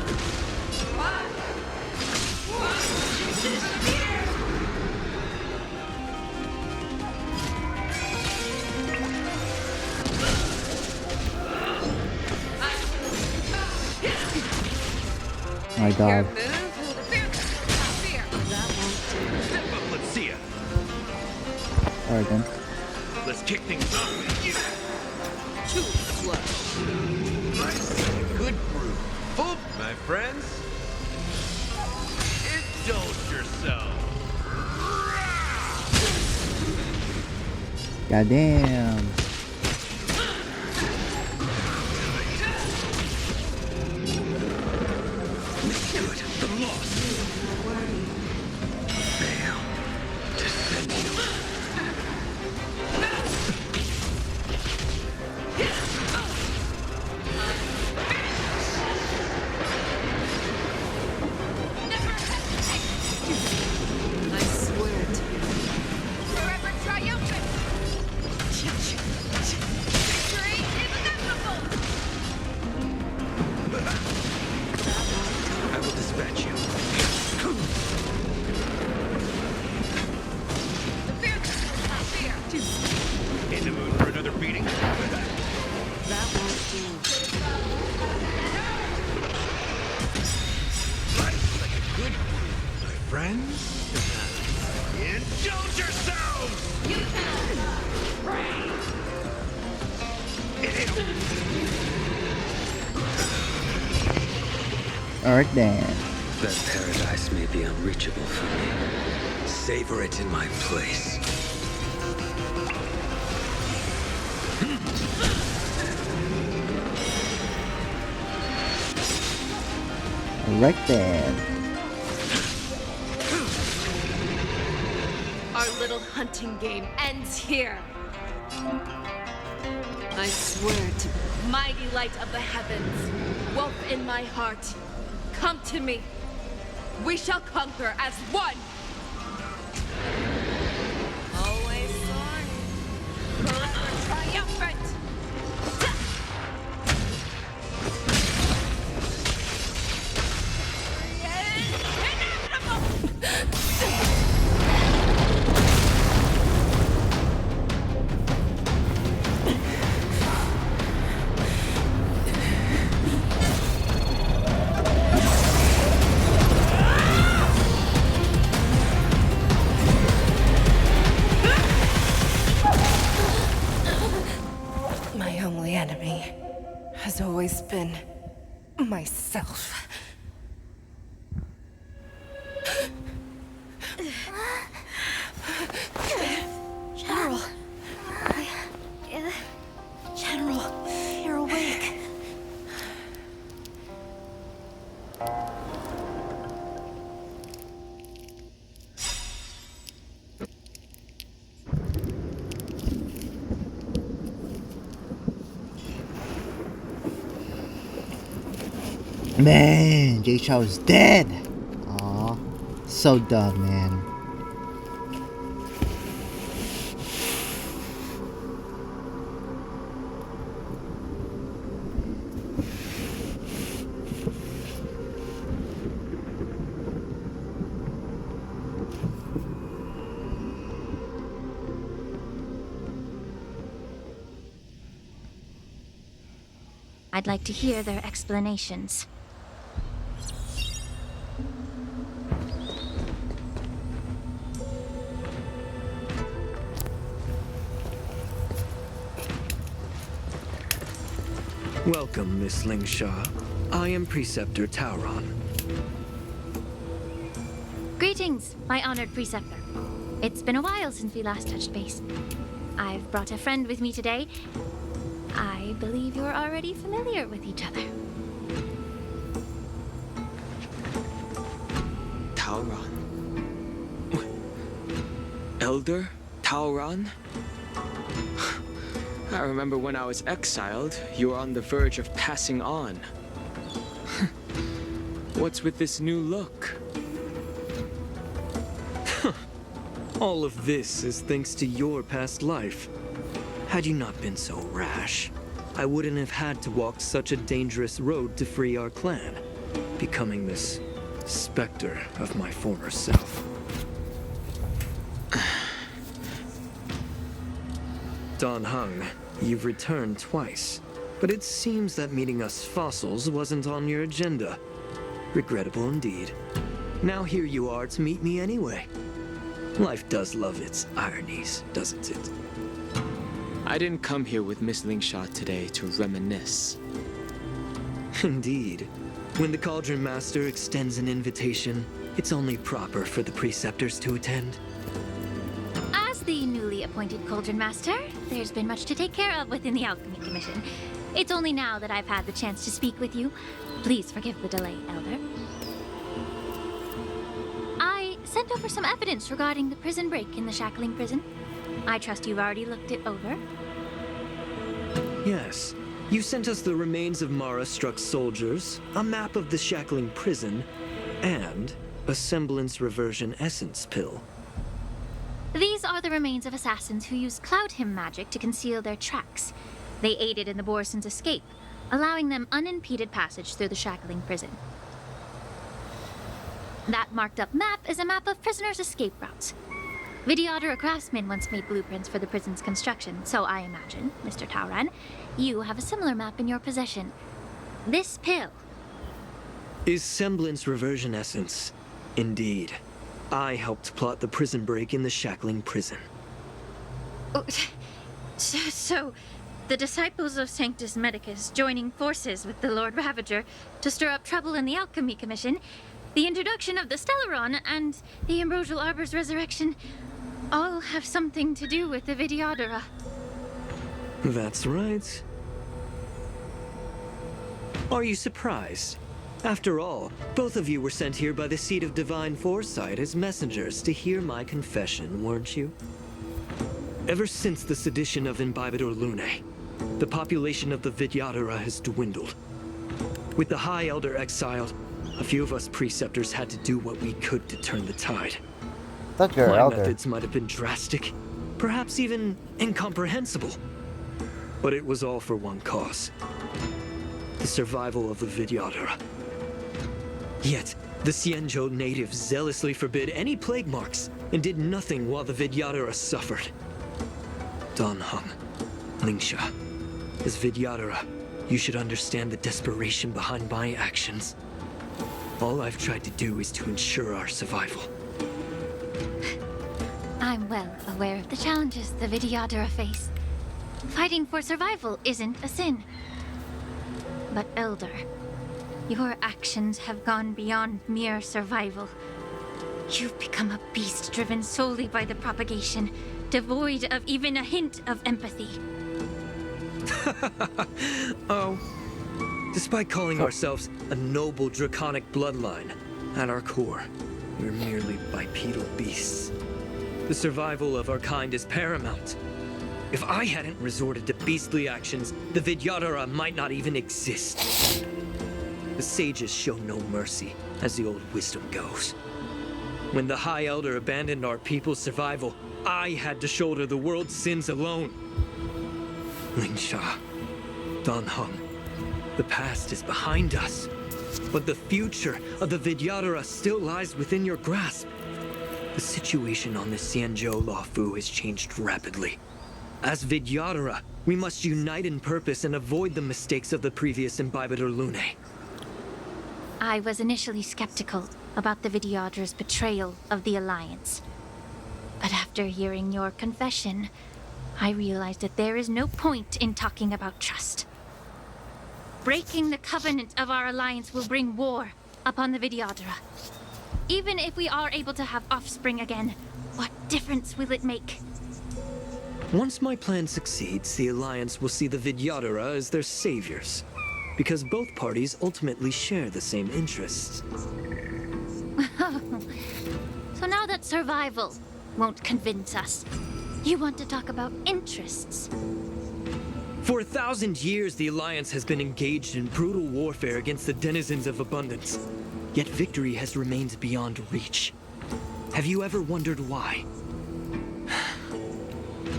My god. Step up, let's see ya. Alright then. Let's kick things off. Too slow. Nice. Good brew. Full, my friends. Indulge yourself. Goddamn. Good. The loss. Fail to send you. I swear to you. Forever triumphant. Victory is inevitable. I will dispatch you. friends? Indulge yourselves! You Alright then. That paradise may be unreachable for me. Savor it in my place. Alright then. Our little hunting game ends here. I swear to the mighty light of the heavens, wolf in my heart, come to me. We shall conquer as one. Always soaring, forever triumphant. My only enemy has always been myself. General. General, you're awake. Man, Jay Shaw is dead. Aw, so dumb, man. I'd like to hear their explanations. Welcome, Miss Lingshaw. I am Preceptor Tauron. Greetings, my honored preceptor. It's been a while since we last touched base. I've brought a friend with me today. I believe you're already familiar with each other. Tauron? Elder Tauron? I remember when I was exiled, you were on the verge of passing on. What's with this new look? All of this is thanks to your past life. Had you not been so rash, I wouldn't have had to walk such a dangerous road to free our clan, becoming this specter of my former self. Don Hung, you've returned twice, but it seems that meeting us fossils wasn't on your agenda. Regrettable indeed. Now here you are to meet me anyway. Life does love its ironies, doesn't it? I didn't come here with Miss Lingshaw today to reminisce. Indeed. When the Cauldron Master extends an invitation, it's only proper for the preceptors to attend. As the newly appointed Cauldron Master, there's been much to take care of within the Alchemy Commission. It's only now that I've had the chance to speak with you. Please forgive the delay, Elder. I sent over some evidence regarding the prison break in the Shackling Prison. I trust you've already looked it over. Yes. You sent us the remains of Mara-struck soldiers, a map of the Shackling Prison, and a semblance reversion essence pill. These are the remains of assassins who used Cloud Hymn magic to conceal their tracks. They aided in the Borisons' escape, allowing them unimpeded passage through the Shackling Prison. That marked-up map is a map of prisoners' escape routes. Vidyadhara craftsmen once made blueprints for the prison's construction, so I imagine, Mr. Tauron, you have a similar map in your possession. This pill is semblance reversion essence. Indeed. I helped plot the prison break in the Shackling prison. Oh, so, the disciples of Sanctus Medicus joining forces with the Lord Ravager to stir up trouble in the Alchemy Commission, the introduction of the Stellaron, and the Ambrosial Arbor's resurrection all have something to do with the Vidyadhara. That's right. Are you surprised? After all, both of you were sent here by the Seat of Divine Foresight as messengers to hear my confession, weren't you? Ever since the sedition of Imbibitor Lunae, the population of the Vidyadhara has dwindled. With the High Elder exiled, a few of us preceptors had to do what we could to turn the tide. Thought you were My elder. methods might have been drastic, perhaps even incomprehensible. But it was all for one cause. The survival of the Vidyadhara. Yet, the Xianzhou natives zealously forbid any plague marks and did nothing while the Vidyadhara suffered. Danheng, Lingsha, as Vidyadhara, you should understand the desperation behind my actions. All I've tried to do is to ensure our survival. I'm well aware of the challenges the Vidyadhara face. Fighting for survival isn't a sin. But Elder, your actions have gone beyond mere survival. You've become a beast driven solely by the propagation, devoid of even a hint of empathy. Oh. Despite calling ourselves a noble draconic bloodline, at our core, we're merely bipedal beasts. The survival of our kind is paramount. If I hadn't resorted to beastly actions, the Vidyadhara might not even exist. The sages show no mercy, as the old wisdom goes. When the High Elder abandoned our people's survival, I had to shoulder the world's sins alone. Lingsha, Danheng, the past is behind us, but the future of the Vidyadhara still lies within your grasp. The situation on the Xianzhou Luofu has changed rapidly. As Vidyadhara, we must unite in purpose and avoid the mistakes of the previous Imbibitor Lunae. I was initially skeptical about the Vidyadhara's betrayal of the Alliance. But after hearing your confession, I realized that there is no point in talking about trust. Breaking the covenant of our alliance will bring war upon the Vidyadhara. Even if we are able to have offspring again, what difference will it make? Once my plan succeeds, the Alliance will see the Vidyadhara as their saviors, because both parties ultimately share the same interests. So now that survival won't convince us, you want to talk about interests? For 1,000 years, the Alliance has been engaged in brutal warfare against the denizens of abundance. Yet victory has remained beyond reach. Have you ever wondered why?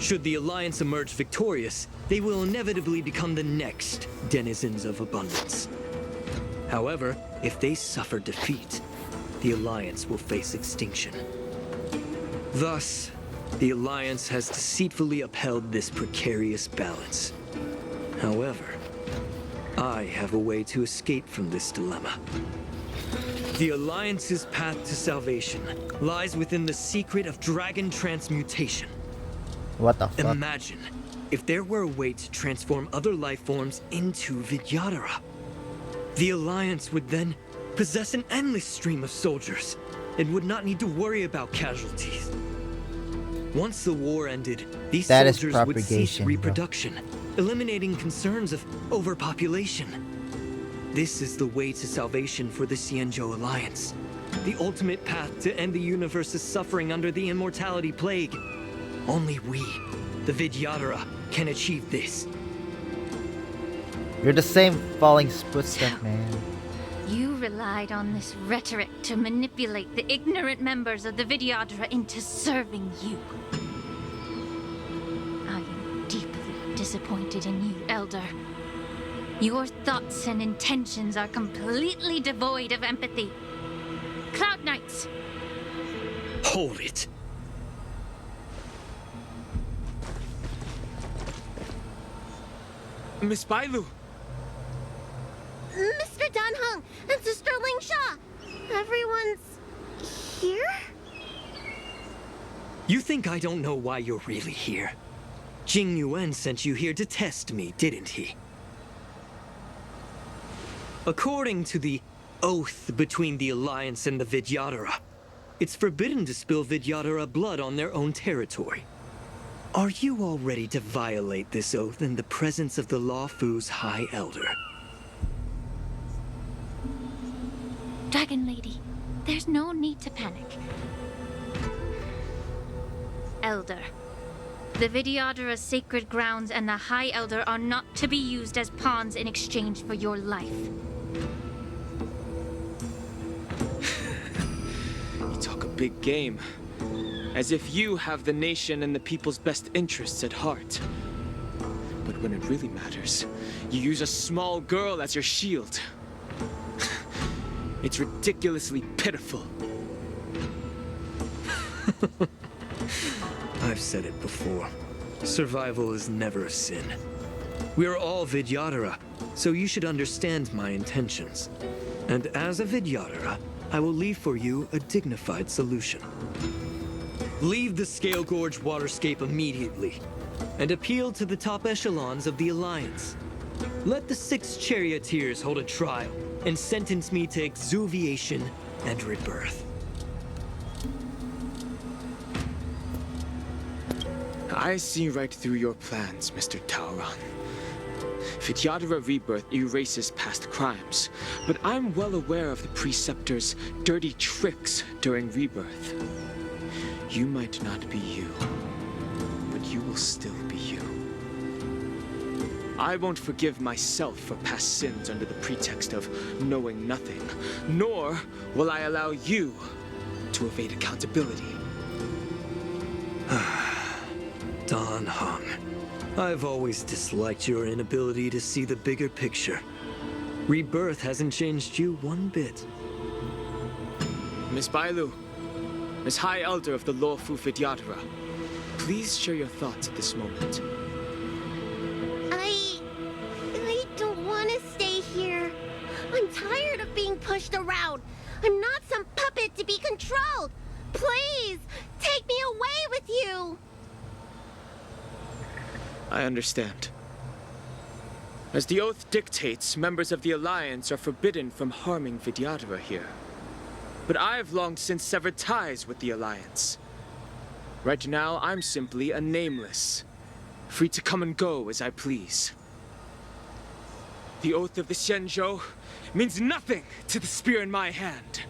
Should the Alliance emerge victorious, they will inevitably become the next denizens of abundance. However, if they suffer defeat, the Alliance will face extinction. Thus, the Alliance has deceitfully upheld this precarious balance. However, I have a way to escape from this dilemma. The Alliance's path to salvation lies within the secret of dragon transmutation. What the fuck? Imagine if there were a way to transform other life forms into Vidyadhara. The Alliance would then possess an endless stream of soldiers and would not need to worry about casualties. Once the war ended, these soldiers would cease reproduction, eliminating concerns of overpopulation. This is the way to salvation for the Xianzhou Alliance. The ultimate path to end the universe's suffering under the immortality plague. Only we, the Vidyadhara, can achieve this. You're the same falling footstep, man. You relied on this rhetoric to manipulate the ignorant members of the Vidyadhara into serving you. I am deeply disappointed in you, Elder. Your thoughts and intentions are completely devoid of empathy. Cloud Knights! Hold it. Miss Bailu! Mr. Danheng and Sister Lingsha! Everyone's here? You think I don't know why you're really here? Jing Yuan sent you here to test me, didn't he? According to the oath between the Alliance and the Vidyadhara, it's forbidden to spill Vidyadhara blood on their own territory. Are you all ready to violate this oath in the presence of the Lawfu's High Elder? Dragon Lady, there's no need to panic. Elder, the Vidyadhara's sacred grounds and the High Elder are not to be used as pawns in exchange for your life. You talk a big game. As if you have the nation and the people's best interests at heart. But when it really matters, you use a small girl as your shield. It's ridiculously pitiful. I've said it before. Survival is never a sin. We're all Vidyadhara, so you should understand my intentions. And as a Vidyadhara, I will leave for you a dignified solution. Leave the Scale Gorge waterscape immediately, and appeal to the top echelons of the Alliance. Let the 6 charioteers hold a trial, and sentence me to exuviation and rebirth. I see right through your plans, Mr. Tauron. Vidyadhara Rebirth erases past crimes, but I'm well aware of the Preceptor's dirty tricks during Rebirth. You might not be you, but you will still be you. I won't forgive myself for past sins under the pretext of knowing nothing, nor will I allow you to evade accountability. Dan Heng, I've always disliked your inability to see the bigger picture. Rebirth hasn't changed you one bit. Miss Bailu, Miss High Elder of the Lawfu Vidyadhara, please share your thoughts at this moment. I don't want to stay here. I'm tired of being pushed around. I'm not some puppet to be controlled. Please, take me away with you. I understand. As the oath dictates, members of the Alliance are forbidden from harming Vidyadhara here. But I've long since severed ties with the Alliance. Right now, I'm simply a nameless, free to come and go as I please. The oath of the Xianzhou means nothing to the spear in my hand.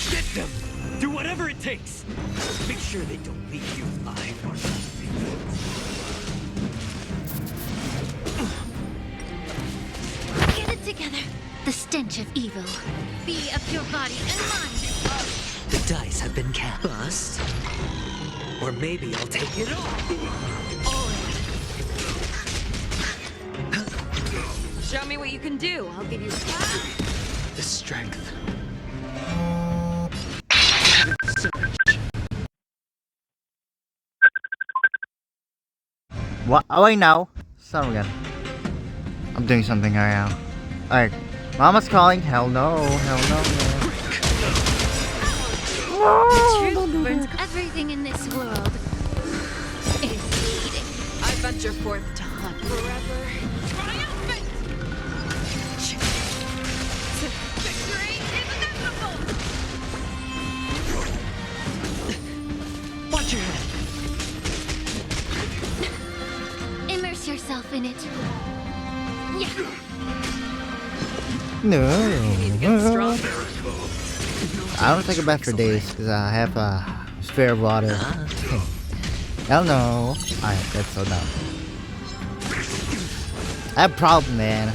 Get them! Do whatever it takes! Make sure they don't leave you alive. Get it together. The stench of evil. Be of your body and mind. The dice have been cast. Bust. Or maybe I'll take it all. Show me what you can do. I'll give you The strength. What? Oh wait, no. Start again. I'm doing something right now. Alright. Mama's calling. Hell no. Hell no. The truth burns everything in this world. It is bleeding. I venture forth to hunt forever. Triumphant! Victory is inevitable! Watch your head. Immerse yourself in it. Yeah. No. I don't take a bath for days because I have a spare of water. Hell no. Alright, that's so dumb. I have a problem, man.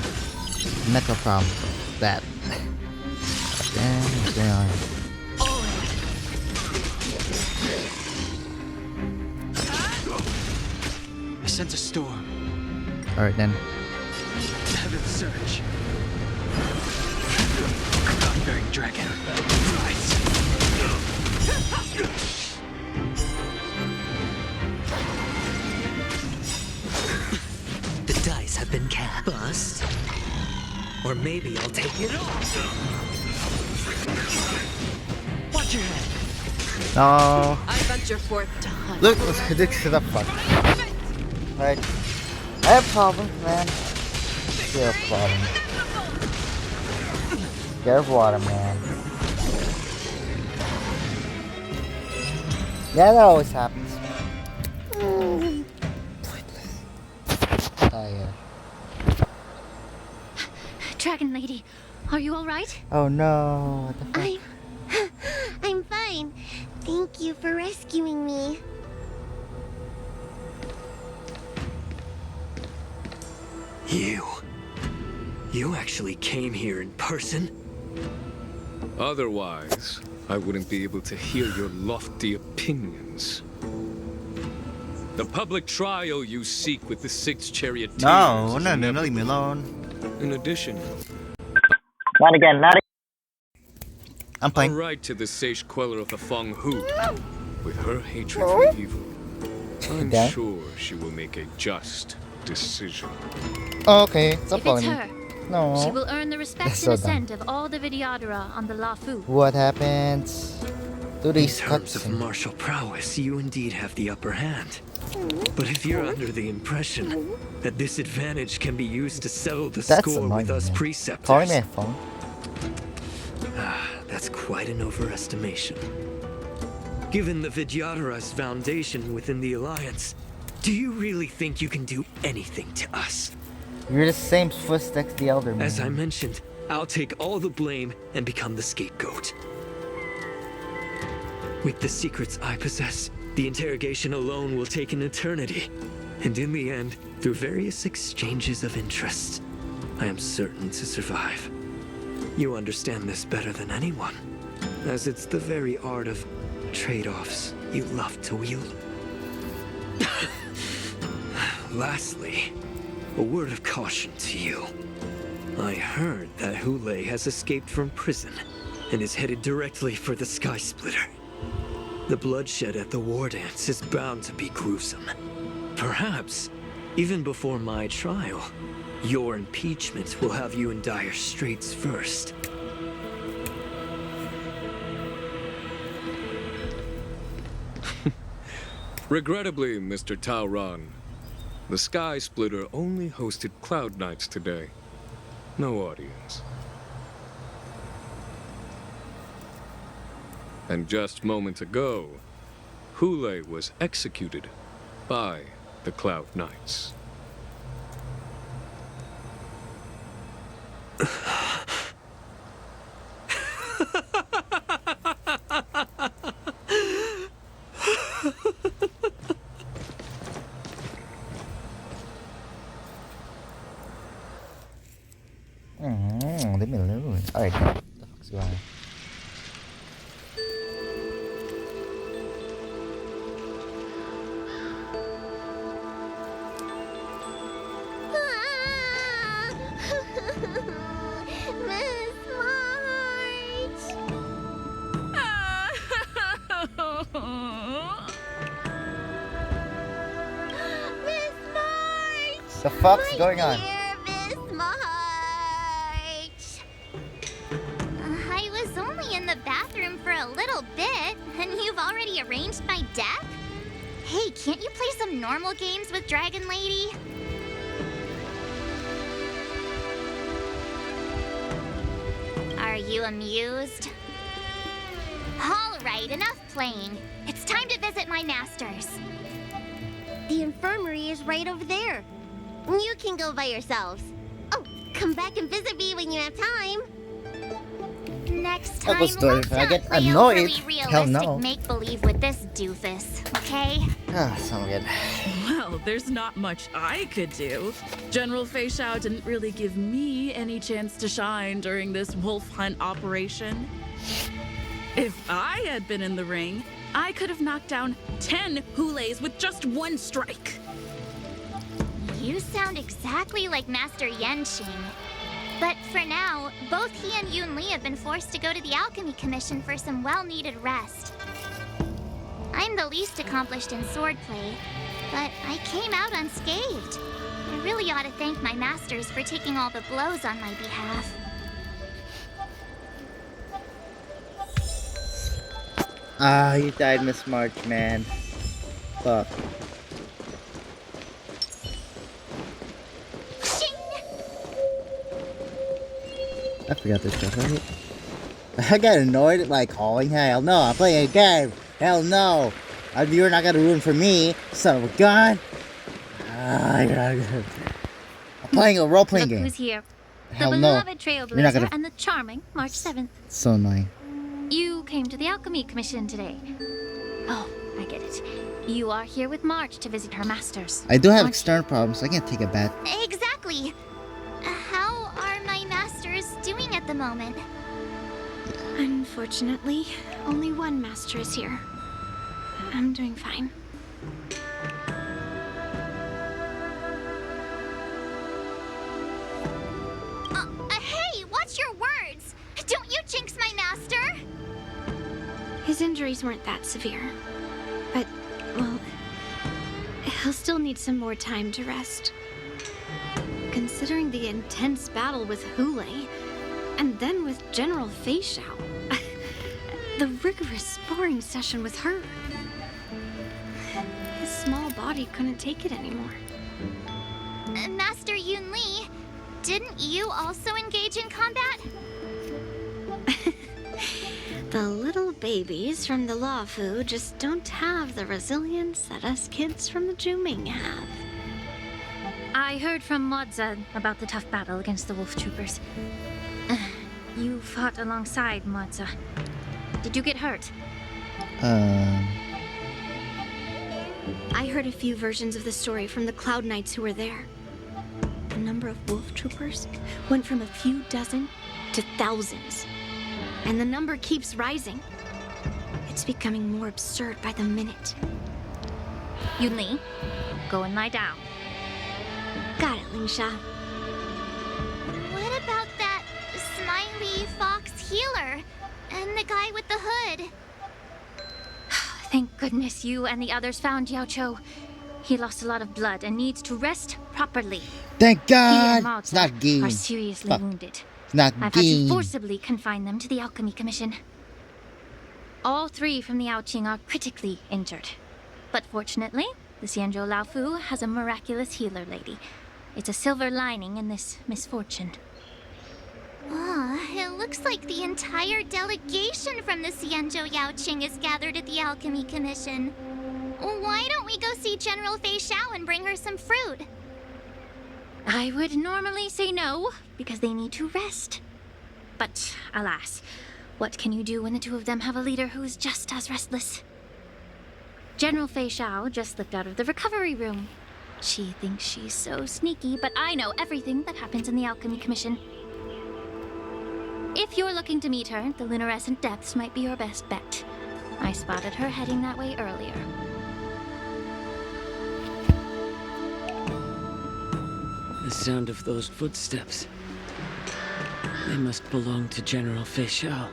Mental problem. That. Damn, what's going on? I sense a storm. Alright then. Heaven's surge. God-bearing dragon. Rise. Or maybe I'll take it off. Watch your head. No. I venture forth to hunt. Look, this is a fuck. Right. I have problems, man. You have problems. Scared of water, man. Yeah, that always happens. Pointless. Oh, yeah. Dragon Lady, are you alright? Oh no. What the fuck? I'm fine. Thank you for rescuing me. You actually came here in person? Otherwise, I wouldn't be able to hear your lofty opinions. The public trial you seek with the 6 charioteers. No, leave me alone. In addition, Not again, not again. I'm I'll playing. write to the sage queller of the Feng Hu. With her hatred for evil, I'm Okay. sure she will make a just decision. Okay, stop If it's calling me. her, No. she will earn the respect That's and so dumb. assent of all the Vidyadhara on the Lafu. What happens? Do In these terms of cutscenes? martial prowess, you indeed have the upper hand. But if you're under the impression that this advantage can be used to settle the That's score annoying, with us man. preceptors, Calling me a phone. that's quite an overestimation. Given the Vidyadhara's foundation within the Alliance, do you really think you can do anything to us? You're the same footsteps the elder man. As I mentioned, I'll take all the blame and become the scapegoat. With the secrets I possess, the interrogation alone will take an eternity. And in the end, through various exchanges of interest, I am certain to survive. You understand this better than anyone, as it's the very art of trade-offs you love to wield. Lastly, a word of caution to you. I heard that Hule has escaped from prison and is headed directly for the Sky Splitter. The bloodshed at the war dance is bound to be gruesome. Perhaps, even before my trial, your impeachment will have you in dire straits first. Regrettably, Mr. Taoran, the Sky Splitter only hosted Cloud Knights today. No audience. And just moments ago, Hule was executed by the Cloud Knights. Leave me alone. Alright, what the fuck's going on? Miss The fuck's going on? I was only in the bathroom for a little bit, and you've already arranged my death? Hey, can't you play some normal games with Dragon Lady? Are you amused? Alright, enough playing. It's time to visit my masters. The infirmary is right over there. You can go by yourselves. Oh, come back and visit me when you have time. Next That time, was good. let's If I not get play annoyed, overly hell realistic no. make-believe with this doofus, okay? Ah, sound good. Well, there's not much I could do. General Fei Shao didn't really give me any chance to shine during this wolf hunt operation. If I had been in the ring, I could have knocked down 10 Hules with just one strike. You sound exactly like Master Yenqing. But for now, both he and Yun Li have been forced to go to the Alchemy Commission for some well-needed rest. I'm the least accomplished in swordplay, but I came out unscathed. I really ought to thank my masters for taking all the blows on my behalf. Ah, you died, Miss March, man. Fuck. I forgot this stuff, right? I got annoyed by calling. Hell no, I'm playing a game. Hell no. You're not gonna ruin for me, son of a gun. I'm playing a role-playing Look game. who's here. Hell the no. beloved You're not Trailblazer gonna... and the charming March 7th. So annoying. You came to the Alchemy Commission today. Oh, I get it. You are here with March to visit her masters. I do have external problems, so I can't take a bet. Exactly. How are my masters doing at the moment? Unfortunately, only one master is here. I'm doing fine. Hey, watch your words! Don't you jinx my master! His injuries weren't that severe. But, well, he'll still need some more time to rest. Considering the intense battle with Hule, and then with General Fei Xiao, the rigorous sparring session with her. His small body couldn't take it anymore. Master Yun Li, didn't you also engage in combat? The little babies from the Luofu just don't have the resilience that us kids from the Juming have. I heard from Modza about the tough battle against the wolf troopers. You fought alongside Modza. Did you get hurt? I heard a few versions of the story from the Cloud Knights who were there. The number of wolf troopers went from a few dozen to thousands. And the number keeps rising. It's becoming more absurd by the minute. Yun Li, go and lie down. Got it, Lingsha. What about that smiley fox healer? And the guy with the hood? Thank goodness you and the others found Yao Cho. He lost a lot of blood and needs to rest properly. Thank He God! and Mao It's not Gin. are seriously Fuck. wounded. It's not I've had to Gin. forcibly confine them to the Alchemy Commission. All three from the Yaoqing are critically injured. But fortunately, the Xianzhou Laofu has a miraculous healer lady. It's a silver lining in this misfortune. It looks like the entire delegation from the Xianzhou Yaoqing is gathered at the Alchemy Commission. Why don't we go see General Fei Xiao and bring her some fruit? I would normally say no, because they need to rest. But alas, what can you do when the two of them have a leader who's just as restless? General Fei Xiao just slipped out of the recovery room. She thinks she's so sneaky, but I know everything that happens in the Alchemy Commission. If you're looking to meet her, the luminescent depths might be your best bet. I spotted her heading that way earlier. The sound of those footsteps. They must belong to General Fei Xiao.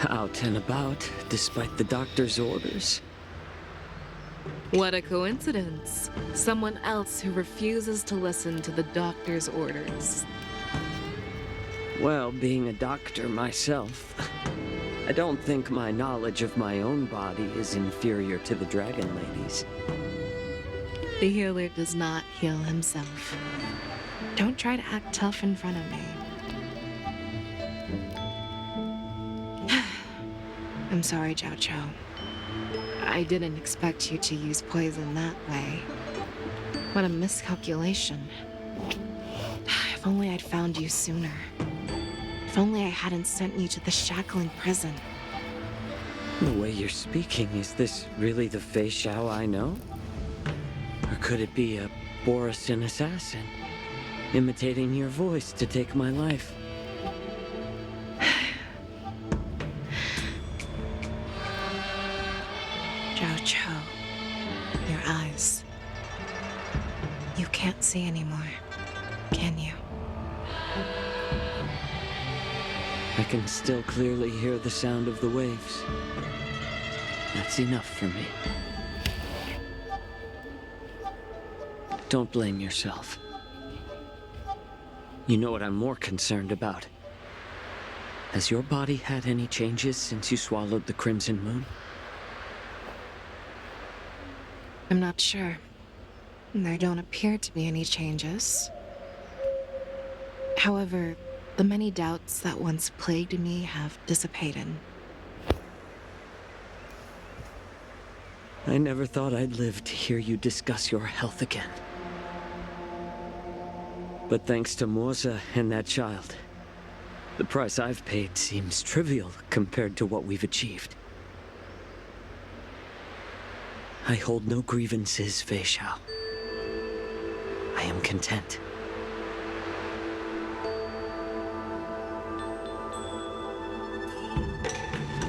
Out and about, despite the doctor's orders. What a coincidence. Someone else who refuses to listen to the doctor's orders. Well, being a doctor myself, I don't think my knowledge of my own body is inferior to the Dragon Lady's. The healer does not heal himself. Don't try to act tough in front of me. I'm sorry, Zhao Cho. I didn't expect you to use poison that way. What a miscalculation. If only I'd found you sooner. If only I hadn't sent you to the shackling prison. The way you're speaking, is this really the Fei Xiao I know? Or could it be a Borisin assassin, imitating your voice to take my life? Zhao Cho, your eyes. You can't see anymore, can you? I can still clearly hear the sound of the waves. That's enough for me. Don't blame yourself. You know what I'm more concerned about? Has your body had any changes since you swallowed the Crimson Moon? I'm not sure. There don't appear to be any changes. However, the many doubts that once plagued me have dissipated. I never thought I'd live to hear you discuss your health again. But thanks to Morza and that child, the price I've paid seems trivial compared to what we've achieved. I hold no grievances, Fei Xiao. I am content.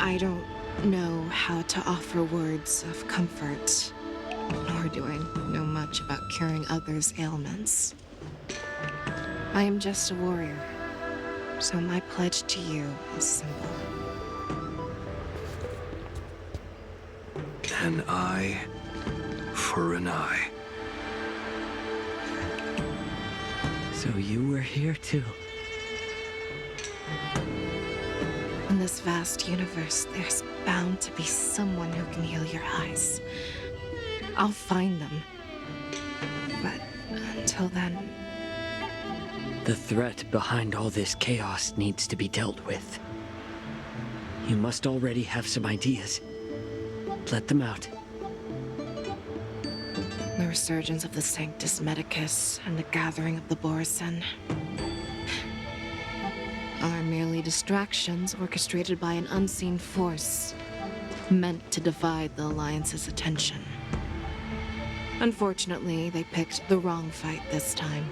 I don't know how to offer words of comfort, nor do I know much about curing others' ailments. I am just a warrior, so my pledge to you is simple. An eye for an eye. So you were here too. In this vast universe, there's bound to be someone who can heal your eyes. I'll find them. But until then... The threat behind all this chaos needs to be dealt with. You must already have some ideas. Let them out. The resurgence of the Sanctus Medicus and the gathering of the Borsen are merely distractions orchestrated by an unseen force meant to divide the Alliance's attention. Unfortunately, they picked the wrong fight this time.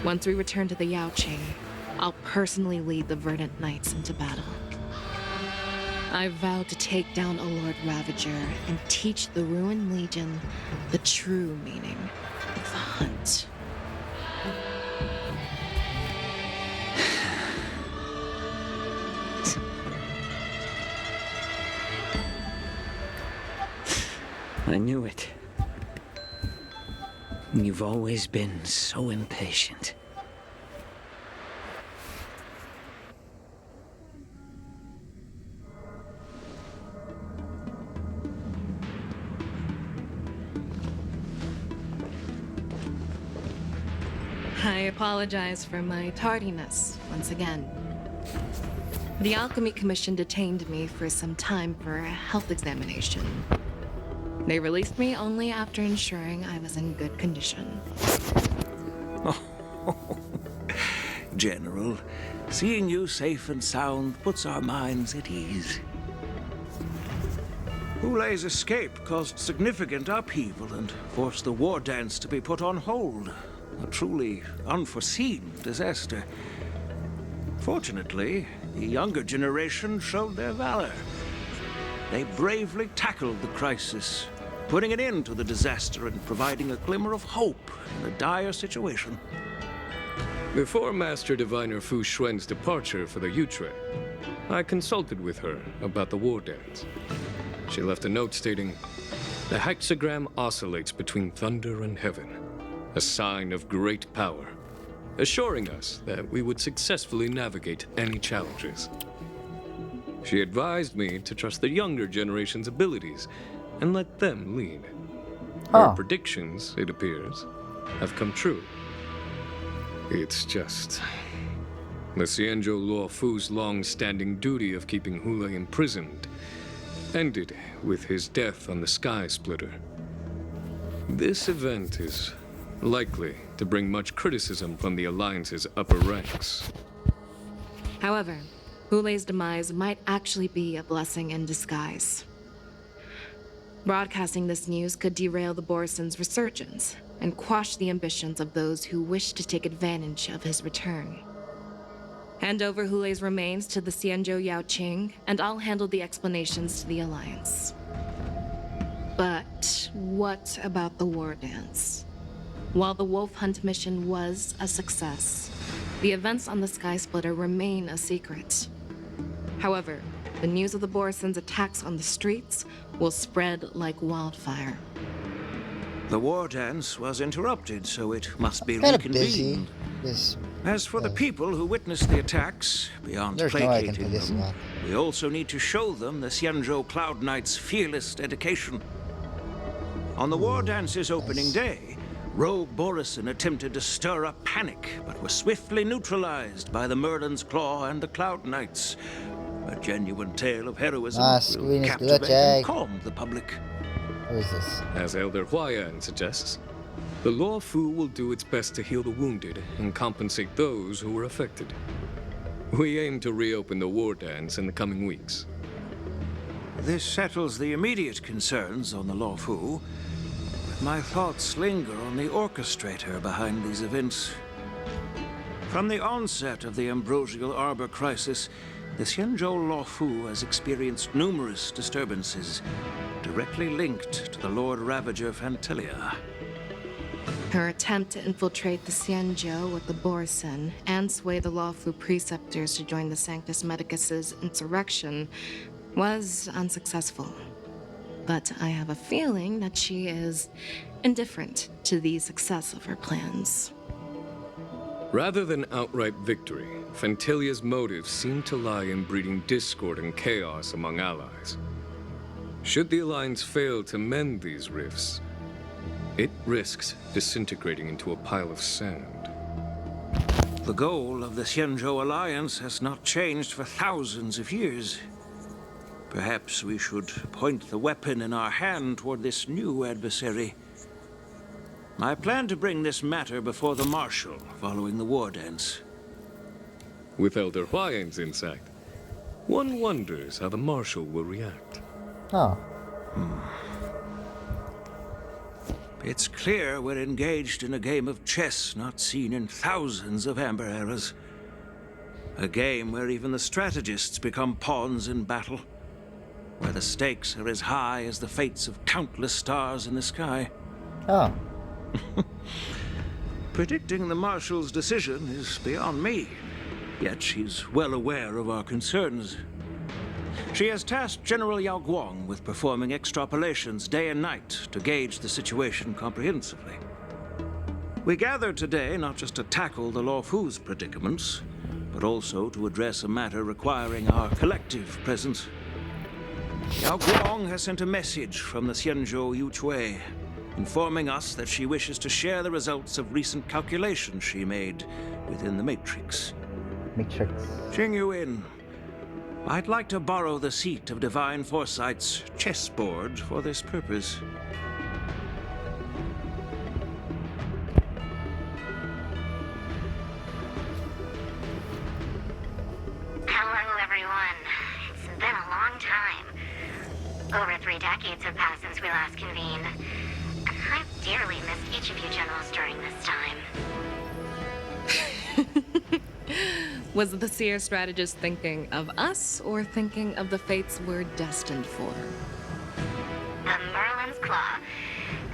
Once we return to the Yaoqing, I'll personally lead the Verdant Knights into battle. I vow to take down a Lord Ravager and teach the Ruined Legion the true meaning of the hunt. I knew it. You've always been so impatient. I apologize for my tardiness once again. The Alchemy Commission detained me for some time for a health examination. They released me only after ensuring I was in good condition. General, seeing you safe and sound puts our minds at ease. Hulei's escape caused significant upheaval and forced the war dance to be put on hold. A truly unforeseen disaster. Fortunately, the younger generation showed their valor. They bravely tackled the crisis, putting an end to the disaster and providing a glimmer of hope in a dire situation. Before Master Diviner Fu Xuan's departure for the Yutre, I consulted with her about the war dance. She left a note stating, "The hexagram oscillates between thunder and heaven, a sign of great power, assuring us that we would successfully navigate any challenges." She advised me to trust the younger generation's abilities and let them lead. Her predictions, it appears, have come true. It's just... the Xianzhou Luo Fu's long-standing duty of keeping Hulei imprisoned ended with his death on the Sky Splitter. This event is likely to bring much criticism from the Alliance's upper ranks. However, Hulei's demise might actually be a blessing in disguise. Broadcasting this news could derail the Borsen's resurgence and quash the ambitions of those who wish to take advantage of his return. Hand over Hulei's remains to the Xianzhou Yaoqing, and I'll handle the explanations to the Alliance. But what about the war dance? While the Wolf Hunt mission was a success, the events on the Sky Splitter remain a secret. However, the news of the Borsen's attacks on the streets will spread like wildfire. The war dance was interrupted, so it must be Kind of busy. reconvened. This. As for the people who witnessed the attacks, beyond There's no way I can placating do this them, lot. we also need to show them the Xianzhou Cloud Knight's fearless dedication. On the war dance's opening day, Rogue Borison attempted to stir up panic, but was swiftly neutralized by the Merlin's Claw and the Cloud Knights. A genuine tale of heroism will captivate and calm the public. Who is this? As Elder Huayan suggests, the Law Fu will do its best to heal the wounded and compensate those who were affected. We aim to reopen the war dance in the coming weeks. This settles the immediate concerns on the Law Fu, but my thoughts linger on the orchestrator behind these events. From the onset of the Ambrosial Arbor crisis, the Xianzhou Law Fu has experienced numerous disturbances, directly linked to the Lord Ravager Fantelia. Her attempt to infiltrate the Xianzhou with the Borison and sway the Lawfu preceptors to join the Sanctus Medicus's insurrection was unsuccessful. But I have a feeling that she is indifferent to the success of her plans. Rather than outright victory, Fantelia's motives seem to lie in breeding discord and chaos among allies. Should the Alliance fail to mend these rifts, it risks disintegrating into a pile of sand. The goal of the Xianzhou Alliance has not changed for thousands of years. Perhaps we should point the weapon in our hand toward this new adversary. I plan to bring this matter before the Marshal following the war dance. With Elder Huayan's insight, one wonders how the Marshal will react. Oh. It's clear we're engaged in a game of chess not seen in thousands of Amber eras. A game where even the strategists become pawns in battle, where the stakes are as high as the fates of countless stars in the sky. Oh. Predicting the Marshal's decision is beyond me, yet she's well aware of our concerns. She has tasked General Yao Guang with performing extrapolations day and night to gauge the situation comprehensively. We gathered today not just to tackle the Law Fu's predicaments, but also to address a matter requiring our collective presence. Yao Guang has sent a message from the Xianzhou Yuchui, informing us that she wishes to share the results of recent calculations she made within the Matrix. Jing Yuan, I'd like to borrow the seat of Divine Foresight's chessboard for this purpose. Hello, everyone. It's been a long time. Over 3 decades have passed since we last convened. I've dearly missed each of you generals during this time. Was the Seer strategist thinking of us or thinking of the fates we're destined for? The Merlin's Claw.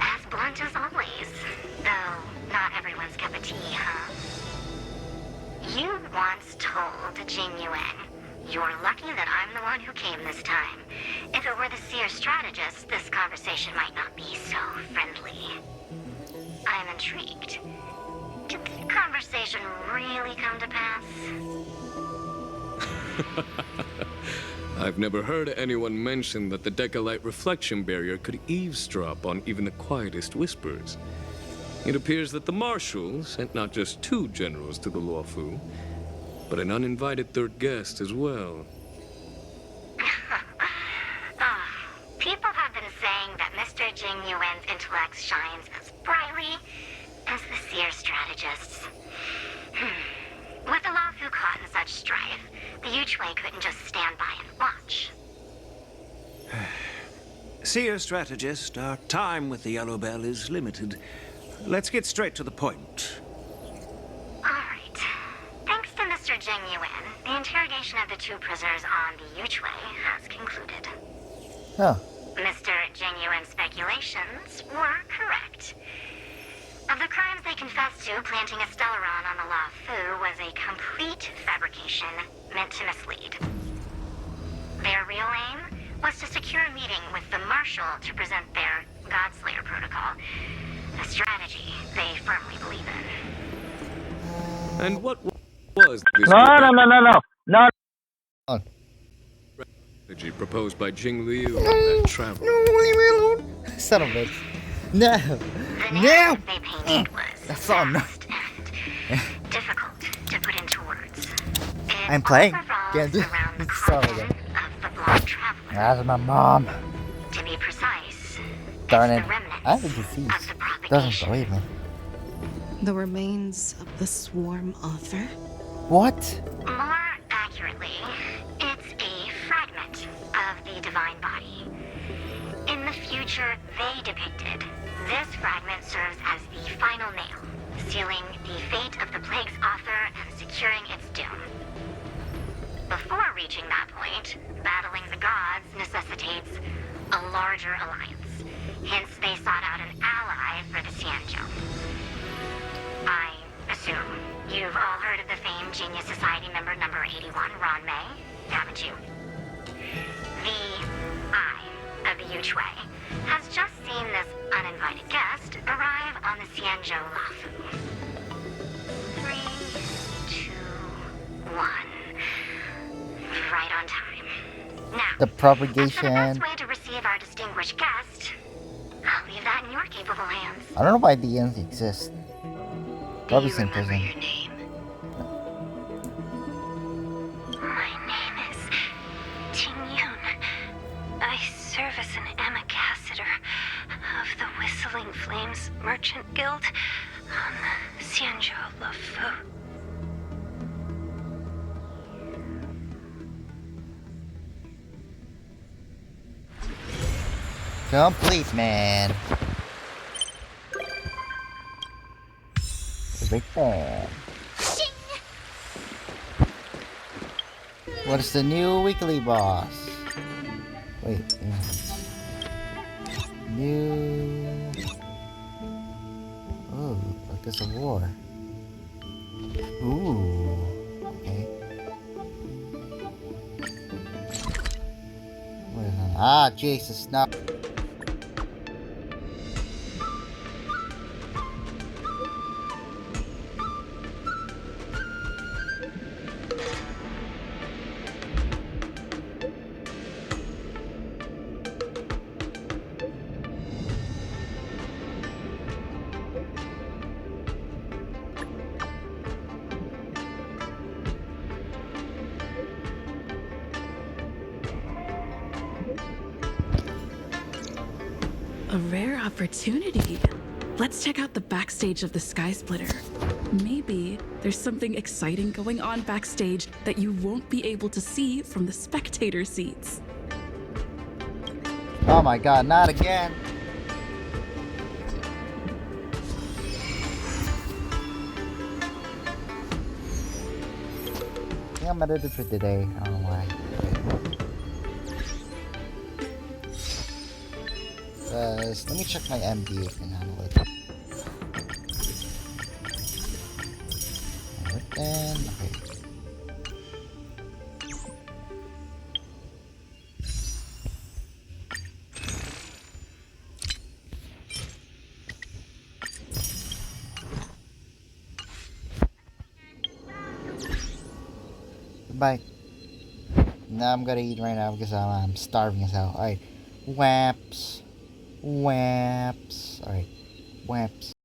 As blunt as always. Though not everyone's cup of tea, huh? You once told Jing Yuan, "You're lucky that I'm the one who came this time. If it were the Seer strategist, this conversation might not be so friendly." I'm intrigued. Did the conversation really come to pass? I've never heard anyone mention that the Decalite reflection barrier could eavesdrop on even the quietest whispers. It appears that the Marshal sent not just 2 generals to the Law Fu, but an uninvited 3rd guest as well. People have been saying that Mr. Jing Yuan's intellect shines as brightly as the Seer strategists. With the Law Fu caught in such strife, the Yuchui couldn't just stand by and watch. Seer strategist, our time with the Yellow Bell is limited. Let's get straight to the point. Alright. Thanks to Mr. Jing Yuan, the interrogation of the 2 prisoners on the Yuchui has concluded. Oh. Mr. Jing Yuan's speculations were correct. Of the crimes they confessed to, planting a Stellaron on the Law Fu was a complete fabrication meant to mislead. Their real aim was to secure a meeting with the Marshal to present their Godslayer protocol. firmly believe in. And what was this No. strategy proposed by Jing Liu and that traveler? Son of a bitch. No. No. That's so annoying. Difficult to put into words. I'm playing. Can't do. Son of a bitch. That's my mom. To be precise, Darn it. I have a disease. Doesn't believe me. The remains of the swarm author? What? More accurately, it's a fragment of the divine body. In the future they depicted, this fragment serves as the final nail, sealing the fate of the plague's author and securing its doom. Before reaching that point, battling the gods necessitates a larger alliance. Hence, they sought out an ally for the Xianzhou. I assume you've all heard of the famed Genius Society member number 81, Ron May, haven't you? The Eye of the Yuchue has just seen this uninvited guest arrive on the Xianzhou Lafu. 3, 2, 1. Right on time. Now, The as for the propagation. best way to receive our distinguished guest, I'll leave that in your capable hands. I don't know why DNs exist. Probably in prison. My name is Ting Yun. I serve as an ambassador of the Whistling Flames Merchant Guild on the Xianzhou Lafu. Complete, man. The big fan. What is the new weekly boss? Wait. New. Oh, like it's a war. Ooh. Okay. What is that? Ah, Jesus, no. A rare opportunity. Let's check out the backstage of the Sky Splitter. Maybe there's something exciting going on backstage that you won't be able to see from the spectator seats. Oh my god, not again. I think I'm edited for today. I don't know why. Let me check my MD if I can handle it. Alright then, okay. Goodbye. Now I'm gonna eat right now because I'm starving as hell. Alright. Waps. Waps. Alright. Waps.